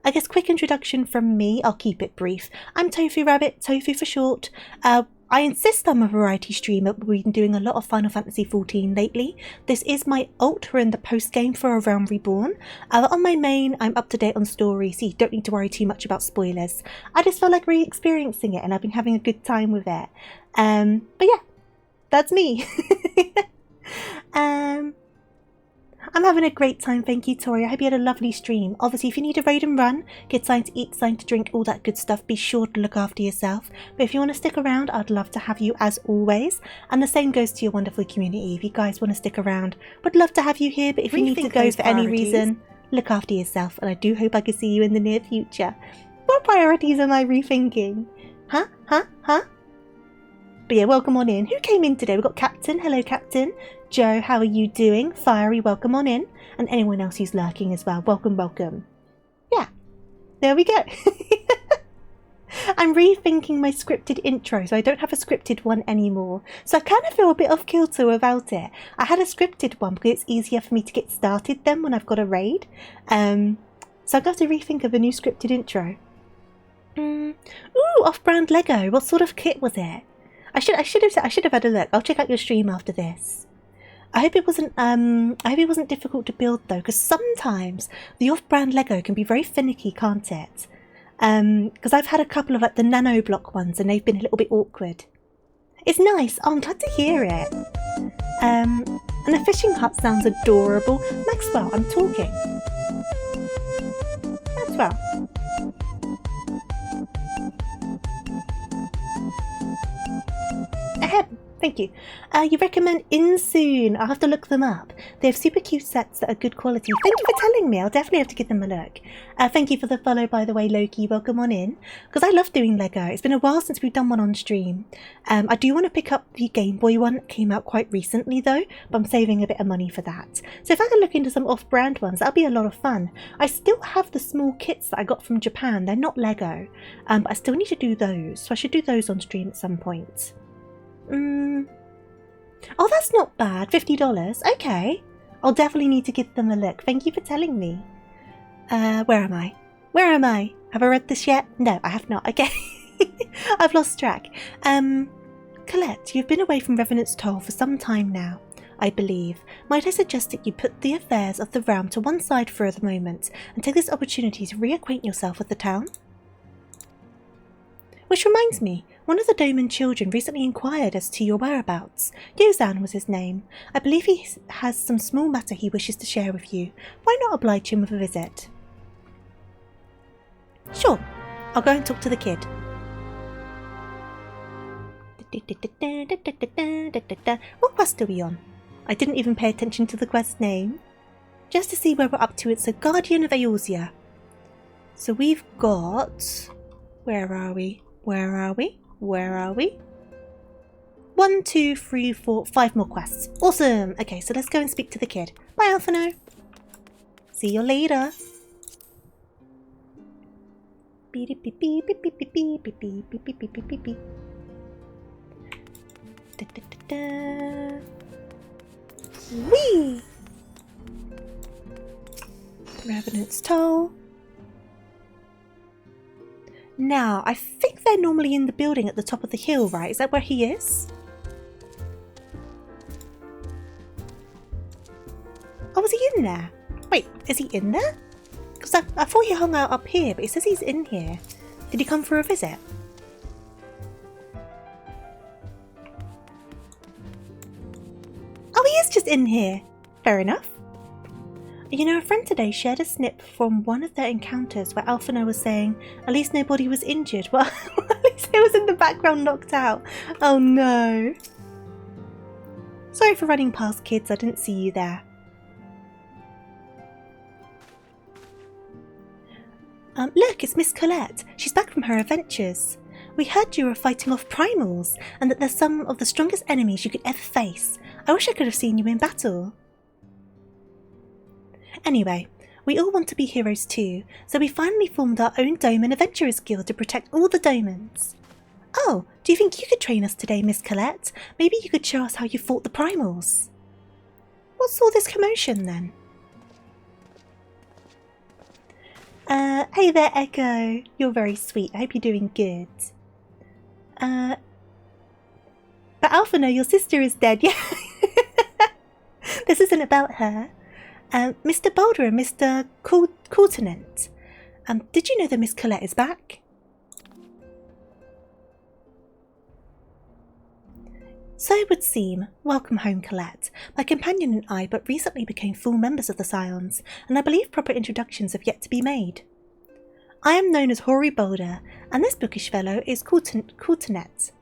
I guess quick introduction from me. I'll keep it brief. I'm TofuuRabbit, Tofu for short. I insist I'm a variety streamer, but we've been doing a lot of Final Fantasy XIV lately. This is my ult. We're in the post-game for A Realm Reborn. On my main, I'm up to date on story, so you don't need to worry too much about spoilers. I just feel like re-experiencing it, and I've been having a good time with it. But yeah, that's me. I'm having a great time, thank you, Tori. I hope you had a lovely stream. Obviously, if you need a raid and run, get something to eat, something to drink, all that good stuff, be sure to look after yourself. But if you want to stick around, I'd love to have you as always. And the same goes to your wonderful community. If you guys want to stick around, would love to have you here. But if you need to go for any reason, look after yourself. And I do hope I can see you in the near future. What priorities am I rethinking? Huh? But yeah, welcome on in. Who came in today? We've got Captain. Hello, Captain. Joe, how are you doing? Fiery, welcome on in. And anyone else who's lurking as well. Welcome. Yeah, there we go. I'm rethinking my scripted intro, so I don't have a scripted one anymore. So I kind of feel a bit off kilter about it. I had a scripted one because it's easier for me to get started then when I've got a raid. So I've got to rethink of a new scripted intro. Ooh, off-brand Lego. What sort of kit was it? I should have had a look. I'll check out your stream after this. I hope it wasn't difficult to build though, because sometimes the off-brand Lego can be very finicky, can't it? Because I've had a couple of like the nano block ones and they've been a little bit awkward. It's nice. Oh, I'm glad to hear it. And the fishing hut sounds adorable. Maxwell, I'm talking. Maxwell. Ahem. Thank you. You recommend Insoon. I'll have to look them up. They have super cute sets that are good quality. Thank you for telling me. I'll definitely have to give them a look. Thank you for the follow, by the way, Loki. Welcome on in. Because I love doing Lego. It's been a while since we've done one on stream. I do want to pick up the Game Boy one that came out quite recently, though. But I'm saving a bit of money for that. So if I can look into some off-brand ones, that'll be a lot of fun. I still have the small kits that I got from Japan. They're not Lego. But I still need to do those. So I should do those on stream at some point. Oh, that's not bad. $50. Okay. I'll definitely need to give them a look. Thank you for telling me. Where am I? Where am I? Have I read this yet? No, I have not. Okay. I've lost track. Colette, you've been away from Revenant's Toll for some time now, I believe. Might I suggest that you put the affairs of the realm to one side for the moment and take this opportunity to reacquaint yourself with the town? Which reminds me, one of the Doman children recently inquired as to your whereabouts. Yozan was his name. I believe he has some small matter he wishes to share with you. Why not oblige him with a visit? Sure, I'll go and talk to the kid. What quest are we on? I didn't even pay attention to the quest name. Just to see where we're up to, it's a Guardian of Eorzea. So we've got... Where are we? Where are we? Where are we? 1, 2, 3, 4, 5 more quests. Awesome! Okay, so let's go and speak to the kid. Bye, Alphino. See you later. Beep beep beep beep beep beep beep beep beep beep beep beep beep beep. Da da da da. Whee! Revenant's Toll. Now, I think they're normally in the building at the top of the hill, right? Is that where he is? Oh, was he in there? Wait, is he in there? Because I thought he hung out up here, but it says he's in here. Did he come for a visit? Oh, he is just in here. Fair enough. You know, a friend today shared a snip from one of their encounters where Alphino was saying, at least nobody was injured. Well, at least he was in the background knocked out. Oh no. Sorry for running past, kids. I didn't see you there. Look, it's Miss Colette. She's back from her adventures. We heard you were fighting off primals and that they're some of the strongest enemies you could ever face. I wish I could have seen you in battle. Anyway, we all want to be heroes too, so we finally formed our own Doman Adventurers Guild to protect all the Domans. Oh, do you think you could train us today, Miss Colette? Maybe you could show us how you fought the primals. What's all this commotion then? Hey there, Echo. You're very sweet. I hope you're doing good. But Alphino, your sister is dead. Yeah. This isn't about her. Mr. Boulder and Mr. Courtenant, did you know that Miss Colette is back? So it would seem. Welcome home, Colette. My companion and I but recently became full members of the Scions, and I believe proper introductions have yet to be made. I am known as Hoary Boulder, and this bookish fellow is Courtenant.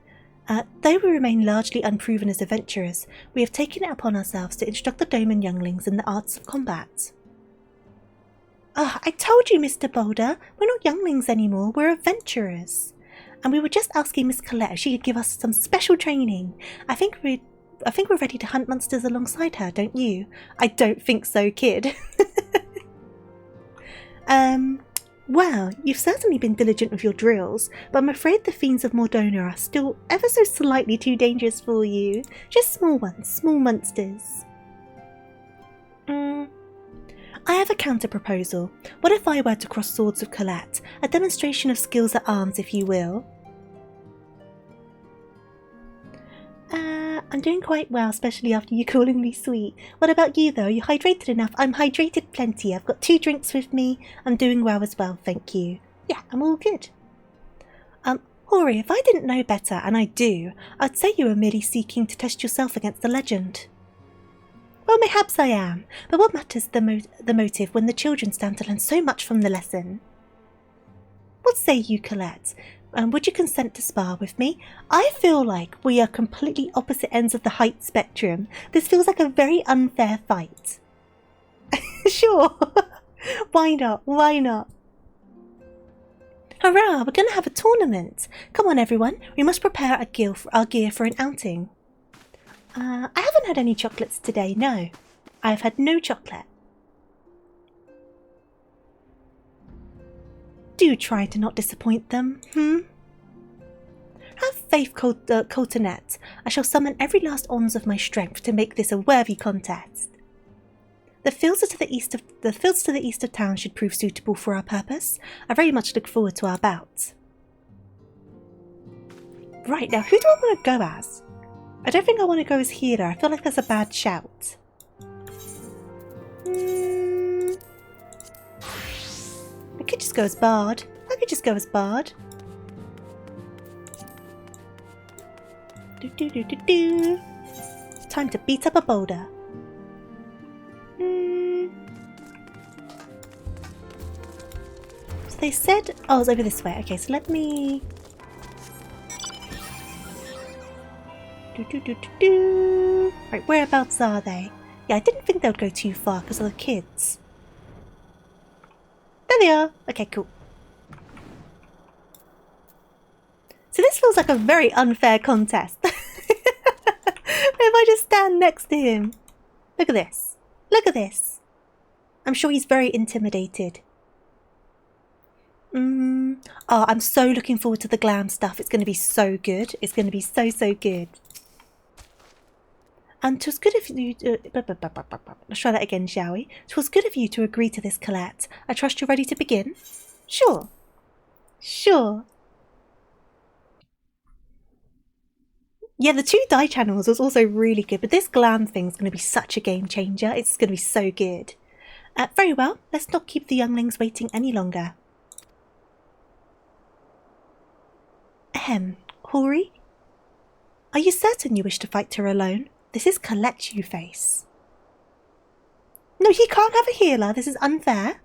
Though we remain largely unproven as adventurers, we have taken it upon ourselves to instruct the Doman younglings in the arts of combat. I told you, Mr. Boulder, we're not younglings anymore, we're adventurers. And we were just asking Miss Colette if she could give us some special training. I think we're ready to hunt monsters alongside her, don't you? I don't think so, kid. Well, you've certainly been diligent with your drills, but I'm afraid the fiends of Mordona are still ever so slightly too dangerous for you. Just small ones, small monsters. I have a counter-proposal. What if I were to cross swords with Colette? A demonstration of skills at arms, if you will. I'm doing quite well, especially after you calling me sweet. What about you, though? Are you hydrated enough? I'm hydrated plenty. I've got 2 drinks with me. I'm doing well as well, thank you. Yeah, I'm all good. Hori, if I didn't know better, and I do, I'd say you were merely seeking to test yourself against the legend. Well, mayhaps I am, but what matters the motive when the children stand to learn so much from the lesson? What say you, Colette? Would you consent to spar with me? I feel like we are completely opposite ends of the height spectrum. This feels like a very unfair fight. Sure. Why not? Why not? Hurrah, we're going to have a tournament. Come on, everyone. We must prepare our gear for an outing. I haven't had any chocolates today, no. I have had no chocolate. Do try to not disappoint them, Have faith, Coltonette. I shall summon every last ounce of my strength to make this a worthy contest. The fields to the east of town should prove suitable for our purpose. I very much look forward to our bout. Right, now who do I want to go as? I don't think I want to go as healer. I feel like that's a bad shout. I could just go as bard. Time to beat up a boulder. So they said... Oh, it's over this way. Okay, so let me... Right, whereabouts are they? Yeah, I didn't think they would go too far because of the kids. There they are. Okay, cool. So this feels like a very unfair contest. If I just stand next to him. Look at this. Look at this. I'm sure he's very intimidated. Oh, I'm so looking forward to the glam stuff. It's going to be so good. It's going to be so, so good. And 'twas good of you to... Let's try that again, shall we? 'Twas good of you to agree to this, Colette. I trust you're ready to begin? Sure. Sure. Yeah, the 2 die channels was also really good, but this glam thing's going to be such a game changer. It's going to be so good. Very well, let's not keep the younglings waiting any longer. Ahem, Hori? Are you certain you wish to fight her alone? This is Colette you face. No, he can't have a healer. This is unfair.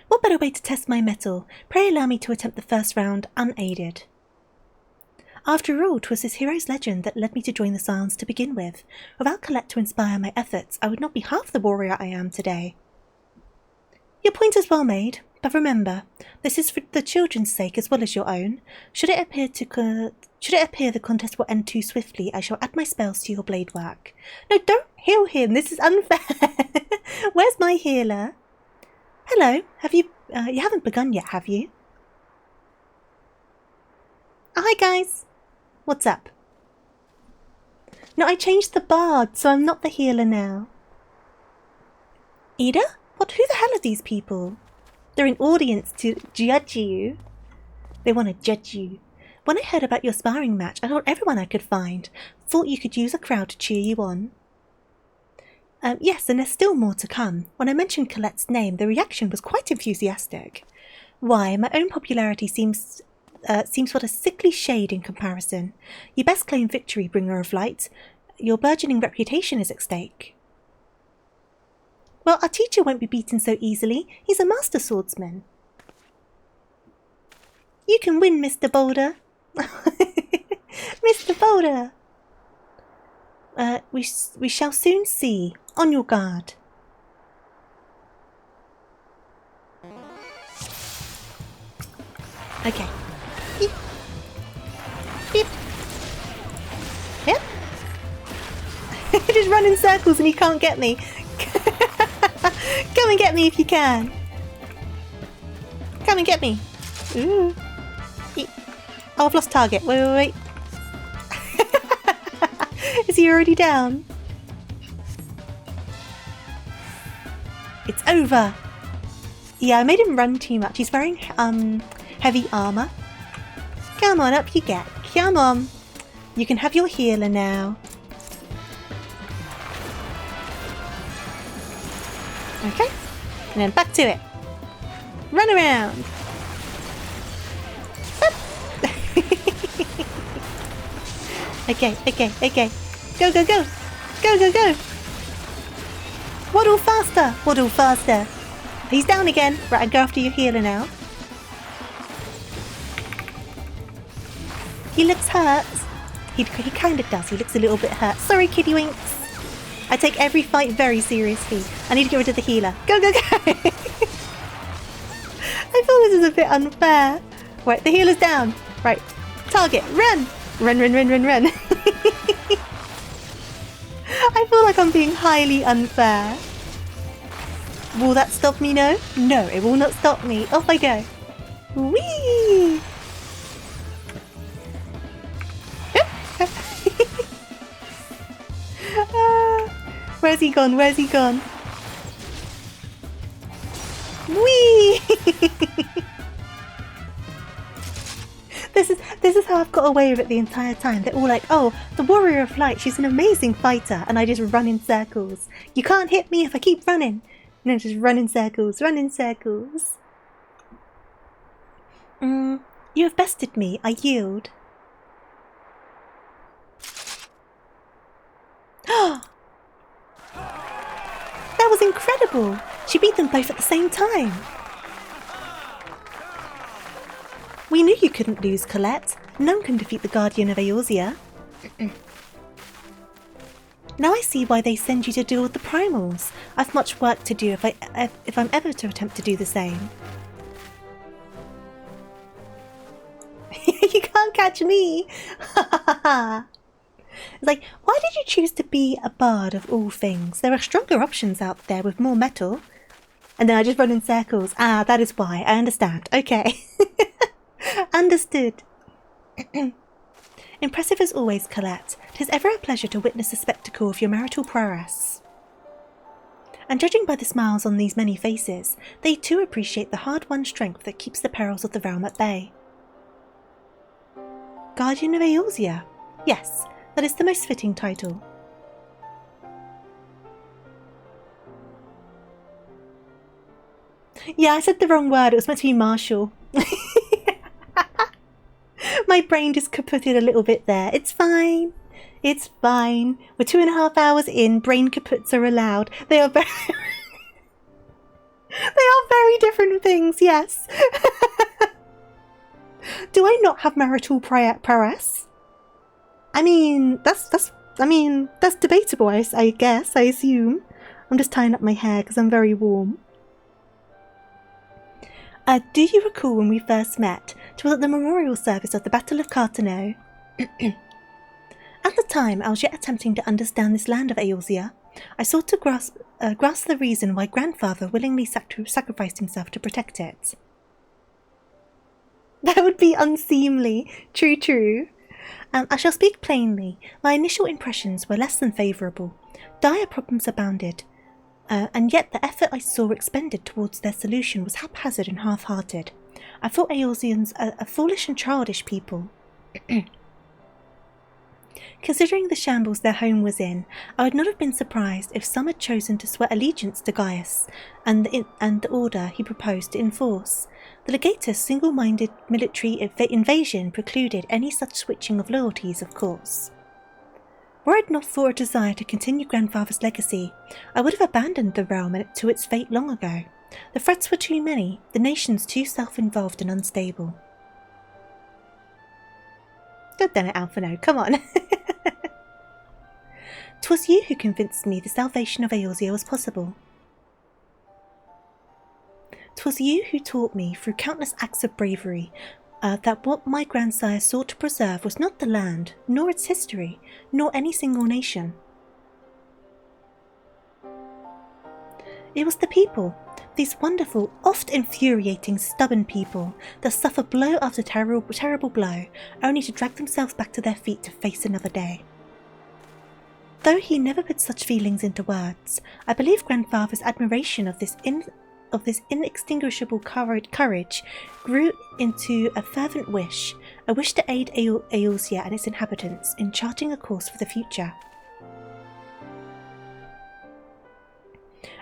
What better way to test my mettle? Pray allow me to attempt the first round unaided. After all, 'twas this hero's legend that led me to join the Scions to begin with. Without Colette to inspire my efforts, I would not be half the warrior I am today. Your point is well made, but remember, this is for the children's sake as well as your own. Should it appear the contest will end too swiftly, I shall add my spells to your blade work. No, don't heal him. This is unfair. Where's my healer? Hello. Have you? You haven't begun yet, have you? Oh, hi, guys. What's up? No, I changed the bard, so I'm not the healer now. Ida? What? Who the hell are these people? They're an audience to judge you. They want to judge you. When I heard about your sparring match, I told everyone I could find. Thought you could use a crowd to cheer you on. Yes, and there's still more to come. When I mentioned Colette's name, the reaction was quite enthusiastic. Why, my own popularity seems what a sickly shade in comparison. You best claim victory, bringer of light. Your burgeoning reputation is at stake. Well, our teacher won't be beaten so easily. He's a master swordsman. You can win, Mr. Boulder. Mr. Boulder. We shall soon see. On your guard. Okay. Beep. Beep. Yep. I just run in circles and he can't get me. Come and get me if you can. Come and get me. Ooh. Oh, I've lost target. Wait. Is he already down? It's over. Yeah, I made him run too much. He's wearing heavy armor. Come on, up you get. Come on. You can have your healer now. Okay. And then back to it. Run around. Okay. Go. Go. Waddle faster. He's down again. Right, I'll go after your healer now. He looks hurt. He kind of does. He looks a little bit hurt. Sorry, Kitty Winks. I take every fight very seriously. I need to get rid of the healer. Go. I feel this is a bit unfair. Right, the healer's down. Right, target. Run. I feel like I'm being highly unfair. Will that stop me? No, it will not stop me. Off I go. Whee! Where's he gone? Whee! This is how I've got away with it the entire time. They're all like, oh, the Warrior of Light, she's an amazing fighter, and I just run in circles. You can't hit me if I keep running. No, just run in circles. You have bested me. I yield. That was incredible. She beat them both at the same time. We knew you couldn't lose, Colette. None can defeat the Guardian of Eorzea. Now I see why they send you to deal with the primals. I've much work to do if I'm ever to attempt to do the same. You can't catch me! It's like, why did you choose to be a bard of all things? There are stronger options out there with more metal. And then I just run in circles. Ah, that is why. I understand. Okay. Understood. Impressive as always, Colette. It is ever a pleasure to witness the spectacle of your marital prowess. And judging by the smiles on these many faces, they too appreciate the hard-won strength that keeps the perils of the realm at bay. Guardian of Eorzea. Yes, that is the most fitting title. Yeah, I said the wrong word. It was meant to be Marshall. My brain just kaputted a little bit there. It's fine. We're 2.5 hours in. Brain kaputs are allowed. They are very... They are very different things, yes. Do I not have marital prowess? I mean, that's debatable, I guess, I assume. I'm just tying up my hair because I'm very warm. Do you recall when we first met? It was at the memorial service of the Battle of Cartano. At the time, I was yet attempting to understand this land of Eorzea. I sought to grasp the reason why Grandfather willingly sacrificed himself to protect it. That would be unseemly. True. I shall speak plainly. My initial impressions were less than favourable. Dire problems abounded. And yet the effort I saw expended towards their solution was haphazard and half-hearted. I thought Eorzeans a foolish and childish people. Considering the shambles their home was in, I would not have been surprised if some had chosen to swear allegiance to Gaius and the order he proposed to enforce. The legatus' single-minded military invasion precluded any such switching of loyalties, of course. Were it not for a desire to continue Grandfather's legacy, I would have abandoned the realm to its fate long ago. The threats were too many, the nations too self-involved and unstable. God damn it, Alphino, come on. 'Twas you who convinced me the salvation of Eorzea was possible. 'Twas you who taught me, through countless acts of bravery, that what my grandsire sought to preserve was not the land, nor its history, nor any single nation. It was the people, these wonderful, oft infuriating, stubborn people that suffer blow after terrible blow, only to drag themselves back to their feet to face another day. Though he never put such feelings into words, I believe Grandfather's admiration of this inextinguishable courage grew into a fervent wish, a wish to aid Eorzea and its inhabitants in charting a course for the future.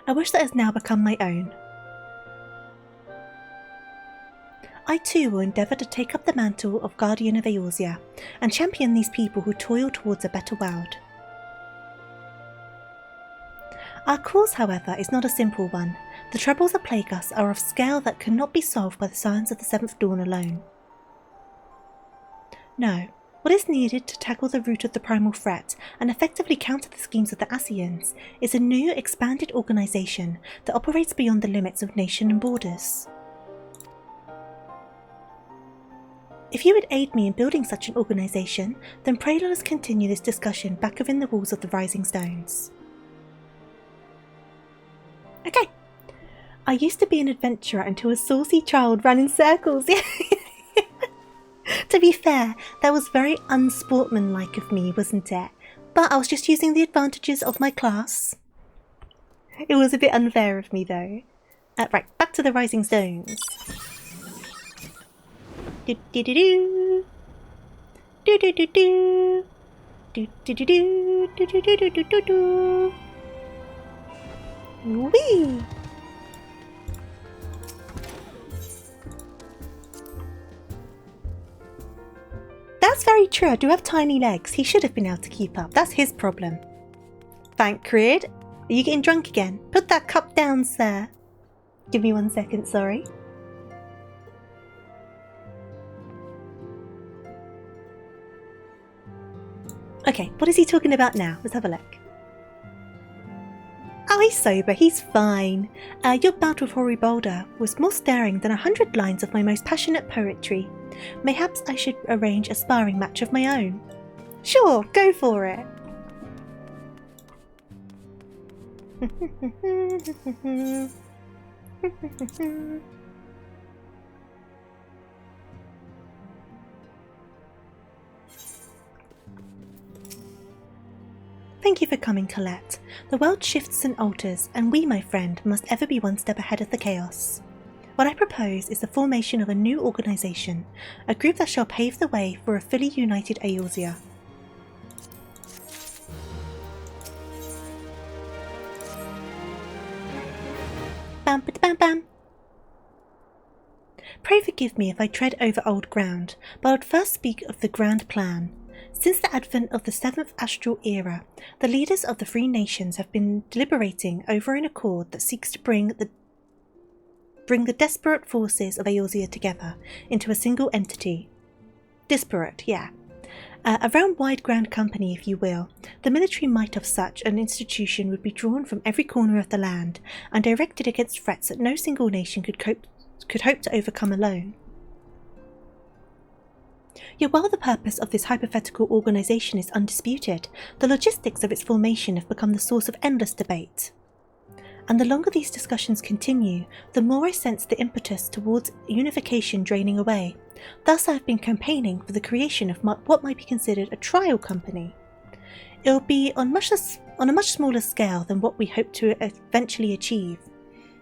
A wish that has now become my own. I too will endeavour to take up the mantle of Guardian of Eorzea and champion these people who toil towards a better world. Our cause, however, is not a simple one. The troubles that plague us are of scale that cannot be solved by the science of the Seventh Dawn alone. No, what is needed to tackle the root of the primal threat and effectively counter the schemes of the Ascians is a new, expanded organisation that operates beyond the limits of nation and borders. If you would aid me in building such an organisation, then pray let us continue this discussion back within the walls of the Rising Stones. Okay. I used to be an adventurer until a saucy child ran in circles. To be fair, that was very unsportsmanlike of me, wasn't it? But I was just using the advantages of my class. It was a bit unfair of me, though. Right, back to the Rising Stones. Do-do-do-do. Do-do-do-do. Do-do-do-do. Do-do-do-do-do-do. Whee! That's very true. I do have tiny legs. He should have been able to keep up. That's his problem. Thancred, are you getting drunk again? Put that cup down, sir. Give me 1 second, sorry. Okay, what is he talking about now? Let's have a look. Oh, he's sober, he's fine. Your bout with Horibolda was more stirring than 100 lines of my most passionate poetry. Mayhaps I should arrange a sparring match of my own. Sure, go for it. Thank you for coming, Colette. The world shifts and alters, and we, my friend, must ever be one step ahead of the chaos. What I propose is the formation of a new organisation, a group that shall pave the way for a fully united Eorzea. Bam, bam, bam. Pray forgive me if I tread over old ground, but I would first speak of the grand plan. Since the advent of the 7th astral era, the leaders of the three nations have been deliberating over an accord that seeks to bring the desperate forces of Eorzea together into a single entity. Disparate, yeah. A round-wide grand company, if you will. The military might of such an institution would be drawn from every corner of the land and directed against threats that no single nation could hope to overcome alone. Yet while the purpose of this hypothetical organisation is undisputed, the logistics of its formation have become the source of endless debate. And the longer these discussions continue, the more I sense the impetus towards unification draining away. Thus I have been campaigning for the creation of what might be considered a trial company. It will be on a much smaller scale than what we hope to eventually achieve,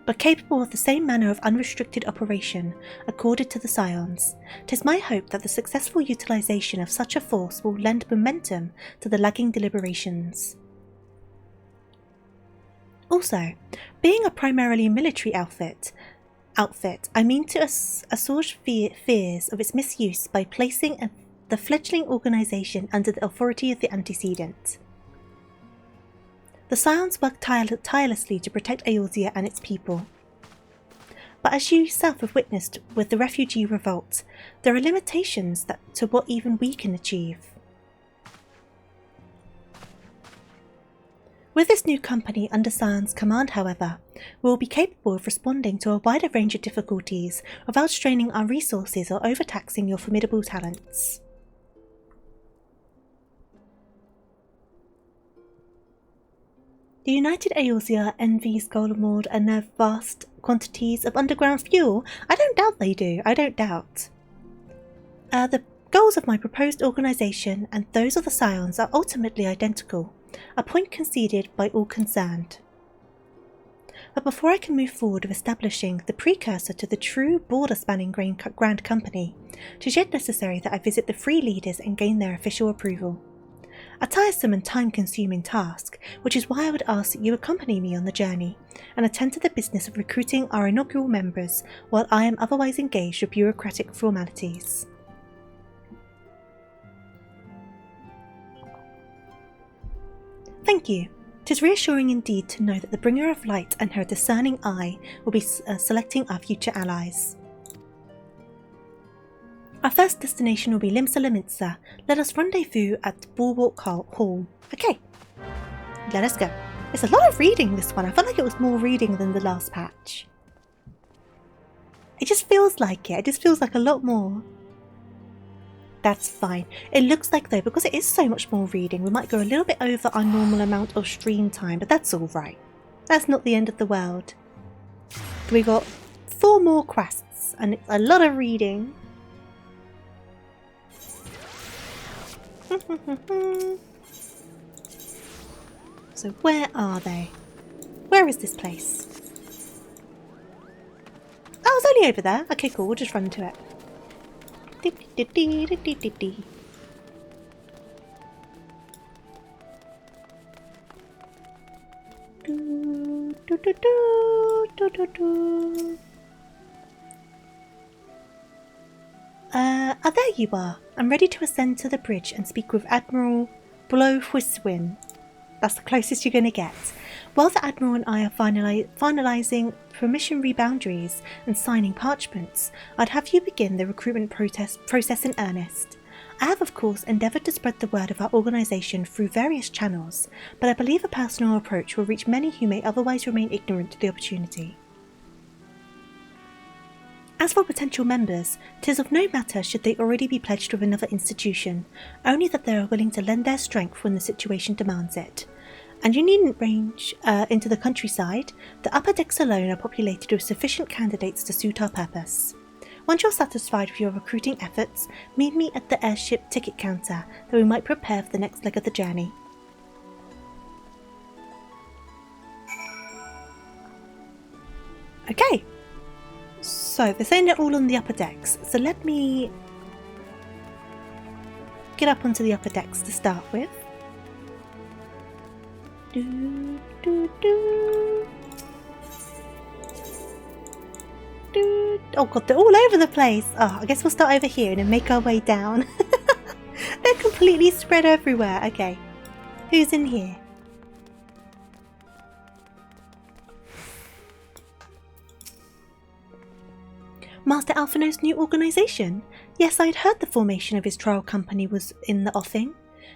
but capable of the same manner of unrestricted operation accorded to the Scions. 'Tis my hope that the successful utilisation of such a force will lend momentum to the lagging deliberations. Also, being a primarily military outfit, I mean to assuage fears of its misuse by placing the fledgling organisation under the authority of the antecedent. The Scions work tirelessly to protect Eorzea and its people. But as you yourself have witnessed with the refugee revolt, there are limitations to what even we can achieve. With this new company under Scion's command, however, we will be capable of responding to a wider range of difficulties without straining our resources or overtaxing your formidable talents. The United Eorzea envies Golemord and their vast quantities of underground fuel. I don't doubt they do. I don't doubt. The goals of my proposed organisation and those of the Scions are ultimately identical, a point conceded by all concerned. But before I can move forward with establishing the precursor to the true border-spanning Grand Company, it is yet necessary that I visit the Free Leaders and gain their official approval. A tiresome and time-consuming task, which is why I would ask that you accompany me on the journey and attend to the business of recruiting our inaugural members while I am otherwise engaged with bureaucratic formalities. Thank you. 'Tis reassuring indeed to know that the Bringer of Light and her discerning eye will be selecting our future allies. Our first destination will be Limsa Limitsa. Let us rendezvous at Bulwark Hall. Okay, let us go. It's a lot of reading, this one. I felt like it was more reading than the last patch. It just feels like it. It just feels like a lot more. That's fine. It looks like, though, because it is so much more reading, we might go a little bit over our normal amount of stream time, but that's alright. That's not the end of the world. We got 4 more quests, and it's a lot of reading. So where are they? Where is this place? Oh, it's only over there. Okay, cool. We'll just run to it. There you are. I'm ready to ascend to the bridge and speak with Admiral Blowwhiswin. That's the closest you're going to get. While the Admiral and I are finalising permission reboundaries and signing parchments, I'd have you begin the recruitment process in earnest. I have, of course, endeavoured to spread the word of our organisation through various channels, but I believe a personal approach will reach many who may otherwise remain ignorant to the opportunity. As for potential members, 'tis of no matter should they already be pledged with another institution, only that they are willing to lend their strength when the situation demands it. And you needn't range into the countryside. The upper decks alone are populated with sufficient candidates to suit our purpose. Once you're satisfied with your recruiting efforts, meet me at the airship ticket counter, that we might prepare for the next leg of the journey. Okay, so they're saying they're all on the upper decks, so let me get up onto the upper decks to start with. Oh god, they're all over the place. Oh, I guess we'll start over here and then make our way down. They're completely spread everywhere. Okay, who's in here? Master Alphino's new organisation? Yes, I had heard the formation of his trial company was in the offing.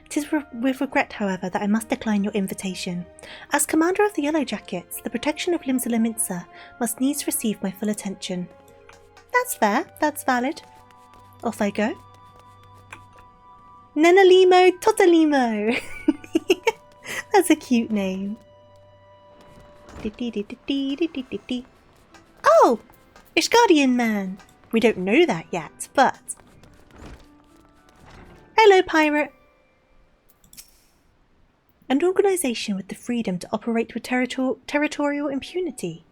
'Tis with regret, however, that I must decline your invitation. As commander of the Yellow Jackets, the protection of Limsa Limitsa must needs receive my full attention. That's fair, that's valid. Off I go. Nenalimo Totalimo! That's a cute name. Oh! Ishgardian man! We don't know that yet, but... Hello, pirate! An organisation with the freedom to operate with territorial impunity.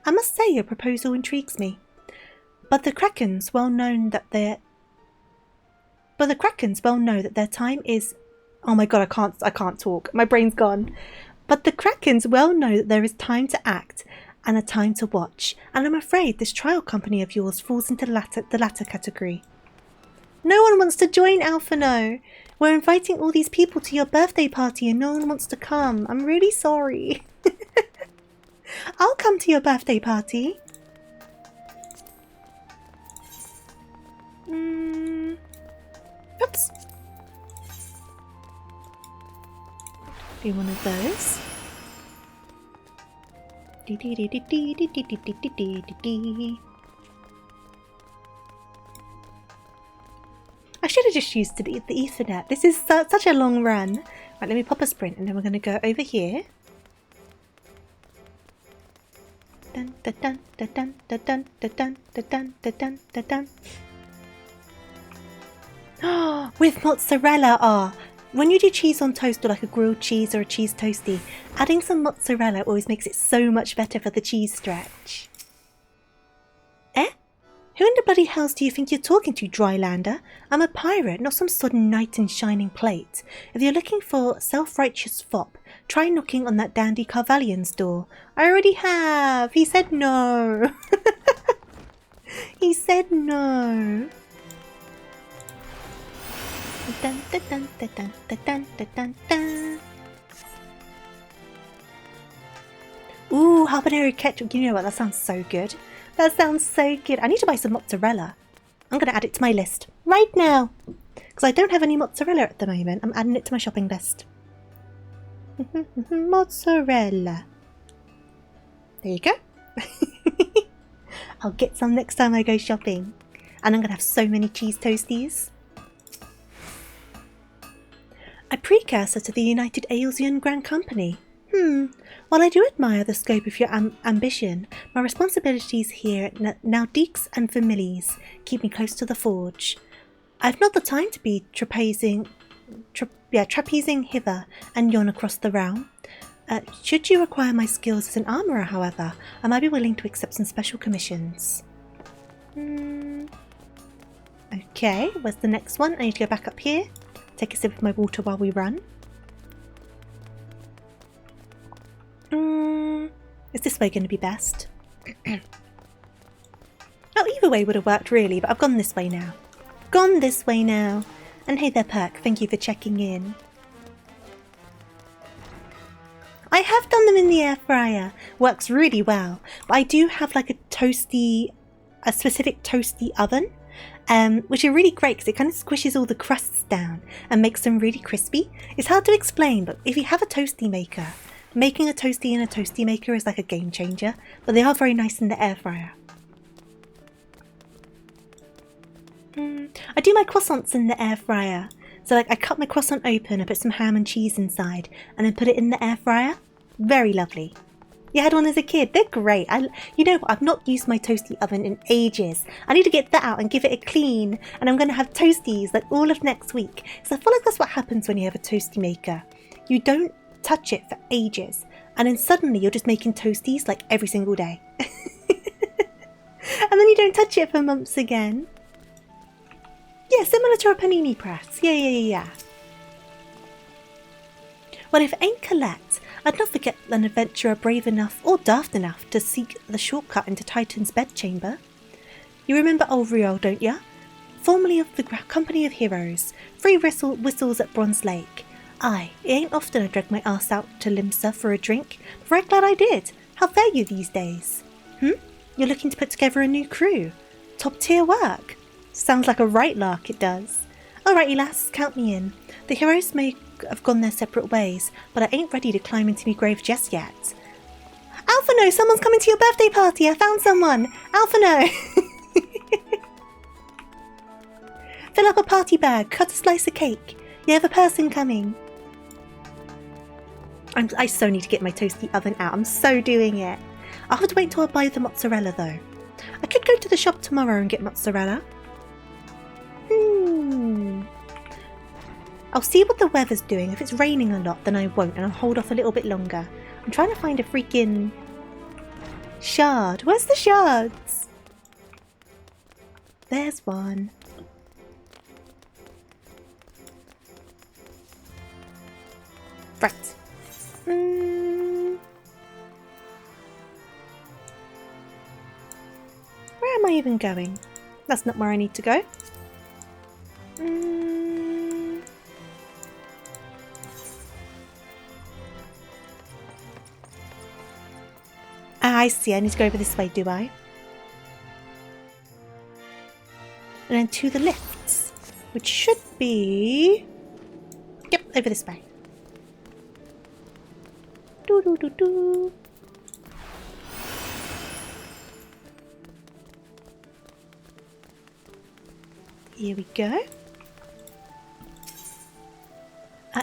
I must say your proposal intrigues me. But the Krakens well know that their time is... Oh my god, I can't talk. My brain's gone. But the Krakens well know that there is time to act and a time to watch, and I'm afraid this trial company of yours falls into the latter category. No one wants to join, Alphino. We're inviting all these people to your birthday party and no one wants to come. I'm really sorry. I'll come to your birthday party. Oops. Do one of those. I should have just used the Ethernet. This is such a long run. Right, let me pop a sprint and then we're going to go over here. With mozzarella, when you do cheese on toast or like a grilled cheese or a cheese toasty, adding some mozzarella always makes it so much better for the cheese stretch. Eh? Who in the bloody hells do you think you're talking to, Drylander? I'm a pirate, not some sudden knight in shining plate. If you're looking for self-righteous fop, try knocking on that dandy Carvalion's door. I already have. He said no. He said no. Dun, dun, dun, dun, dun, dun, dun, dun, dun. Ooh, habanero ketchup. You know what? That sounds so good. That sounds so good. I need to buy some mozzarella. I'm going to add it to my list right now. Because I don't have any mozzarella at the moment. I'm adding it to my shopping list. Mozzarella. There you go. I'll get some next time I go shopping. And I'm going to have so many cheese toasties. A precursor to the United Aeolsian Grand Company. While I do admire the scope of your ambition, my responsibilities here at Naudiques and Families keep me close to the forge. I've not the time to be trapezing hither and yon across the realm. Should you require my skills as an armourer, however, I might be willing to accept some special commissions. Okay, where's the next one? I need to go back up here. Take a sip of my water while we run. Is this way going to be best? Oh, either way would have worked really, but I've gone this way now. Gone this way now. And hey there, Perk, thank you for checking in. I have done them in the air fryer. Works really well. But I do have like a specific toasty oven, which are really great because it kind of squishes all the crusts down and makes them really crispy. It's hard to explain, but if you have a toasty maker, making a toasty in a toasty maker is like a game changer, but they are very nice in the air fryer. I do my croissants in the air fryer. So like I cut my croissant open, I put some ham and cheese inside, and then put it in the air fryer. Very lovely. You had one as a kid. They're great. You know what? I've not used my toasty oven in ages. I need to get that out and give it a clean, and I'm going to have toasties like all of next week. So I feel like that's what happens when you have a toasty maker. You don't touch it for ages, and then suddenly you're just making toasties like every single day. And then you don't touch it for months again. Yeah, similar to a panini press. Yeah. Well, if it ain't Colette, I'd not forget an adventurer brave enough or daft enough to seek the shortcut into Titan's bedchamber. You remember old Riol, don't ya? Formerly of the Company of Heroes, 3 whistles at Bronze Lake. Aye, it ain't often I drag my arse out to Limsa for a drink, but right glad I did. How fare you these days? You're looking to put together a new crew? Top tier work? Sounds like a right lark, it does. Alrighty lass, count me in. The heroes may have gone their separate ways, but I ain't ready to climb into me grave just yet. Alphino, someone's coming to your birthday party. I found someone. Alphino. Fill up a party bag, cut a slice of cake. You have a person coming. I so need to get my toasty oven out. I'm so doing it. I'll have to wait till I buy the mozzarella though. I could go to the shop tomorrow and get mozzarella. I'll see what the weather's doing. If it's raining a lot, then I won't, and I'll hold off a little bit longer. I'm trying to find a freaking shard. Where's the shards? There's one. Right. Where am I even going? That's not where I need to go. I see. I need to go over this way, do I? And then to the lifts, which should be... Yep, over this way. Do. Here we go.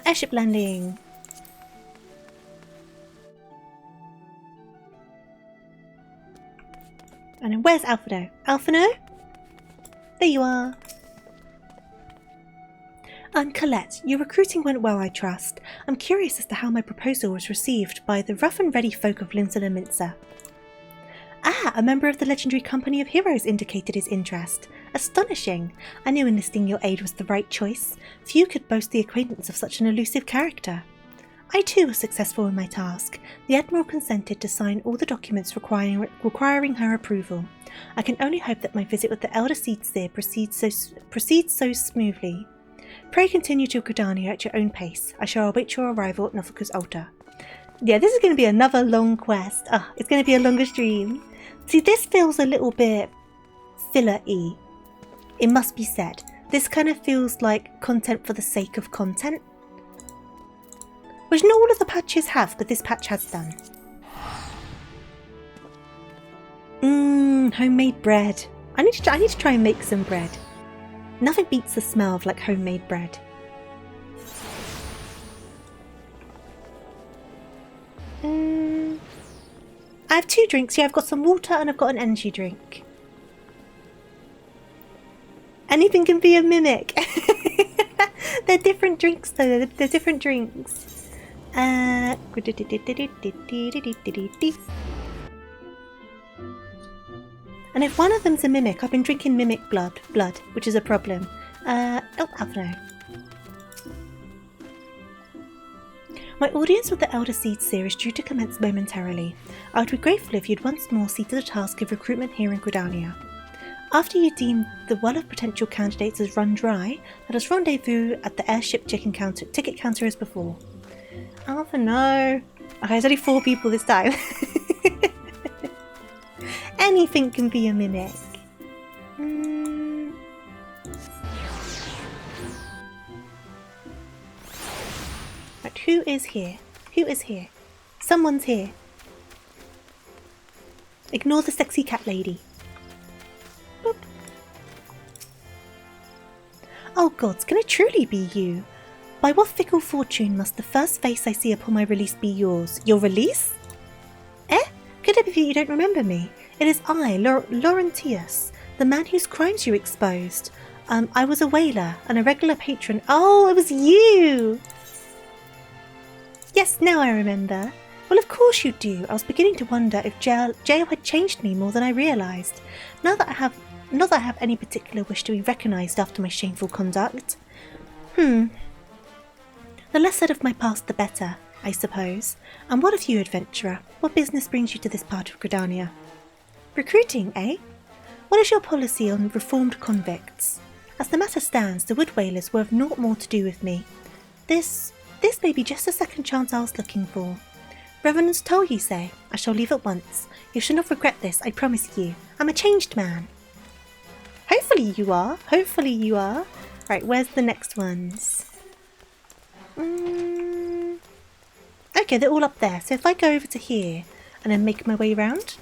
Airship landing. And then where's Alphino? Alphino? There you are. Colette, your recruiting went well, I trust. I'm curious as to how my proposal was received by the rough and ready folk of Linton and Minster. Ah, a member of the legendary company of heroes indicated his interest. Astonishing. I knew enlisting your aid was the right choice. Few could boast the acquaintance of such an elusive character. I too was successful in my task. The Admiral consented to sign all the documents requiring her approval. I can only hope that my visit with the Elder Seedseer proceeds so smoothly. Pray continue to Gridania at your own pace. I shall await your arrival at Nothuka's altar. Yeah, this is going to be another long quest. It's going to be a longer stream. See, this feels a little bit filler-y. It must be said. This kind of feels like content for the sake of content. Which not all of the patches have, but this patch has done. Homemade bread. I need to try and make some bread. Nothing beats the smell of like homemade bread. I have 2 drinks. Yeah, I've got some water and I've got an energy drink. Anything can be a mimic. They're different drinks though. They're different drinks. And if one of them's a mimic, I've been drinking mimic blood, which is a problem. I don't know. My audience with the Elder Seedseer is due to commence momentarily. I would be grateful if you'd once more see to the task of recruitment here in Gridania. After you deem the well of potential candidates as run dry, let us rendezvous at the airship ticket counter as before. Oh no. Okay, there's only 4 people this time. Anything can be a mimic. Right, who is here? Who is here? Someone's here. Ignore the sexy cat lady. Boop. Oh gods, can it truly be you? By what fickle fortune must the first face I see upon my release be yours? Your release? Could it be that you don't remember me? It is I, Laurentius, the man whose crimes you exposed. I was a whaler and a regular patron. Oh, it was you! Yes, now I remember. Well, of course you do. I was beginning to wonder if jail had changed me more than I realised. Not that I have any particular wish to be recognised after my shameful conduct. The less said of my past, the better, I suppose. And what of you, adventurer? What business brings you to this part of Gridania? Recruiting, eh? What is your policy on reformed convicts? As the matter stands, the wood whalers will have naught more to do with me. This may be just the second chance I was looking for. Revenant's toll, you say? I shall leave at once. You shall not regret this, I promise you. I'm a changed man. Hopefully you are. Hopefully you are. Right, where's the next ones? Okay, they're all up there. So if I go over to here and then make my way around.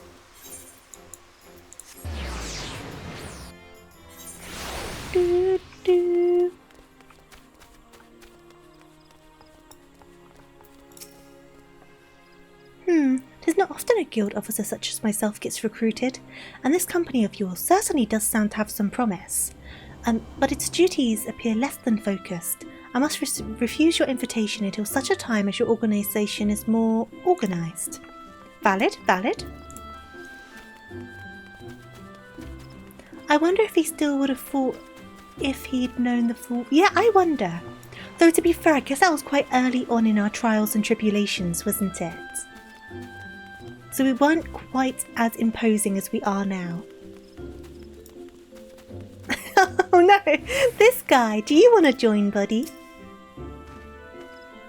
Tis not often a guild officer such as myself gets recruited, and this company of yours certainly does sound to have some promise. But its duties appear less than focused. I must refuse your invitation until such a time as your organisation is more organised. Valid, valid. I wonder if he still would have fought if he'd known the full... Yeah, I wonder. Though to be fair, I guess that was quite early on in our trials and tribulations, wasn't it? So we weren't quite as imposing as we are now. Oh no, this guy, do you want to join, buddy?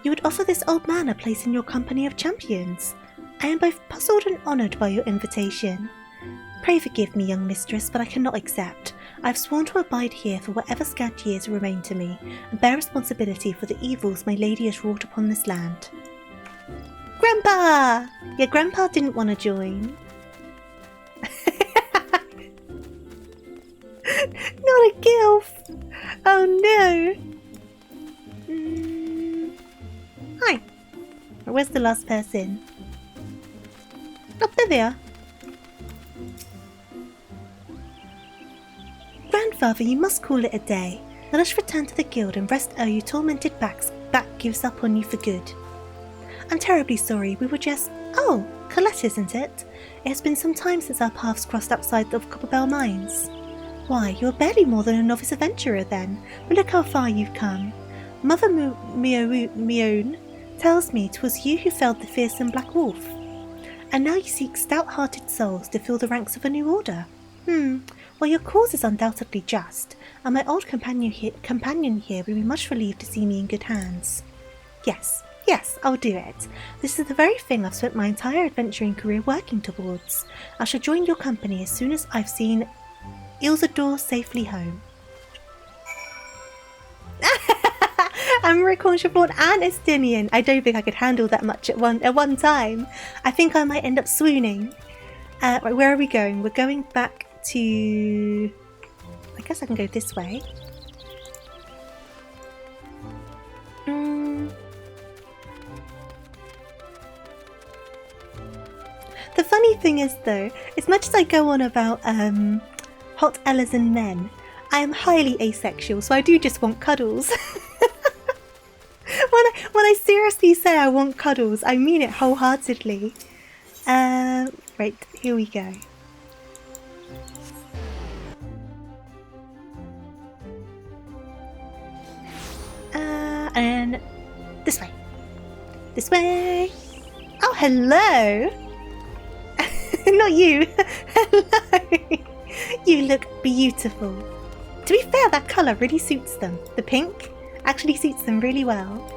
You would offer this old man a place in your company of champions. I am both puzzled and honoured by your invitation. Pray forgive me, young mistress, but I cannot accept. I have sworn to abide here for whatever scant years remain to me, and bear responsibility for the evils my lady has wrought upon this land. Grandpa! Yeah, Grandpa didn't want to join. Not a gilf! Oh no! Hi! Where's the last person? Oh, there they are. father, you must call it a day. Let us return to the guild and rest ere your tormented back gives up on you for good. I'm terribly sorry, we were just... Oh, Colette, isn't it? It has been some time since our paths crossed outside of Copperbell Mines. Why, you're barely more than a novice adventurer then, but look how far you've come. Mother Mione tells me 'twas you who felled the fearsome Black Wolf. And now you seek stout-hearted souls to fill the ranks of a new order. Well, your cause is undoubtedly just, and my old companion here will be much relieved to see me in good hands. Yes, I'll do it. This is the very thing I've spent my entire adventuring career working towards. I shall join your company as soon as I've seen Ilsador safely home. Americorn, Chevron and Estinian. I don't think I could handle that much at one time. I think I might end up swooning. Right, where are we going? We're going back to... I guess I can go this way. The funny thing is though, as much as I go on about hot Ellison men, I am highly asexual, so I do just want cuddles. When I seriously say I want cuddles, I mean it wholeheartedly. Right, here we go. And this way. This way. Oh, hello. Not you. Hello. You look beautiful. To be fair, that colour really suits them. The pink actually suits them really well.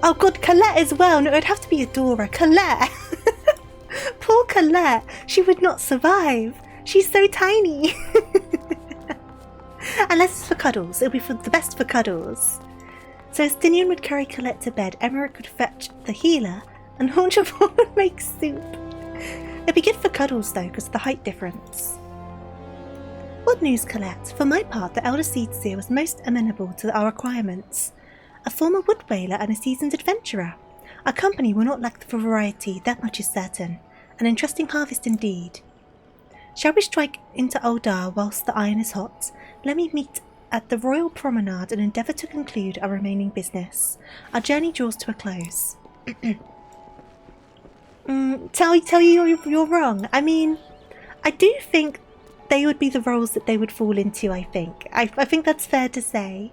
Oh god, Colette as well. No, it'd have to be Adora. Colette. Poor Colette. She would not survive. She's so tiny. Unless it's for cuddles. It'll be for the best for cuddles. So Estinian would carry Colette to bed, Emmerich would fetch the healer, and Haunchevon would make soup. It'd be good for cuddles though, because of the height difference. What news, Colette? For my part, the Elder Seedseer was most amenable to our requirements. A former wood whaler and a seasoned adventurer. Our company will not lack for variety, that much is certain. An interesting harvest indeed. Shall we strike into Oldar whilst the iron is hot? Let me meet at the Royal Promenade and endeavour to conclude our remaining business. Our journey draws to a close. Tell you you're wrong. I mean, I do think they would be the roles that they would fall into, I think. I think that's fair to say.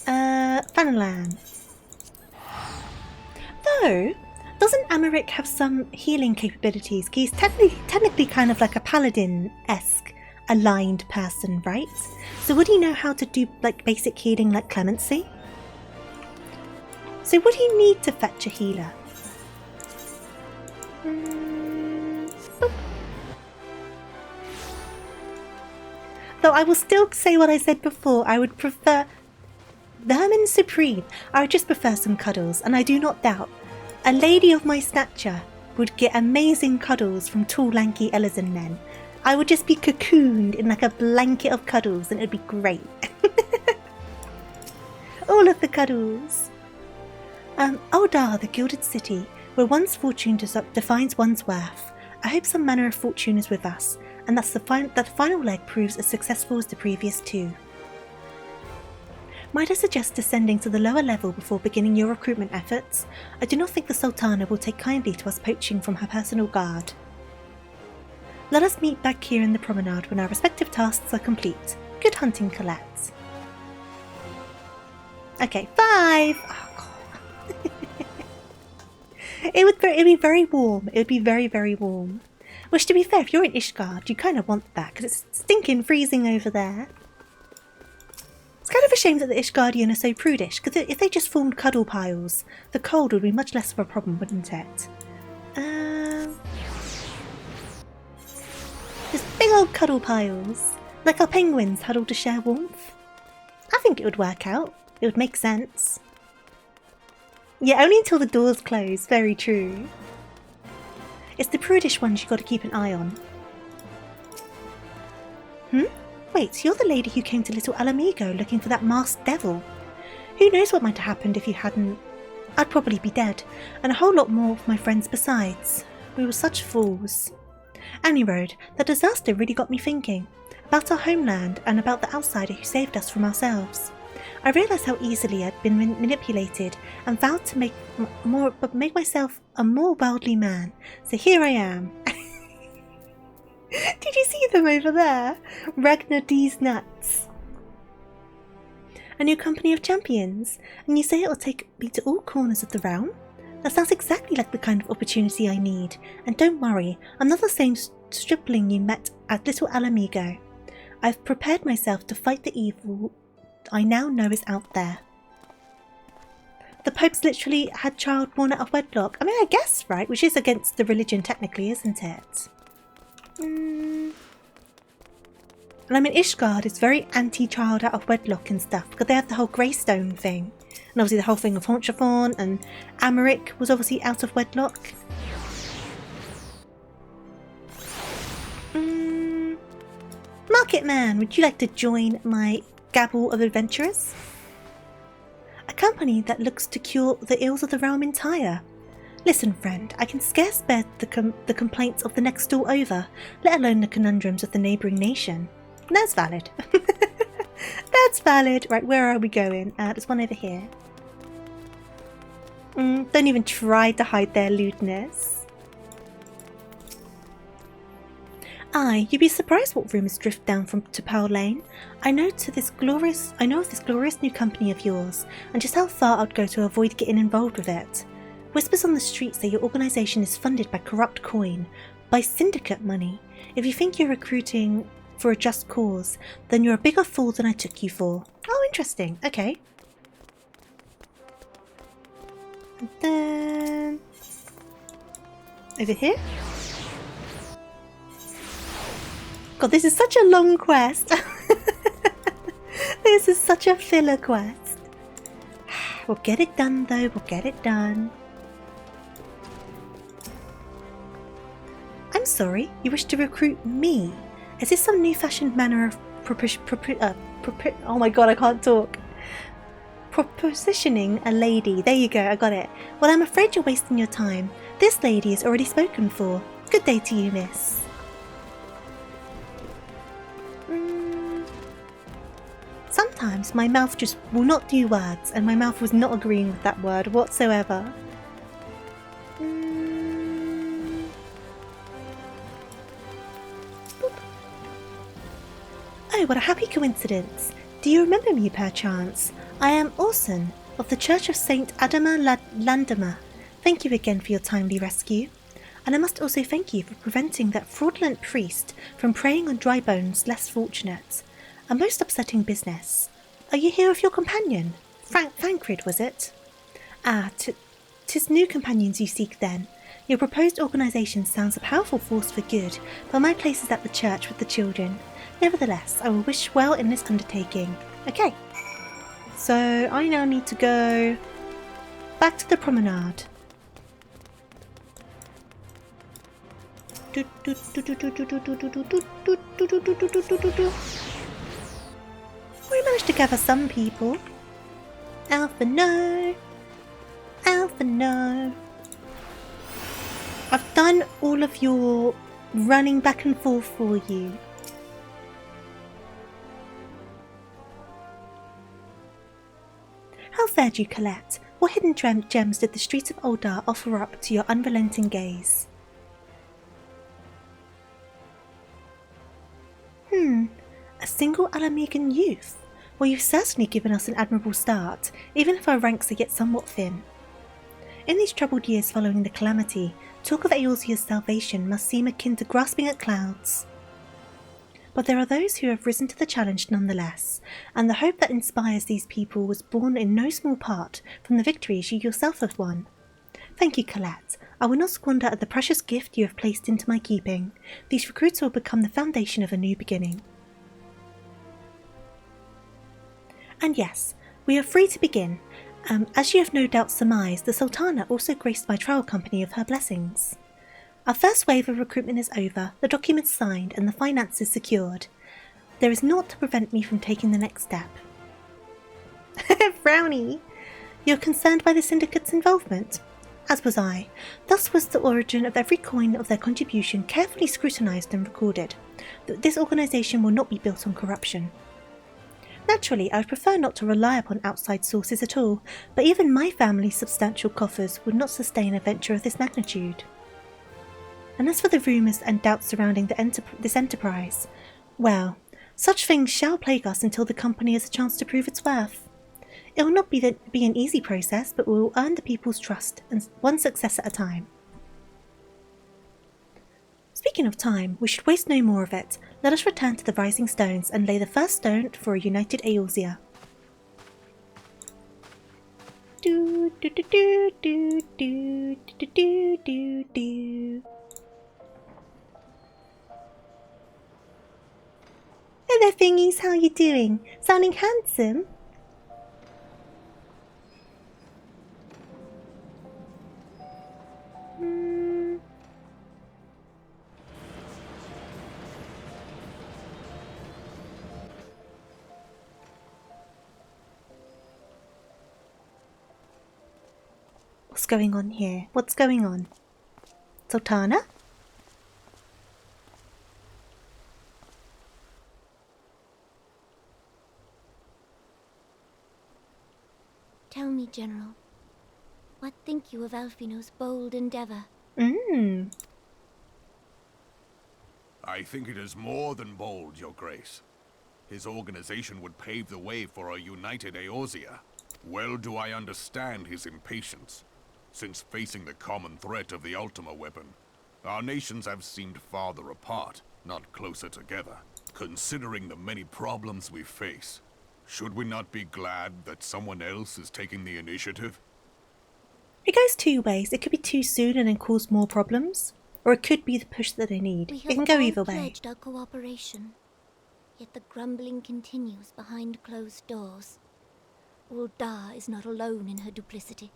Fanalan. Though, doesn't Americ have some healing capabilities? He's technically kind of like a paladin-esque aligned person, right? So would he know how to do like basic healing like clemency? So would he need to fetch a healer? Though I will still say what I said before, I would prefer Vermin Supreme. I would just prefer some cuddles, and I do not doubt a lady of my stature would get amazing cuddles from tall lanky Ellison men. I would just be cocooned in like a blanket of cuddles and it would be great. All of the cuddles. Oldar, the gilded city, where one's fortune defines one's worth. I hope some manner of fortune is with us, and that the final leg proves as successful as the previous two. Might I suggest descending to the lower level before beginning your recruitment efforts? I do not think the Sultana will take kindly to us poaching from her personal guard. Let us meet back here in the promenade when our respective tasks are complete. Good hunting, Colette. Okay, 5! Oh, God. It would be very warm. It would be very, very warm. Which, to be fair, if you're in Ishgard, you kind of want that, because it's stinking freezing over there. It's kind of a shame that the Ishgardian are so prudish, because if they just formed cuddle piles, the cold would be much less of a problem, wouldn't it? Just big old cuddle piles, like our penguins huddled to share warmth. I think it would work out. It would make sense. Yeah, only until the doors close, very true. It's the prudish ones you got to keep an eye on. Wait, you're the lady who came to Little Alamigo looking for that masked devil. Who knows what might have happened if you hadn't? I'd probably be dead, and a whole lot more of my friends besides. We were such fools. Any road, the disaster really got me thinking about our homeland and about the outsider who saved us from ourselves. I realised how easily I'd been manipulated and vowed to make myself a more worldly man. So here I am. Did you see them over there? Ragnar D's nuts. A new company of champions, and you say it'll take me to all corners of the realm? That sounds exactly like the kind of opportunity I need. And don't worry, I'm not the same stripling you met at Little Alamigo. I've prepared myself to fight the evil I now know is out there. The Pope's literally had child born out of wedlock. I mean, I guess, right? Which is against the religion technically, isn't it? And I mean, Ishgard is very anti-child out of wedlock and stuff, because they have the whole Greystone thing. And obviously the whole thing of Honchafon, and Amaric was obviously out of wedlock. Market Man, would you like to join my gabble of adventurers? A company that looks to cure the ills of the realm entire. Listen, friend, I can scarce bear the complaints of the next door over, let alone the conundrums of the neighbouring nation. That's valid. That's valid. Right, where are we going? There's one over here. Don't even try to hide their lewdness. Aye, you'd be surprised what rumours drift down to Pearl Lane. I know of this glorious new company of yours, and just how far I'd go to avoid getting involved with it. Whispers on the streets say your organisation is funded by corrupt coin, by syndicate money. If you think you're recruiting for a just cause, then you're a bigger fool than I took you for. Oh, interesting. Okay. And then over here. God, this is such a long quest. This is such a filler quest. We'll get it done though, we'll get it done. I'm sorry, you wish to recruit me? Is this some new-fashioned manner of oh my god, I can't talk. Propositioning a lady. There you go, I got it. Well, I'm afraid you're wasting your time. This lady is already spoken for. Good day to you, miss. Sometimes my mouth just will not do words, and my mouth was not agreeing with that word whatsoever. Oh, what a happy coincidence. Do you remember me, perchance? I am Orson, of the Church of St. Adama Landama. Thank you again for your timely rescue. And I must also thank you for preventing that fraudulent priest from preying on dry bones less fortunate. A most upsetting business. Are you here with your companion? Thancred, was it? Ah, 'tis new companions you seek then. Your proposed organisation sounds a powerful force for good, but my place is at the church with the children. Nevertheless, I will wish well in this undertaking. Okay. So, I now need to go back to the promenade. We managed to gather some people. Alpha, no. Alpha, no. I've done all of your running back and forth for you. How fared you, Colette? What hidden gems did the streets of Uldar offer up to your unrelenting gaze? A single Alamigan youth? Well, you've certainly given us an admirable start, even if our ranks are yet somewhat thin. In these troubled years following the calamity, talk of Eorzea's salvation must seem akin to grasping at clouds. But there are those who have risen to the challenge nonetheless, and the hope that inspires these people was born in no small part from the victories you yourself have won. Thank you, Colette. I will not squander the precious gift you have placed into my keeping. These recruits will become the foundation of a new beginning. And yes, we are free to begin. As you have no doubt surmised, the Sultana also graced my trial company of her blessings. Our first wave of recruitment is over, the documents signed, and the finances secured. There is naught to prevent me from taking the next step. Frowny! You're concerned by the syndicate's involvement? as was I. Thus was the origin of every coin of their contribution carefully scrutinised and recorded. This organisation will not be built on corruption. Naturally, I would prefer not to rely upon outside sources at all, but even my family's substantial coffers would not sustain a venture of this magnitude. And as for the rumours and doubts surrounding this enterprise, well, such things shall plague us until the company has a chance to prove its worth. It will not be an easy process, but we will earn the people's trust, and one success at a time. Speaking of time, we should waste no more of it. Let us return to the Rising Stones and lay the first stone for a united Eorzea. Do do do do do do do do do do. Hey there, thingies, how you doing? Sounding handsome? What's going on here? What's going on? Sultana? Tell me, General, what think you of Alfino's bold endeavor? I think it is more than bold, Your Grace. His organization would pave the way for a united Eorzea. Well do I understand his impatience. Since facing the common threat of the Ultima weapon, our nations have seemed farther apart, not closer together. Considering the many problems we face, should we not be glad that someone else is taking the initiative? It goes two ways. It could be too soon and then cause more problems, or it could be the push that they need. It can go either way. We have all pledged our cooperation, yet the grumbling continues behind closed doors. Ul'dah is not alone in her duplicity.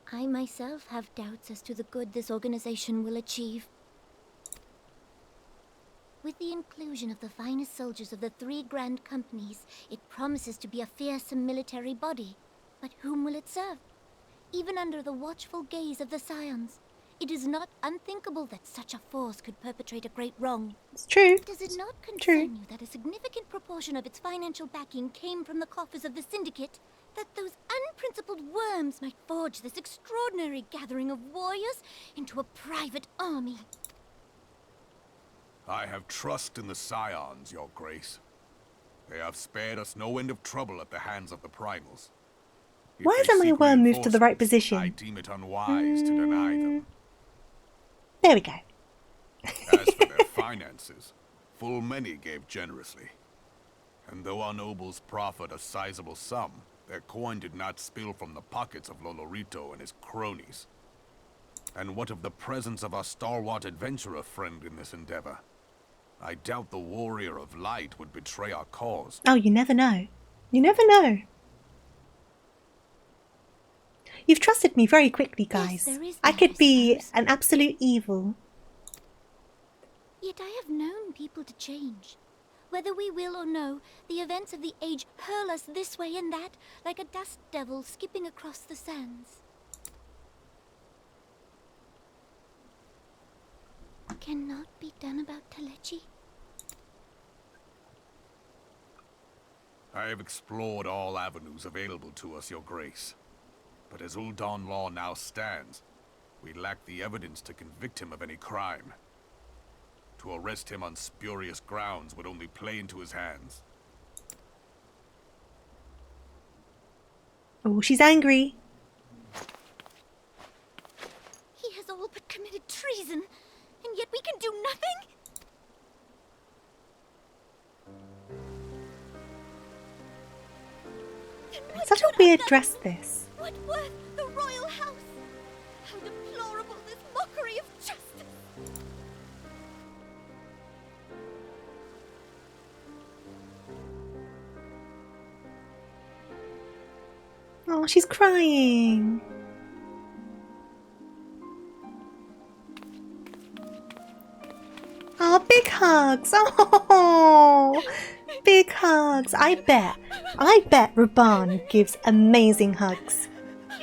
I myself have doubts as to the good this organization will achieve. With the inclusion of the finest soldiers of the 3 grand companies, it promises to be a fearsome military body. But whom will it serve? Even under the watchful gaze of the Scions, it is not unthinkable that such a force could perpetrate a great wrong. It's true. Does it not concern you that a significant proportion of its financial backing came from the coffers of the Syndicate? That those unprincipled worms might forge this extraordinary gathering of warriors into a private army? I have trust in the Scions, Your Grace. They have spared us no end of trouble at the hands of the Primals. Why hasn't my worm moved to the right position? I deem it unwise to deny them. There we go. As for their finances, full many gave generously. And though our nobles proffered a sizable sum, their coin did not spill from the pockets of Lolorito and his cronies. And what of the presence of our stalwart adventurer friend in this endeavor? I doubt the warrior of light would betray our cause. Oh, you never know. You never know. You've trusted me very quickly, guys. Yes, I could be an absolute evil. Yet I have known people to change. Whether we will or no, the events of the age hurl us this way and that, like a dust devil skipping across the sands. Cannot be done about Telechi? I have explored all avenues available to us, Your Grace. But as Ul'dah law now stands, we lack the evidence to convict him of any crime. To arrest him on spurious grounds would only play into his hands. Oh, she's angry. He has all but committed treason, and yet we can do nothing? Such a weird dress, this. What worth the royal house? How deplorable this mockery of justice! Oh, she's crying. Oh, big hugs. Oh, big hugs. I bet Raban gives amazing hugs.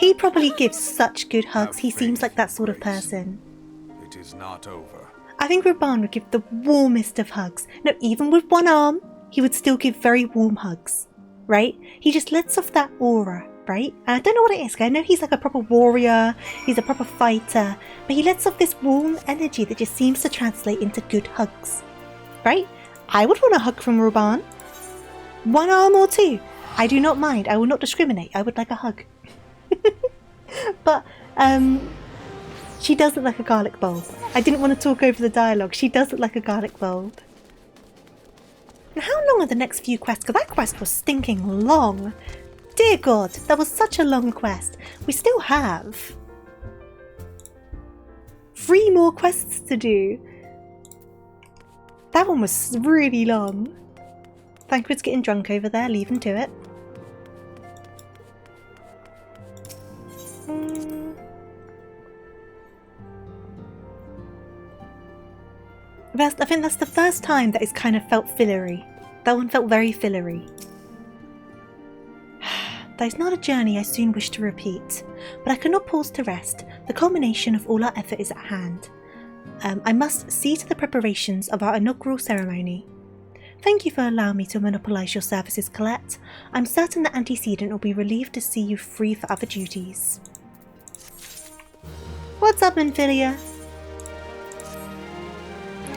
He probably gives such good hugs. He seems like that sort of person. It is not over. I think Raban would give the warmest of hugs. No, even with one arm, he would still give very warm hugs, right? He just lets off that aura, right? And I don't know what it is. I know he's like a proper warrior, he's a proper fighter, but he lets off this warm energy that just seems to translate into good hugs, right? I would want a hug from Raban. One arm or two. I do not mind. I will not discriminate. I would like a hug. But, she does look like a garlic bulb. I didn't want to talk over the dialogue. She does look like a garlic bulb. Now, how long are the next few quests? Because that quest was stinking long. Dear God, that was such a long quest. We still have 3 more quests to do. That one was really long. Thancred's getting drunk over there. Leave him to it. I think that's the first time that it's kind of felt fillery. That one felt very fillery. That is not a journey I soon wish to repeat, but I cannot pause to rest. The culmination of all our effort is at hand. I must see to the preparations of our inaugural ceremony. Thank you for allowing me to monopolise your services, Colette. I'm certain the antecedent will be relieved to see you free for other duties. What's up, Amphilia?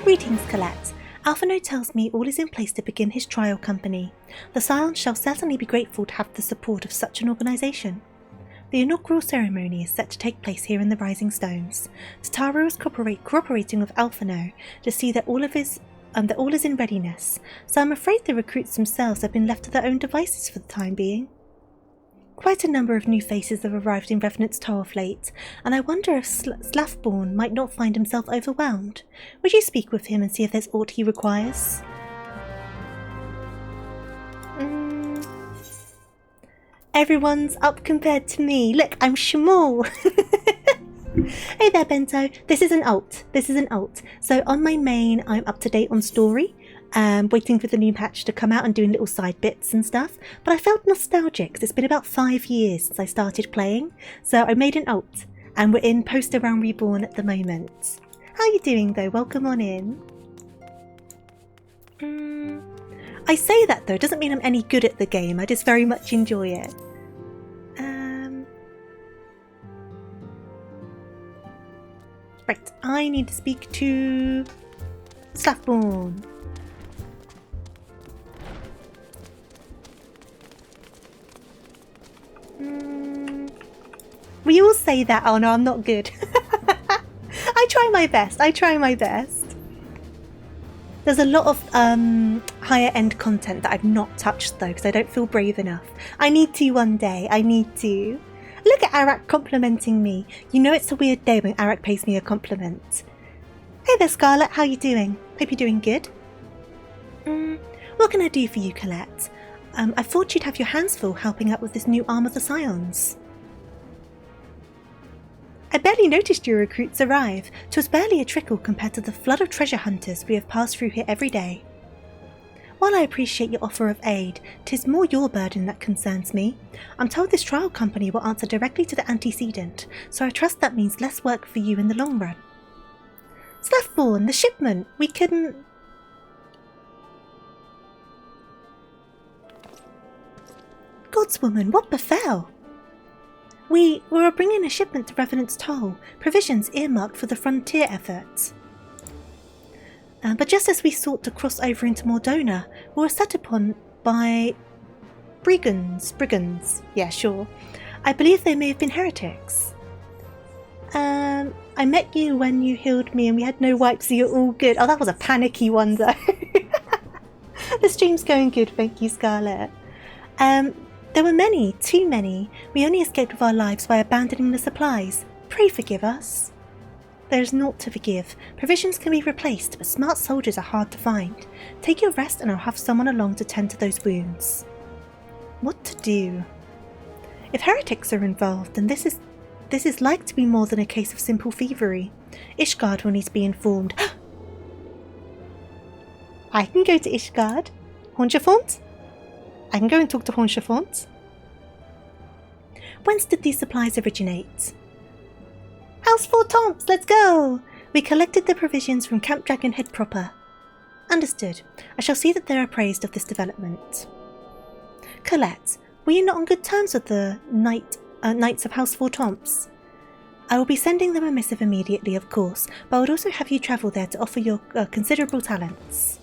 Greetings, Colette. Alphino tells me all is in place to begin his trial company. The Scions shall certainly be grateful to have the support of such an organisation. The inaugural ceremony is set to take place here in the Rising Stones. Tataru is cooperating with Alphino to see that all is in readiness, so I'm afraid the recruits themselves have been left to their own devices for the time being. Quite a number of new faces have arrived in Revenant's Toll of late, and I wonder if Slathborn might not find himself overwhelmed. Would you speak with him and see if there's aught he requires? Everyone's up compared to me. Look, I'm Shamal. Hey there, Bento. This is an alt. So on my main, I'm up to date on story. Waiting for the new patch to come out and doing little side bits and stuff. But I felt nostalgic because it's been about 5 years since I started playing. So I made an alt. And we're in Poster Realm Reborn at the moment. How you doing though? Welcome on in. I say that though, doesn't mean I'm any good at the game. I just very much enjoy it. Right, I need to speak to Slathborn. We all say that. Oh no, I'm not good. I try my best. There's a lot of higher end content that I've not touched though, because I don't feel brave enough. I need to one day. I need to. Look at Arak complimenting me. You know it's a weird day when Arak pays me a compliment. Hey there, Scarlet. How you doing? Hope you're doing good. What can I do for you, Colette? I thought you'd have your hands full helping out with this new arm of the Scions. I barely noticed your recruits arrive. 'Twas barely a trickle compared to the flood of treasure hunters we have passed through here every day. While I appreciate your offer of aid, 'tis more your burden that concerns me. I'm told this trial company will answer directly to the antecedent, so I trust that means less work for you in the long run. Slathborn, the shipment, we couldn't... Godswoman, what befell? We were bringing a shipment to Revenant's Toll, provisions earmarked for the frontier efforts. But just as we sought to cross over into Mordona, we were set upon by brigands. Yeah, sure. I believe they may have been heretics. I met you when you healed me and we had no wipes, so you're all good. Oh, that was a panicky one though. The stream's going good, thank you, Scarlet. There were many, too many. We only escaped with our lives by abandoning the supplies. Pray forgive us. There is naught to forgive. Provisions can be replaced, but smart soldiers are hard to find. Take your rest and I'll have someone along to tend to those wounds. What to do? If heretics are involved, then this is like to be more than a case of simple thievery. Ishgard will need to be informed. I can go to Ishgard. Honchafont? I can go and talk to Honchafont. whence did these supplies originate? House 4 Tomps, let's go! We collected the provisions from Camp Dragonhead proper. Understood. I shall see that they are appraised of this development. Colette, were you not on good terms with the Knights of House 4 Tomps? I will be sending them a missive immediately, of course, but I would also have you travel there to offer your considerable talents.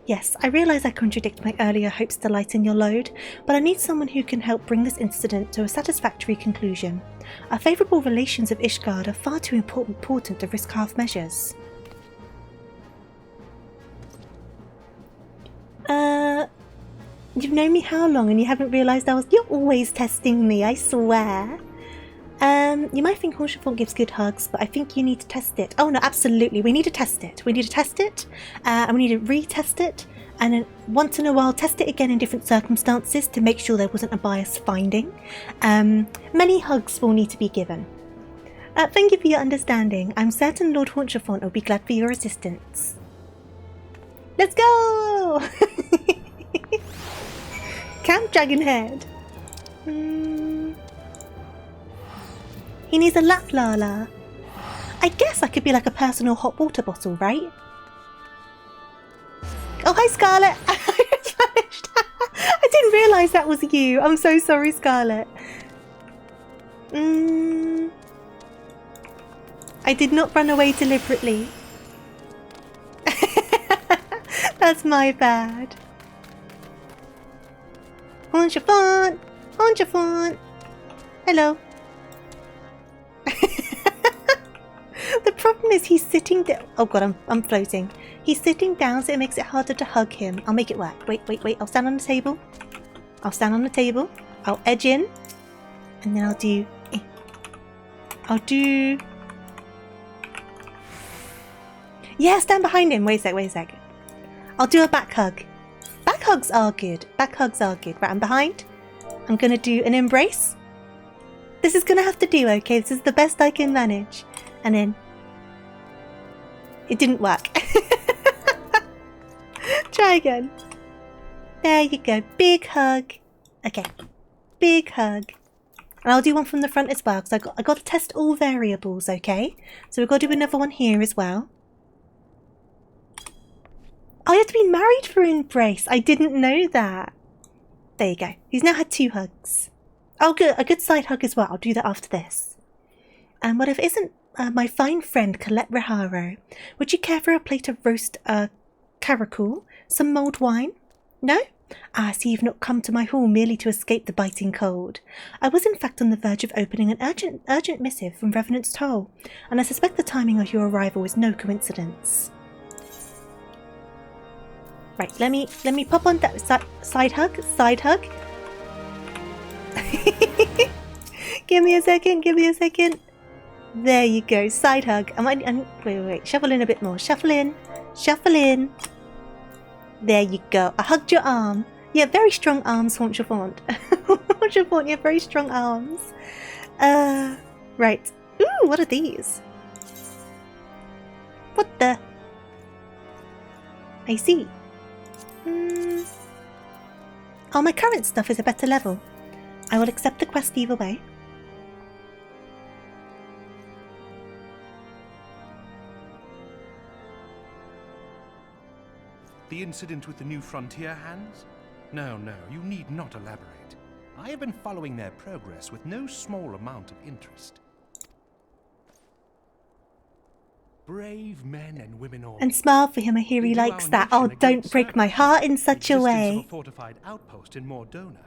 Yes, I realise I contradict my earlier hopes to lighten your load, but I need someone who can help bring this incident to a satisfactory conclusion. Our favourable relations of Ishgard are far too important to risk half measures. You've known me how long and you haven't realised You're always testing me, I swear. You might think Horshafont gives good hugs, but I think you need to test it. Oh no, absolutely, we need to test it. We need to test it, and we need to retest it, and then once in a while test it again in different circumstances to make sure there wasn't a biased finding. Many hugs will need to be given. Thank you for your understanding. I'm certain Lord Horshafont will be glad for your assistance. Let's go! Camp Dragonhead. He needs a lap lala. I guess I could be like a personal hot water bottle, right? Oh, hi Scarlet! I didn't realise that was you. I'm so sorry, Scarlet. I did not run away deliberately. That's my bad. Horshafont! Horshafont! Hello. The problem is he's sitting down. Oh god, I'm floating. He's sitting down, so it makes it harder to hug him. I'll make it work. Wait. I'll stand on the table. I'll edge in. And then I'll do... Yeah, stand behind him. Wait a sec. I'll do a back hug. Back hugs are good. Right, I'm behind. I'm gonna do an embrace. This is gonna have to do, okay? This is the best I can manage. And then... It didn't work. Try again. There you go. Big hug. Okay. Big hug. And I'll do one from the front as well, because I got to test all variables, okay? So we've got to do another one here as well. Oh, you have to be married for embrace. I didn't know that. There you go. He's now had 2 hugs. Oh, good. A good side hug as well. I'll do that after this. And what if it isn't my fine friend Colette Riharo? Would you care for a plate of roast caracal? Some mulled wine? No? I see you've not come to my hall merely to escape the biting cold. I was in fact on the verge of opening an urgent missive from Revenant's Toll, and I suspect the timing of your arrival is no coincidence. Right, let me pop on that side hug. Give me a second. There you go, side hug. Wait. Shuffle in a bit more. Shuffle in. There you go. I hugged your arm. Yeah, very strong arms, Horshafont. Horshafont, yeah, very strong arms. Right. Ooh, what are these? What the? I see. Oh, my current stuff is a better level. I will accept the quest either way. The incident with the new frontier hands? No, you need not elaborate. I have been following their progress with no small amount of interest. Brave men and women all. And smile for him, I hear he likes that. Oh, don't break my heart in such a way. The existence of a fortified outpost in Mordona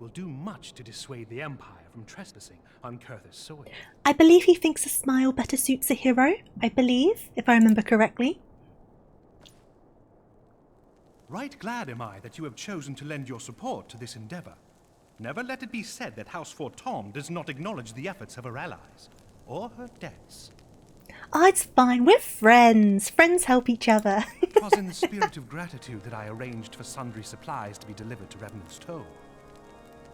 will do much to dissuade the Empire from trespassing on Kurth's soil. I believe he thinks a smile better suits a hero. I believe, if I remember correctly. Right glad am I that you have chosen to lend your support to this endeavor. Never let it be said that House 4 Tom does not acknowledge the efforts of her allies, or her debts. Oh, it's fine. We're friends. Friends help each other. It was in the spirit of gratitude that I arranged for sundry supplies to be delivered to Revenant's Toll.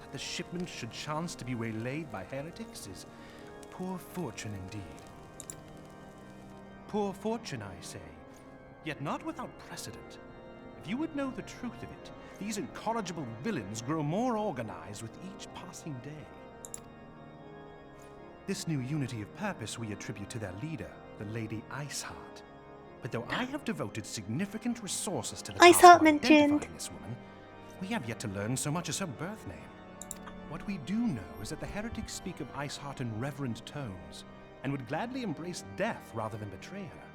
That the shipment should chance to be waylaid by heretics is poor fortune indeed. Poor fortune, I say, yet not without precedent. If you would know the truth of it, these incorrigible villains grow more organized with each passing day. This new unity of purpose we attribute to their leader, the Lady Iceheart. But though I have devoted significant resources to the task Iceheart of mentioned. identifying this woman, we have yet to learn so much as her birth name. What we do know is that the heretics speak of Iceheart in reverent tones, and would gladly embrace death rather than betray her.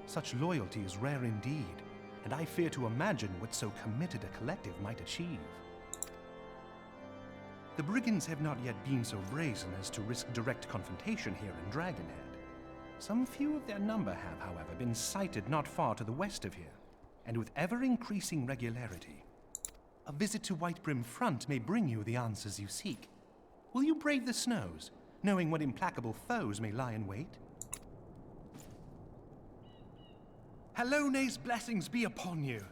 Such loyalty is rare indeed, and I fear to imagine what so committed a collective might achieve. The brigands have not yet been so brazen as to risk direct confrontation here in Dragonhead. Some few of their number have, however, been sighted not far to the west of here, and with ever-increasing regularity. A visit to Whitebrim Front may bring you the answers you seek. Will you brave the snows, knowing what implacable foes may lie in wait? Hellone's blessings be upon you.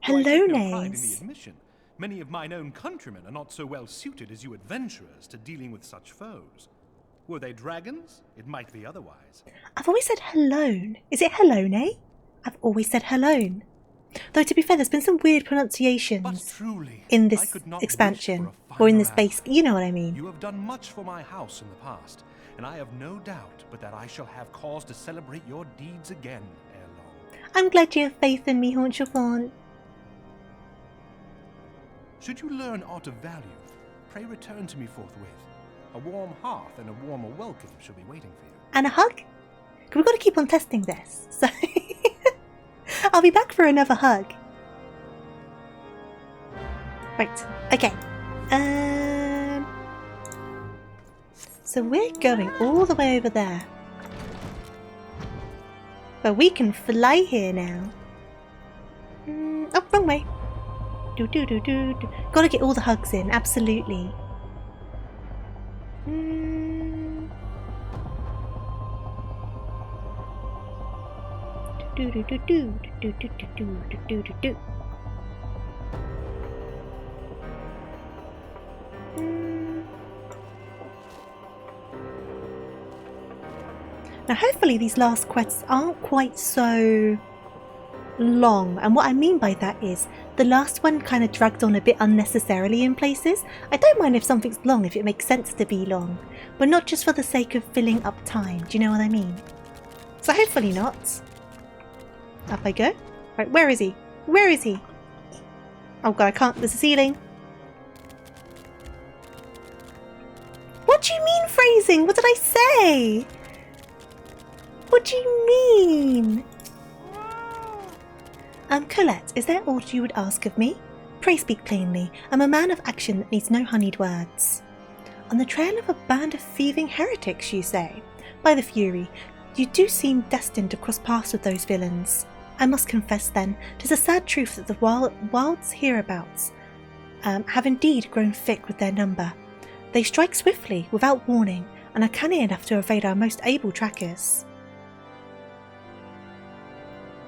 Though I take no pride in the admission, many of mine own countrymen are not so well suited as you adventurers to dealing with such foes. Were they dragons? It might be otherwise. I've always said Hellone. Is it Hellone? I've always said Hellone. Though to be fair, there's been some weird pronunciations in this expansion, or in this base, you know what I mean. You have done much for my house in the past, and I have no doubt but that I shall have cause to celebrate your deeds again ere long. I'm glad you have faith in me, Haunchafant. Should you learn aught of value, pray return to me forthwith. A warm hearth and a warmer welcome shall be waiting for you. And a hug? We've got to keep on testing this, so I'll be back for another hug. Right, okay. So we're going all the way over there. But we can fly here now. Oh, wrong way. Gotta get all the hugs in, absolutely. Now hopefully these last quests aren't quite so long, and what I mean by that is the last one kind of dragged on a bit unnecessarily in places. I don't mind if something's long if it makes sense to be long, but not just for the sake of filling up time, do you know what I mean? So hopefully not. Up I go. Right, where is he? Where is he? Oh god, I can't, there's a ceiling. What do you mean phrasing? What did I say? What do you mean? Colette, is there aught you would ask of me? Pray speak plainly. I'm a man of action that needs no honeyed words. On the trail of a band of thieving heretics, you say? By the Fury, you do seem destined to cross paths with those villains. I must confess then, 'tis a sad truth that the wilds hereabouts have indeed grown thick with their number. They strike swiftly, without warning, and are canny enough to evade our most able trackers.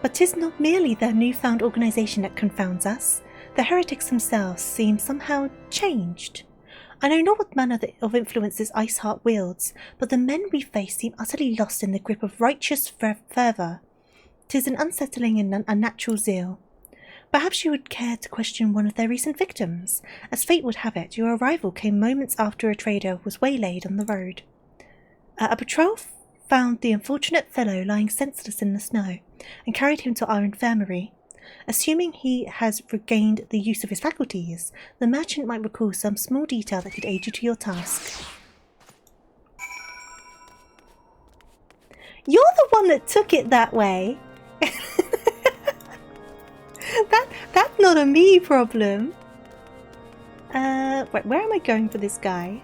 But 'tis not merely their newfound organisation that confounds us. The heretics themselves seem somehow changed. I know not what manner of influence this Iceheart wields, but the men we face seem utterly lost in the grip of righteous fervour. 'Tis an unsettling and unnatural zeal. Perhaps you would care to question one of their recent victims. As fate would have it, your arrival came moments after a trader was waylaid on the road. A patrol found the unfortunate fellow lying senseless in the snow, and carried him to our infirmary. Assuming he has regained the use of his faculties, the merchant might recall some small detail that could aid you to your task. You're the one that took it that way! That's not a me problem. Wait, where am I going for this guy?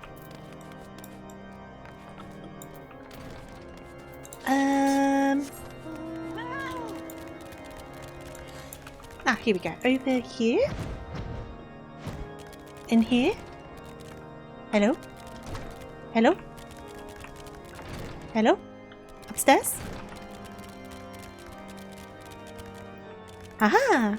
Here we go. Over here? In here? Hello? Hello? Hello? Upstairs? Aha!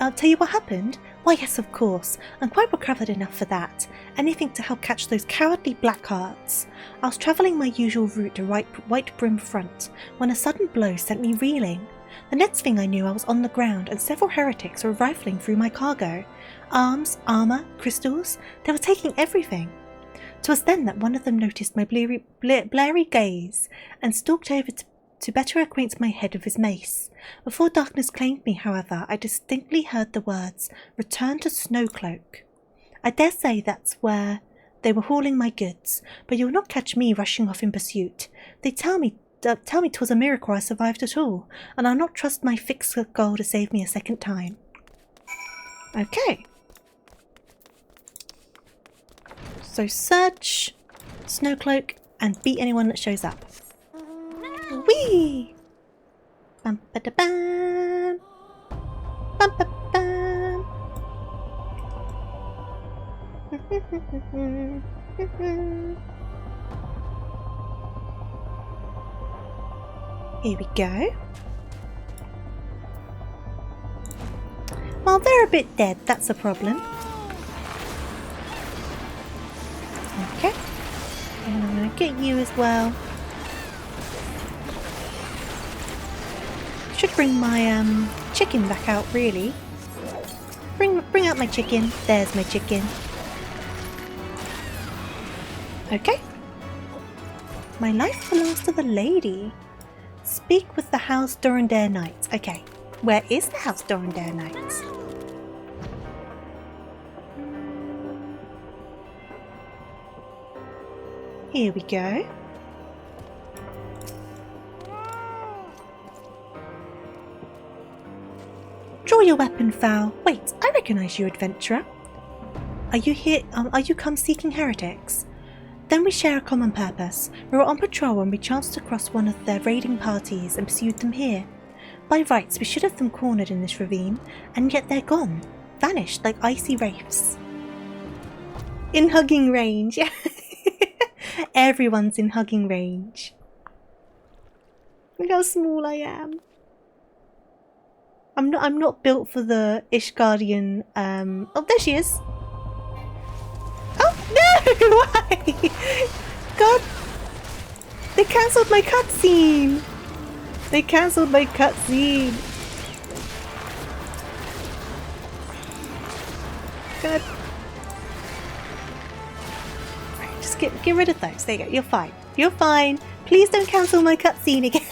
I'll tell you what happened? Why yes, of course. I'm quite recovered enough for that. Anything to help catch those cowardly blackhearts. I was travelling my usual route to Whitebrim Front, when a sudden blow sent me reeling. The next thing I knew I was on the ground, and several heretics were rifling through my cargo. Arms, armour, crystals, they were taking everything. 'Twas then that one of them noticed my blurry gaze and stalked over to better acquaint my head with his mace. Before darkness claimed me, however, I distinctly heard the words, "Return to Snowcloak." I dare say that's where they were hauling my goods, but you'll not catch me rushing off in pursuit. They tell me 'twas a miracle I survived at all, and I'll not trust my fixed goal to save me a second time. Okay. So search Snowcloak and beat anyone that shows up. Whee! Bum ba da bum. Bum ba bum. Here we go. Well, they're a bit dead, that's a problem. Okay. And I'm going to get you as well. Should bring my chicken back out, really. Bring out my chicken. There's my chicken. Okay. My life belongs to the lady. Speak with the House Durandare Knight. Okay. Where is the House Durandare Knight? Here we go. Draw your weapon, foul. Wait, I recognize you, adventurer. Are you here? Are you come seeking heretics? Then we share a common purpose. We were on patrol when we chanced to cross one of their raiding parties and pursued them here. By rights, we should have them cornered in this ravine, and yet they're gone, vanished like icy wraiths. In hugging range. Everyone's in hugging range. Look how small I am. I'm not built for the Ishgardian. Oh, there she is. Oh no! Why? God! They cancelled my cutscene. They cancelled my cutscene. God. Right, just get rid of those. There you go. You're fine. You're fine. Please don't cancel my cutscene again.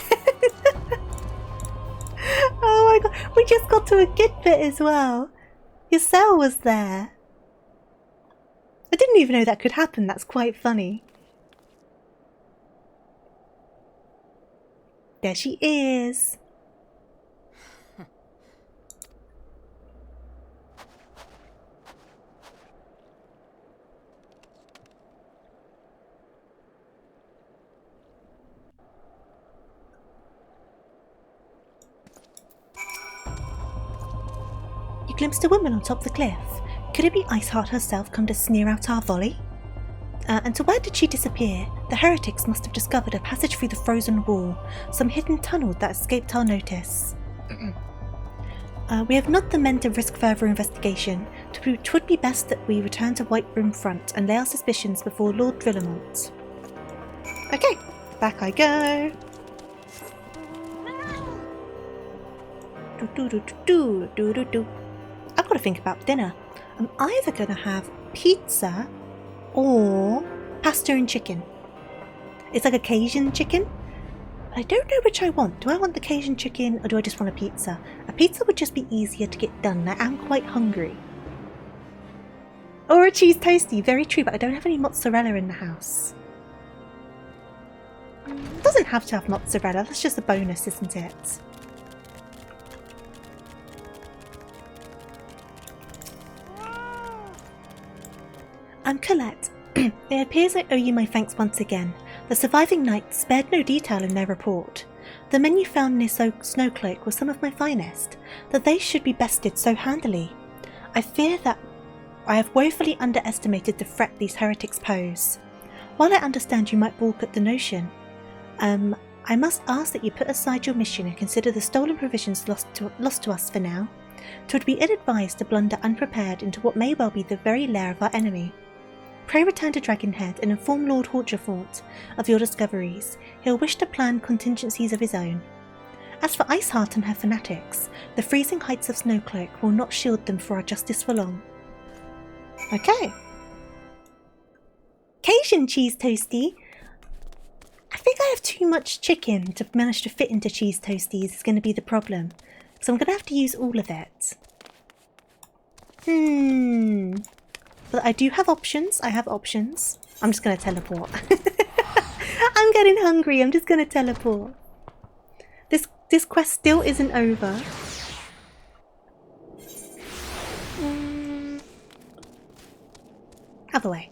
Oh my god. We just got to a good bit as well. Your cell was there. I didn't even know that could happen. That's quite funny. There she is. You glimpsed a woman on top of the cliff. Could it be Iceheart herself come to sneer out our volley? And to where did she disappear? The heretics must have discovered a passage through the frozen wall, some hidden tunnel that escaped our notice. We have not the men to risk further investigation. 'Twould be best that we return to White Room Front and lay our suspicions before Lord Drillamont. Okay, back I go. I've got to think about dinner. I'm either going to have pizza or pasta and chicken. It's like a Cajun chicken. But I don't know which I want. Do I want the Cajun chicken or do I just want a pizza? A pizza would just be easier to get done. I am quite hungry. Or a cheese toastie. Very true, but I don't have any mozzarella in the house. It doesn't have to have mozzarella. That's just a bonus, isn't it? I'm Colette. It appears I owe you my thanks once again. The surviving knights spared no detail in their report. The men you found near Snowcloak were some of my finest, that they should be bested so handily. I fear that I have woefully underestimated the threat these heretics pose. While I understand you might balk at the notion, I must ask that you put aside your mission and consider the stolen provisions lost to us for now. 'Twould be ill-advised to blunder unprepared into what may well be the very lair of our enemy. Pray return to Dragonhead and inform Lord Horchefort of your discoveries. He'll wish to plan contingencies of his own. As for Iceheart and her fanatics, the freezing heights of Snowcloak will not shield them for our justice for long. Okay. occasion, Cheese Toasty. I think I have too much chicken to manage to fit into Cheese Toasties. Is going to be the problem. So I'm going to have to use all of it. But I do have options. I have options. I'm just going to teleport. I'm getting hungry. I'm just going to teleport. This quest still isn't over. Other way.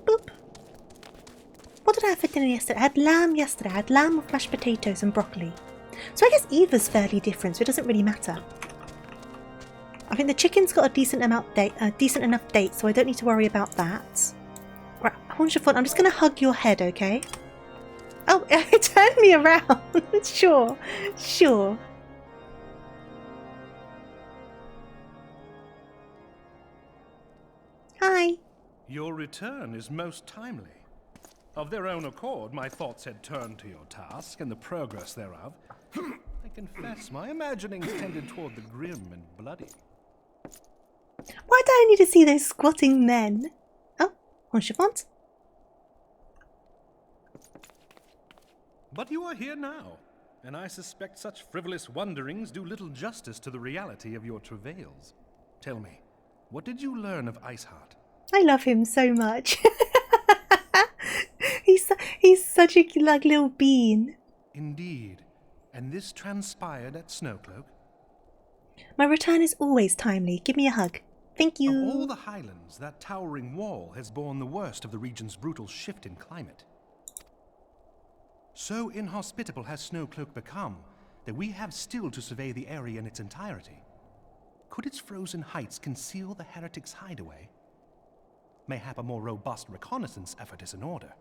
Boop. What did I have for dinner yesterday? I had lamb yesterday. I had lamb with mashed potatoes and broccoli. So I guess either's fairly different, so it doesn't really matter. I think the chicken's got a decent enough date, so I don't need to worry about that. Right, Honchefont, I'm just going to hug your head, okay? Oh, it turned me around. Sure, sure. Hi. Your return is most timely. Of their own accord, my thoughts had turned to your task and the progress thereof. I confess, my imaginings tended toward the grim and bloody. Why do I need to see those squatting men? Oh, Honchefont. But you are here now, and I suspect such frivolous wonderings do little justice to the reality of your travails. Tell me, what did you learn of Iceheart? I love him so much. he's such a like little bean. Indeed. And this transpired at Snowcloak? My return is always timely. Give me a hug. Thank you. Of all the highlands, that towering wall has borne the worst of the region's brutal shift in climate. So inhospitable has Snowcloak become that we have still to survey the area in its entirety. Could its frozen heights conceal the heretics' hideaway? Mayhap a more robust reconnaissance effort is in order.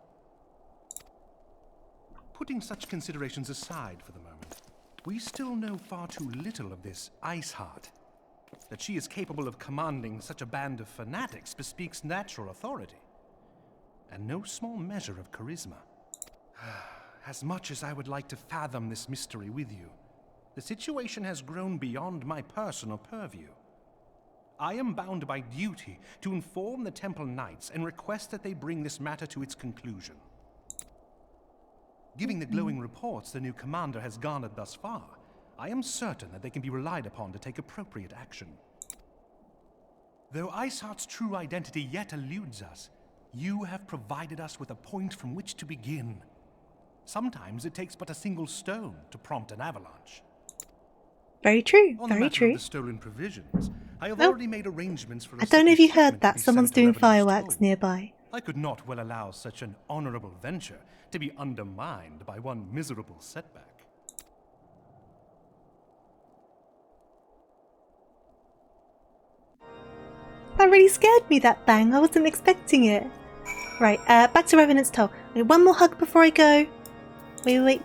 Putting such considerations aside for the moment, we still know far too little of this Iceheart. That she is capable of commanding such a band of fanatics bespeaks natural authority, and no small measure of charisma. As much as I would like to fathom this mystery with you, the situation has grown beyond my personal purview. I am bound by duty to inform the Temple Knights and request that they bring this matter to its conclusion. Given the glowing reports the new commander has garnered thus far, I am certain that they can be relied upon to take appropriate action. Though Iceheart's true identity yet eludes us, you have provided us with a point from which to begin. Sometimes it takes but a single stone to prompt an avalanche. Very true, On very the matter true. of the stolen provisions, I have already made arrangements for a I don't know if you second heard shipment to that. be Someone's sent to doing Revenant's fireworks Toll. nearby. I could not well allow such an honorable venture to be undermined by one miserable setback. That really scared me, that bang. I wasn't expecting it. Right, back to Revenant's Toll. Okay, one more hug before I go. Wait.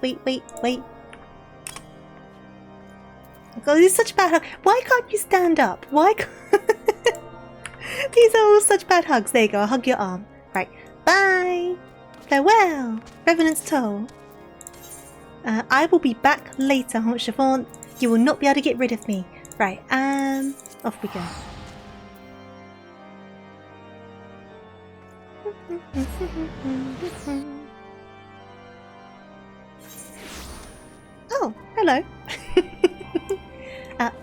God, this is such a bad hug. Why can't you stand up? Why can't... These are all such bad hugs. There you go, I'll hug your arm. Right, bye. Farewell, Revenant's Toll. I will be back later, Honchefont. You will not be able to get rid of me. Right, off we go. Oh, hello.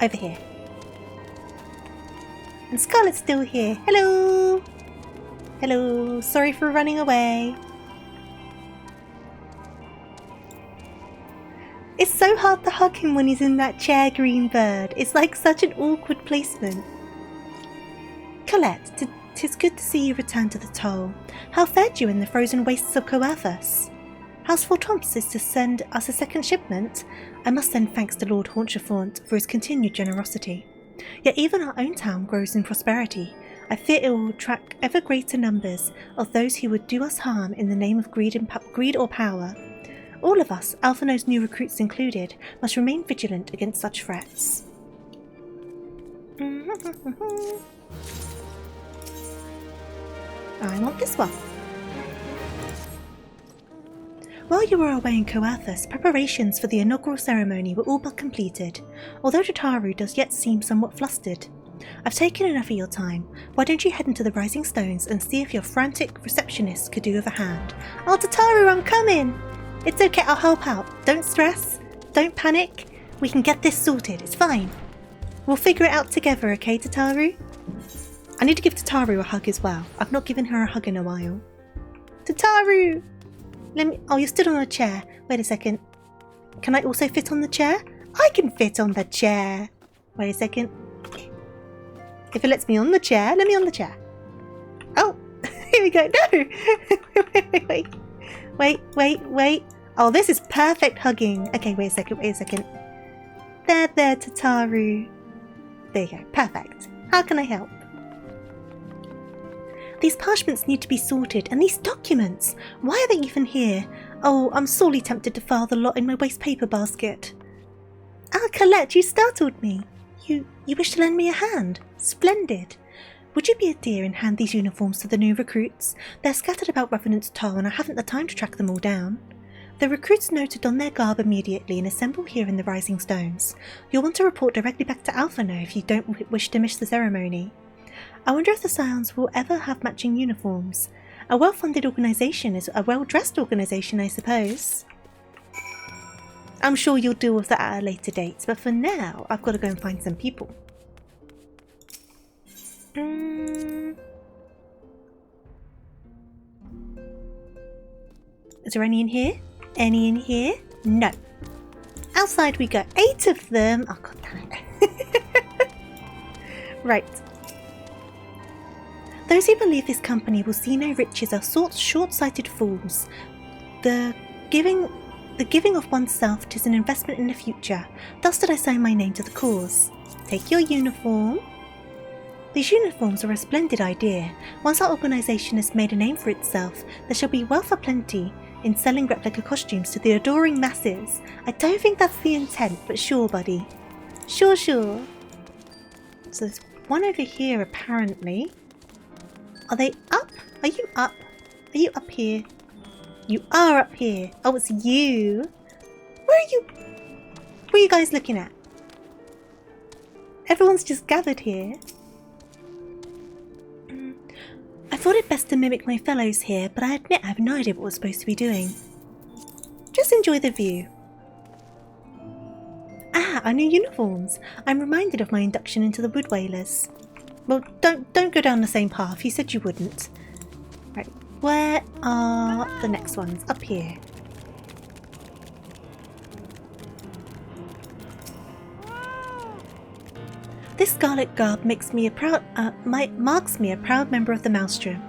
Over here. And Scarlet's still here. Hello. Hello. Sorry for running away. It's so hard to hug him when he's in that chair, Green Bird. It's like such an awkward placement. Colette, 'tis good to see you return to the Toll. How fared you in the frozen wastes of Coathus? House Fortromps is to send us a second shipment. I must send thanks to Lord Honchefont for his continued generosity. Yet even our own town grows in prosperity. I fear it will attract ever greater numbers of those who would do us harm in the name of greed or power. All of us, Alphino's new recruits included, must remain vigilant against such threats. I want this one. While you were away in Coathus, preparations for the inaugural ceremony were all but completed, although Jataru does yet seem somewhat flustered. I've taken enough of your time. Why don't you head into the Rising Stones and see if your frantic receptionist could do with a hand? Oh, Tataru, I'm coming! It's okay, I'll help out. Don't stress. Don't panic. We can get this sorted. It's fine. We'll figure it out together, okay, Tataru? I need to give Tataru a hug as well. I've not given her a hug in a while. Tataru! Oh, you're stood on a chair. Wait a second. Can I also fit on the chair? I can fit on the chair. Wait a second. If it lets me on the chair, let me on the chair. Oh, here we go. No! Wait. Oh, this is perfect hugging. Okay, wait a second. There, Tataru. There you go. Perfect. How can I help? These parchments need to be sorted, and these documents. Why are they even here? Oh, I'm sorely tempted to file the lot in my waste paper basket. Ah, Colette, you startled me. You wish to lend me a hand? Splendid. Would you be a dear and hand these uniforms to the new recruits? They're scattered about Revenant's Toll and I haven't the time to track them all down. The recruits noted on their garb immediately and assemble here in the Rising Stones. You'll want to report directly back to Alpha now if you don't wish to miss the ceremony. I wonder if the Scions will ever have matching uniforms. A well-funded organisation is a well-dressed organisation, I suppose. I'm sure you'll deal with that at a later date, but for now, I've got to go and find some people. Is there any in here? Any in here? No. Outside we go. 8 of them. Oh, god damn it. Right. Those who believe this company will see no riches are short-sighted fools. The giving of oneself is an investment in the future. Thus did I sign my name to the cause. Take your uniform. These uniforms are a splendid idea. Once our organisation has made a name for itself, there shall be wealth aplenty in selling replica costumes to the adoring masses. I don't think that's the intent, but sure, buddy. Sure. So there's one over here, apparently. Are they up? Are you up? Are you up here? You are up here. Oh, it's you. Where are you? What are you guys looking at? Everyone's just gathered here. I thought it best to mimic my fellows here, but I admit I have no idea what we're supposed to be doing. Just enjoy the view. Ah, our new uniforms. I'm reminded of my induction into the Wood Whalers. Well, don't go down the same path. You said you wouldn't. Right, where are the next ones? Up here. This scarlet garb marks me a proud member of the Maelstrom,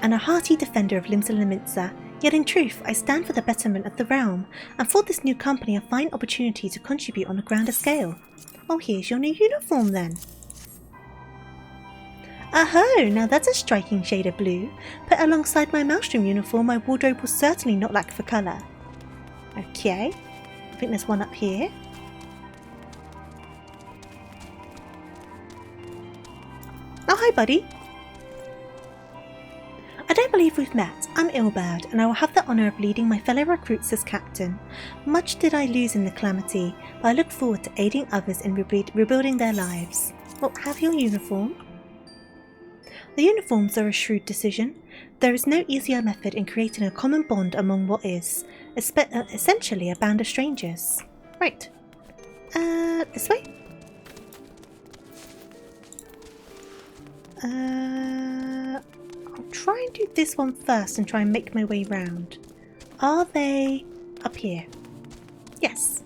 and a hearty defender of Limsa Limitza. Yet in truth, I stand for the betterment of the realm, and thought this new company a fine opportunity to contribute on a grander scale. Oh, here's your new uniform then. Aho, now that's a striking shade of blue. Put alongside my Maelstrom uniform, my wardrobe will certainly not lack for colour. Okay, I think there's one up here. Oh, hi buddy. I don't believe we've met. I'm Ilbird, and I will have the honour of leading my fellow recruits as captain. Much did I lose in the calamity, but I look forward to aiding others in rebuilding their lives. Well, have your uniform. The uniforms are a shrewd decision. There is no easier method in creating a common bond among what is, essentially, a band of strangers. Right. This way? I'll try and do this one first and try and make my way round. Are they up here? Yes.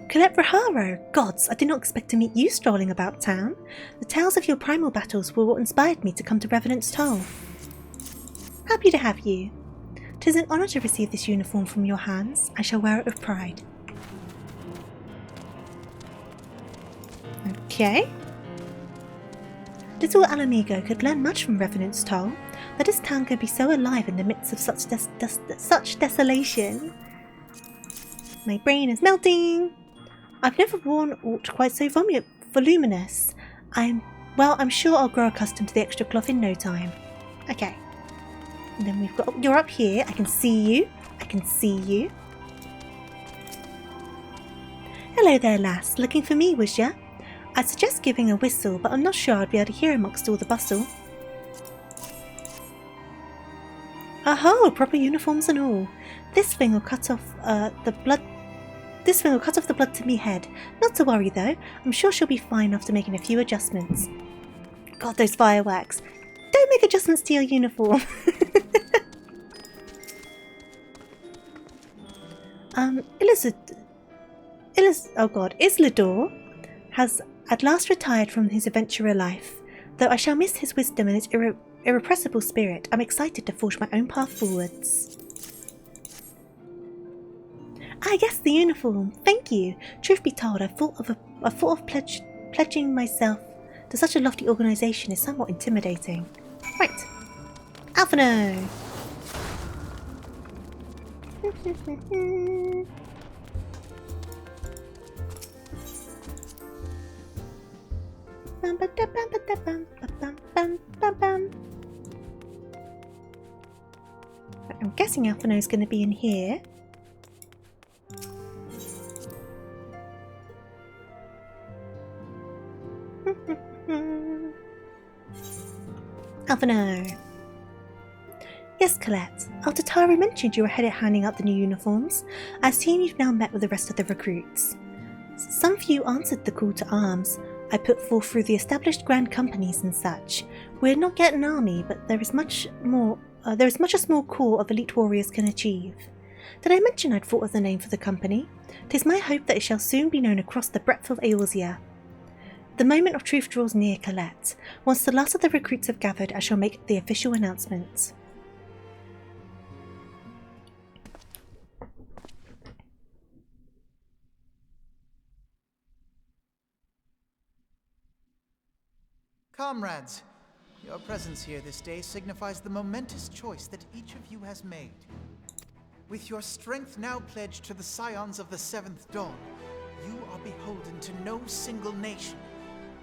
Colette Raharo! Gods, I did not expect to meet you strolling about town. The tales of your primal battles were what inspired me to come to Revenant's Toll. Happy to have you. 'Tis an honour to receive this uniform from your hands. I shall wear it with pride. Okay. Little Alamigo could learn much from Revenant's Toll. That this town could be so alive in the midst of such desolation. My brain is melting. I've never worn aught quite so voluminous. I'm sure I'll grow accustomed to the extra cloth in no time. Okay. And then we've got, you're up here. I can see you. Hello there, lass. Looking for me, was ya? I'd suggest giving a whistle, but I'm not sure I'd be able to hear amongst all the bustle. Aha! Proper uniforms and all. This thing will cut off the blood. This thing will cut off the blood to me head. Not to worry though. I'm sure she'll be fine after making a few adjustments. God, those fireworks! Don't make adjustments to your uniform. Islador has at last retired from his adventurer life. Though I shall miss his wisdom and his irrepressible spirit, I'm excited to forge my own path forwards. Ah, yes, the uniform. Thank you. Truth be told, I thought of pledging myself to such a lofty organisation is somewhat intimidating. Right. Alphino! I'm guessing Alphino's going to be in here. Alphino. Yes, Colette. After Tara mentioned you were headed handing out the new uniforms, I assume you've now met with the rest of the recruits. Some few answered the call to arms I put forth through the established grand companies and such. We're not yet an army, but there is much a small core of elite warriors can achieve. Did I mention I'd thought of the name for the company? 'Tis my hope that it shall soon be known across the breadth of Eorzea. The moment of truth draws near, Colette. Once the last of the recruits have gathered, I shall make the official announcement. Comrades, your presence here this day signifies the momentous choice that each of you has made. With your strength now pledged to the Scions of the Seventh Dawn, you are beholden to no single nation.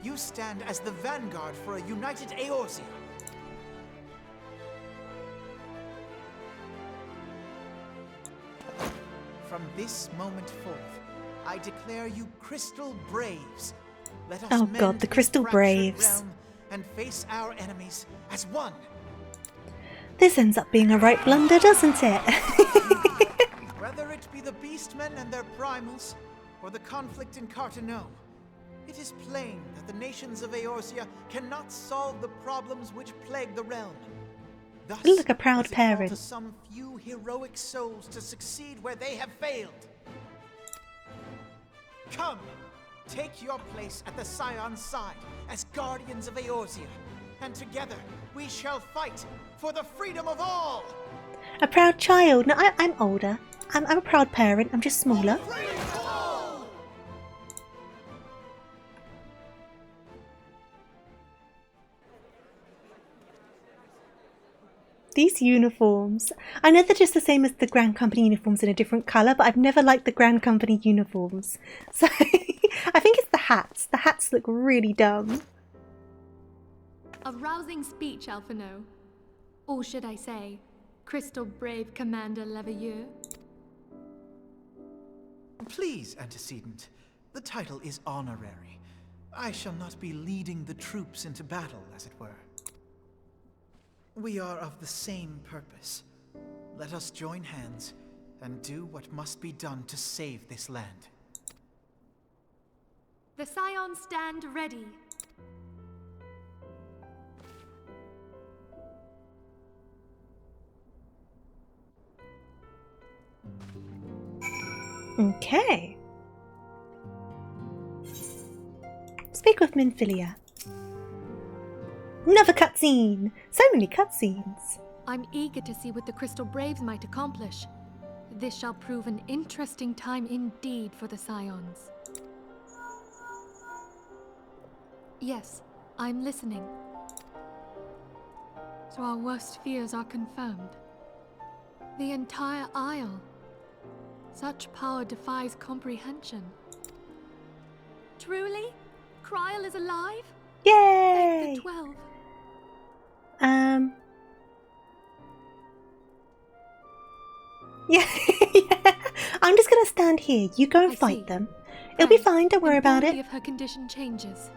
You stand as the vanguard for a united Eorzea. From this moment forth, I declare you Crystal Braves. Let us Oh god, the Crystal Braves. And face our enemies as one. This ends up being a right blunder, doesn't it? Whether it be the Beastmen and their primals, or the conflict in Carteneau, it is plain that the nations of Eorzea cannot solve the problems which plague the realm. Thus, Look, a proud parent. To some few heroic souls to succeed where they have failed. Come, take your place at the Scion's side as guardians of Eorzea, and together we shall fight for the freedom of all. A proud child. No, I'm older. I'm a proud parent. I'm just smaller. These uniforms. I know they're just the same as the Grand Company uniforms in a different colour, but I've never liked the Grand Company uniforms. So I think it's the hats. The hats look really dumb. A rousing speech, Alphino. Or should I say, Crystal Brave Commander Leveilleur? Please, Antecedent. The title is honorary. I shall not be leading the troops into battle, as it were. We are of the same purpose. Let us join hands and do what must be done to save this land. The Scions stand ready. Okay. Speak with Minfilia. Another cutscene! So many cutscenes! I'm eager to see what the Crystal Braves might accomplish. This shall prove an interesting time indeed for the Scions. Yes, I'm listening. So our worst fears are confirmed. The entire Isle. Such power defies comprehension. Truly? Kryl is alive? Yay! Thank the 12. Yeah, yeah. I'm just gonna stand here. You go and fight them. It'll be fine, don't worry about Inform me it. if her condition changes.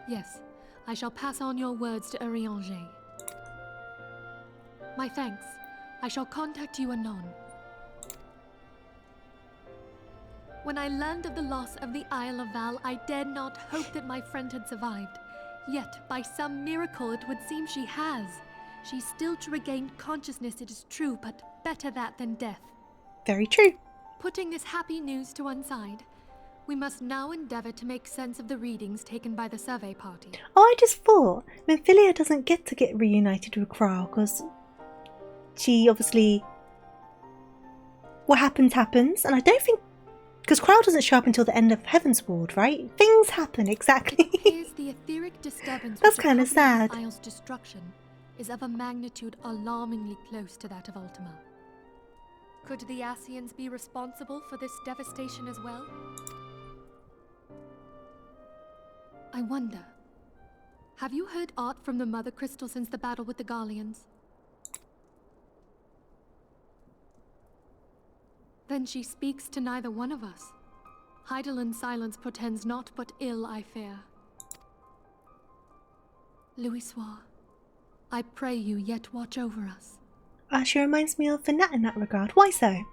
Yes, I shall pass on your words to Urianger. My thanks. I shall contact you anon. When I learned of the loss of the Isle of Val, I dared not hope that my friend had survived. Yet, by some miracle, it would seem she has. She's still to regain consciousness, it is true, but better that than death. Very true. Putting this happy news to one side, we must now endeavor to make sense of the readings taken by the survey party. Oh, I just thought Minfilia doesn't get to get reunited with Kral because she obviously... What happens, happens. And I don't think... Because Kral doesn't show up until the end of Heaven's Ward, right? Things happen, exactly. Here's the etheric disturbance That's which kind of accompanies sad. the Isle's destruction is of a magnitude alarmingly close to that of Ultima. Could the Ascians be responsible for this devastation as well? I wonder, have you heard aught from the Mother Crystal since the battle with the Garleans? Then she speaks to neither one of us. Heidelind's silence portends naught but ill, I fear. Louisoix, I pray you yet watch over us. She reminds me of Finette in that regard. Why so?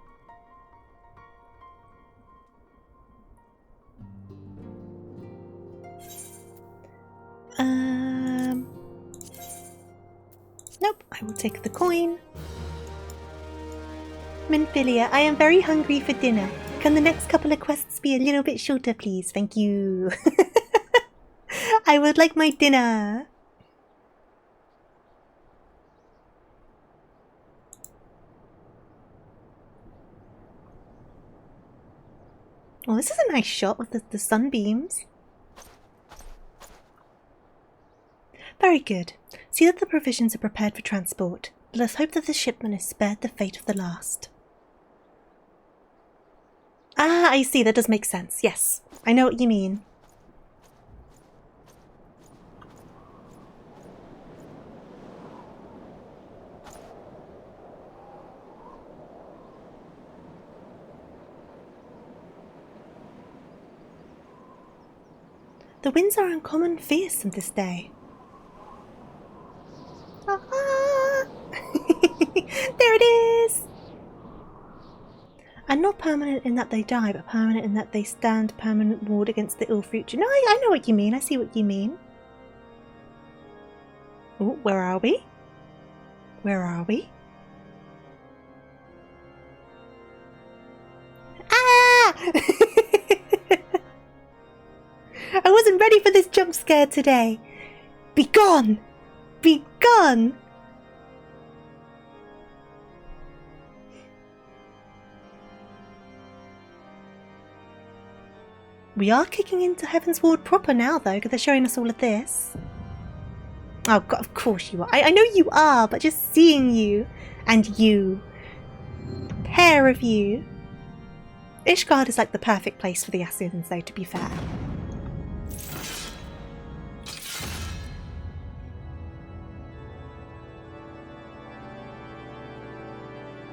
Nope, I will take the coin. Minfilia, I am very hungry for dinner. Can the next couple of quests be a little bit shorter, please? Thank you. I would like my dinner. Oh, this is a nice shot with the sunbeams. Very good. See that the provisions are prepared for transport. Let us hope that the shipment is spared the fate of the last. Ah, I see. That does make sense. Yes, I know what you mean. The winds are uncommon fierce on this day. Ah! There it is! And not permanent in that they die, but permanent in that they stand permanent ward against the ill future. No, I know what you mean. I see what you mean. Oh, where are we? Where are we? Ah! I wasn't ready for this jump scare today. Be gone! Be gone! We are kicking into Heaven's Ward proper now, though, because they're showing us all of this. Oh, God, of course you are. I know you are, but just seeing you and you. Pair of you. Ishgard is like the perfect place for the Ascians, though, to be fair.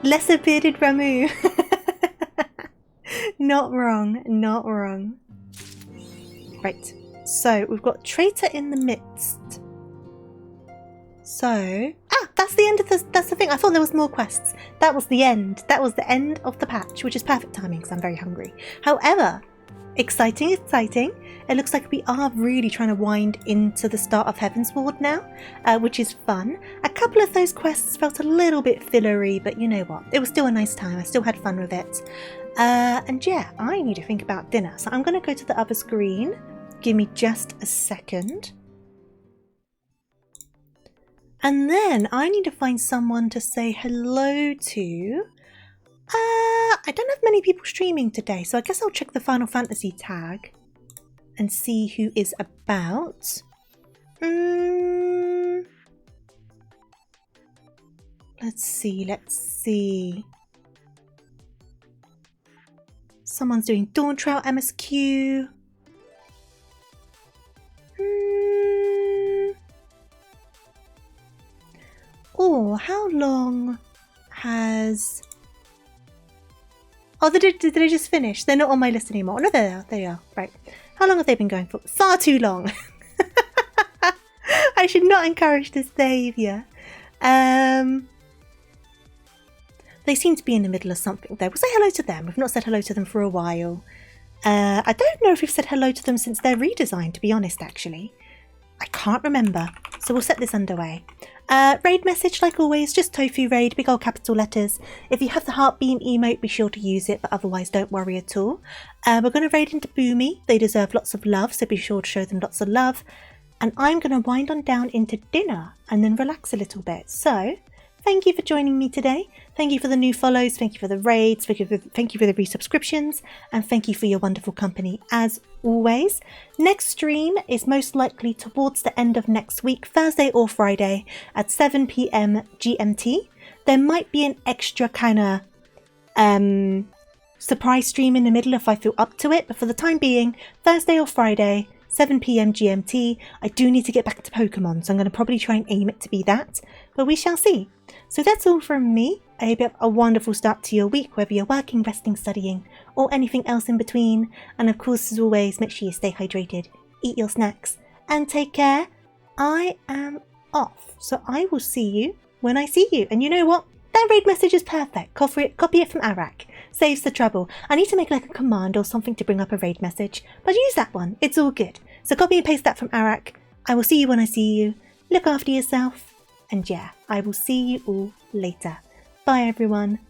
Lesser bearded Ramu. Not wrong, not wrong. Right, so we've got Traitor in the midst. So, that's the end of that's the thing. I thought there was more quests. That was the end. That was the end of the patch, which is perfect timing because I'm very hungry. However, exciting, exciting. It looks like we are really trying to wind into the start of Heaven's Ward now, which is fun. A couple of those quests felt a little bit fillery, but you know what? It was still a nice time. I still had fun with it. And yeah, I need to think about dinner. So I'm going to go to the other screen. Give me just a second. And then I need to find someone to say hello to. I don't have many people streaming today, so I guess I'll check the Final Fantasy tag and see who is about. Let's see. Someone's doing Dawn Trail MSQ. Oh, how long has Oh, did they just finish? They're not on my list anymore. No, there they are. Right. How long have they been going for? Far too long. I should not encourage this behaviour. They seem to be in the middle of something there. We'll say hello to them. We've not said hello to them for a while. I don't know if we've said hello to them since their redesign, to be honest, actually. I can't remember. So we'll set this underway. Raid message, like always, just Tofu Raid, big old capital letters. If you have the heartbeam emote, be sure to use it, but otherwise don't worry at all. We're going to raid into Boomy. They deserve lots of love, so be sure to show them lots of love. And I'm going to wind on down into dinner and then relax a little bit. So, thank you for joining me today. Thank you for the new follows. Thank you for the raids. Thank you for the resubscriptions. And thank you for your wonderful company as always. Next stream is most likely towards the end of next week, Thursday or Friday at 7 PM GMT. There might be an extra kind of surprise stream in the middle if I feel up to it. But for the time being, Thursday or Friday, 7 PM GMT. I do need to get back to Pokemon, so I'm going to probably try and aim it to be that. But we shall see. So that's all from me. I hope you have a wonderful start to your week, whether you're working, resting, studying, or anything else in between. And of course, as always, make sure you stay hydrated, eat your snacks, and take care. I am off. So I will see you when I see you. And you know what? That raid message is perfect. Copy it from Arak. Saves the trouble. I need to make like a command or something to bring up a raid message. But use that one. It's all good. So copy and paste that from Arak. I will see you when I see you. Look after yourself. And yeah, I will see you all later. Bye everyone.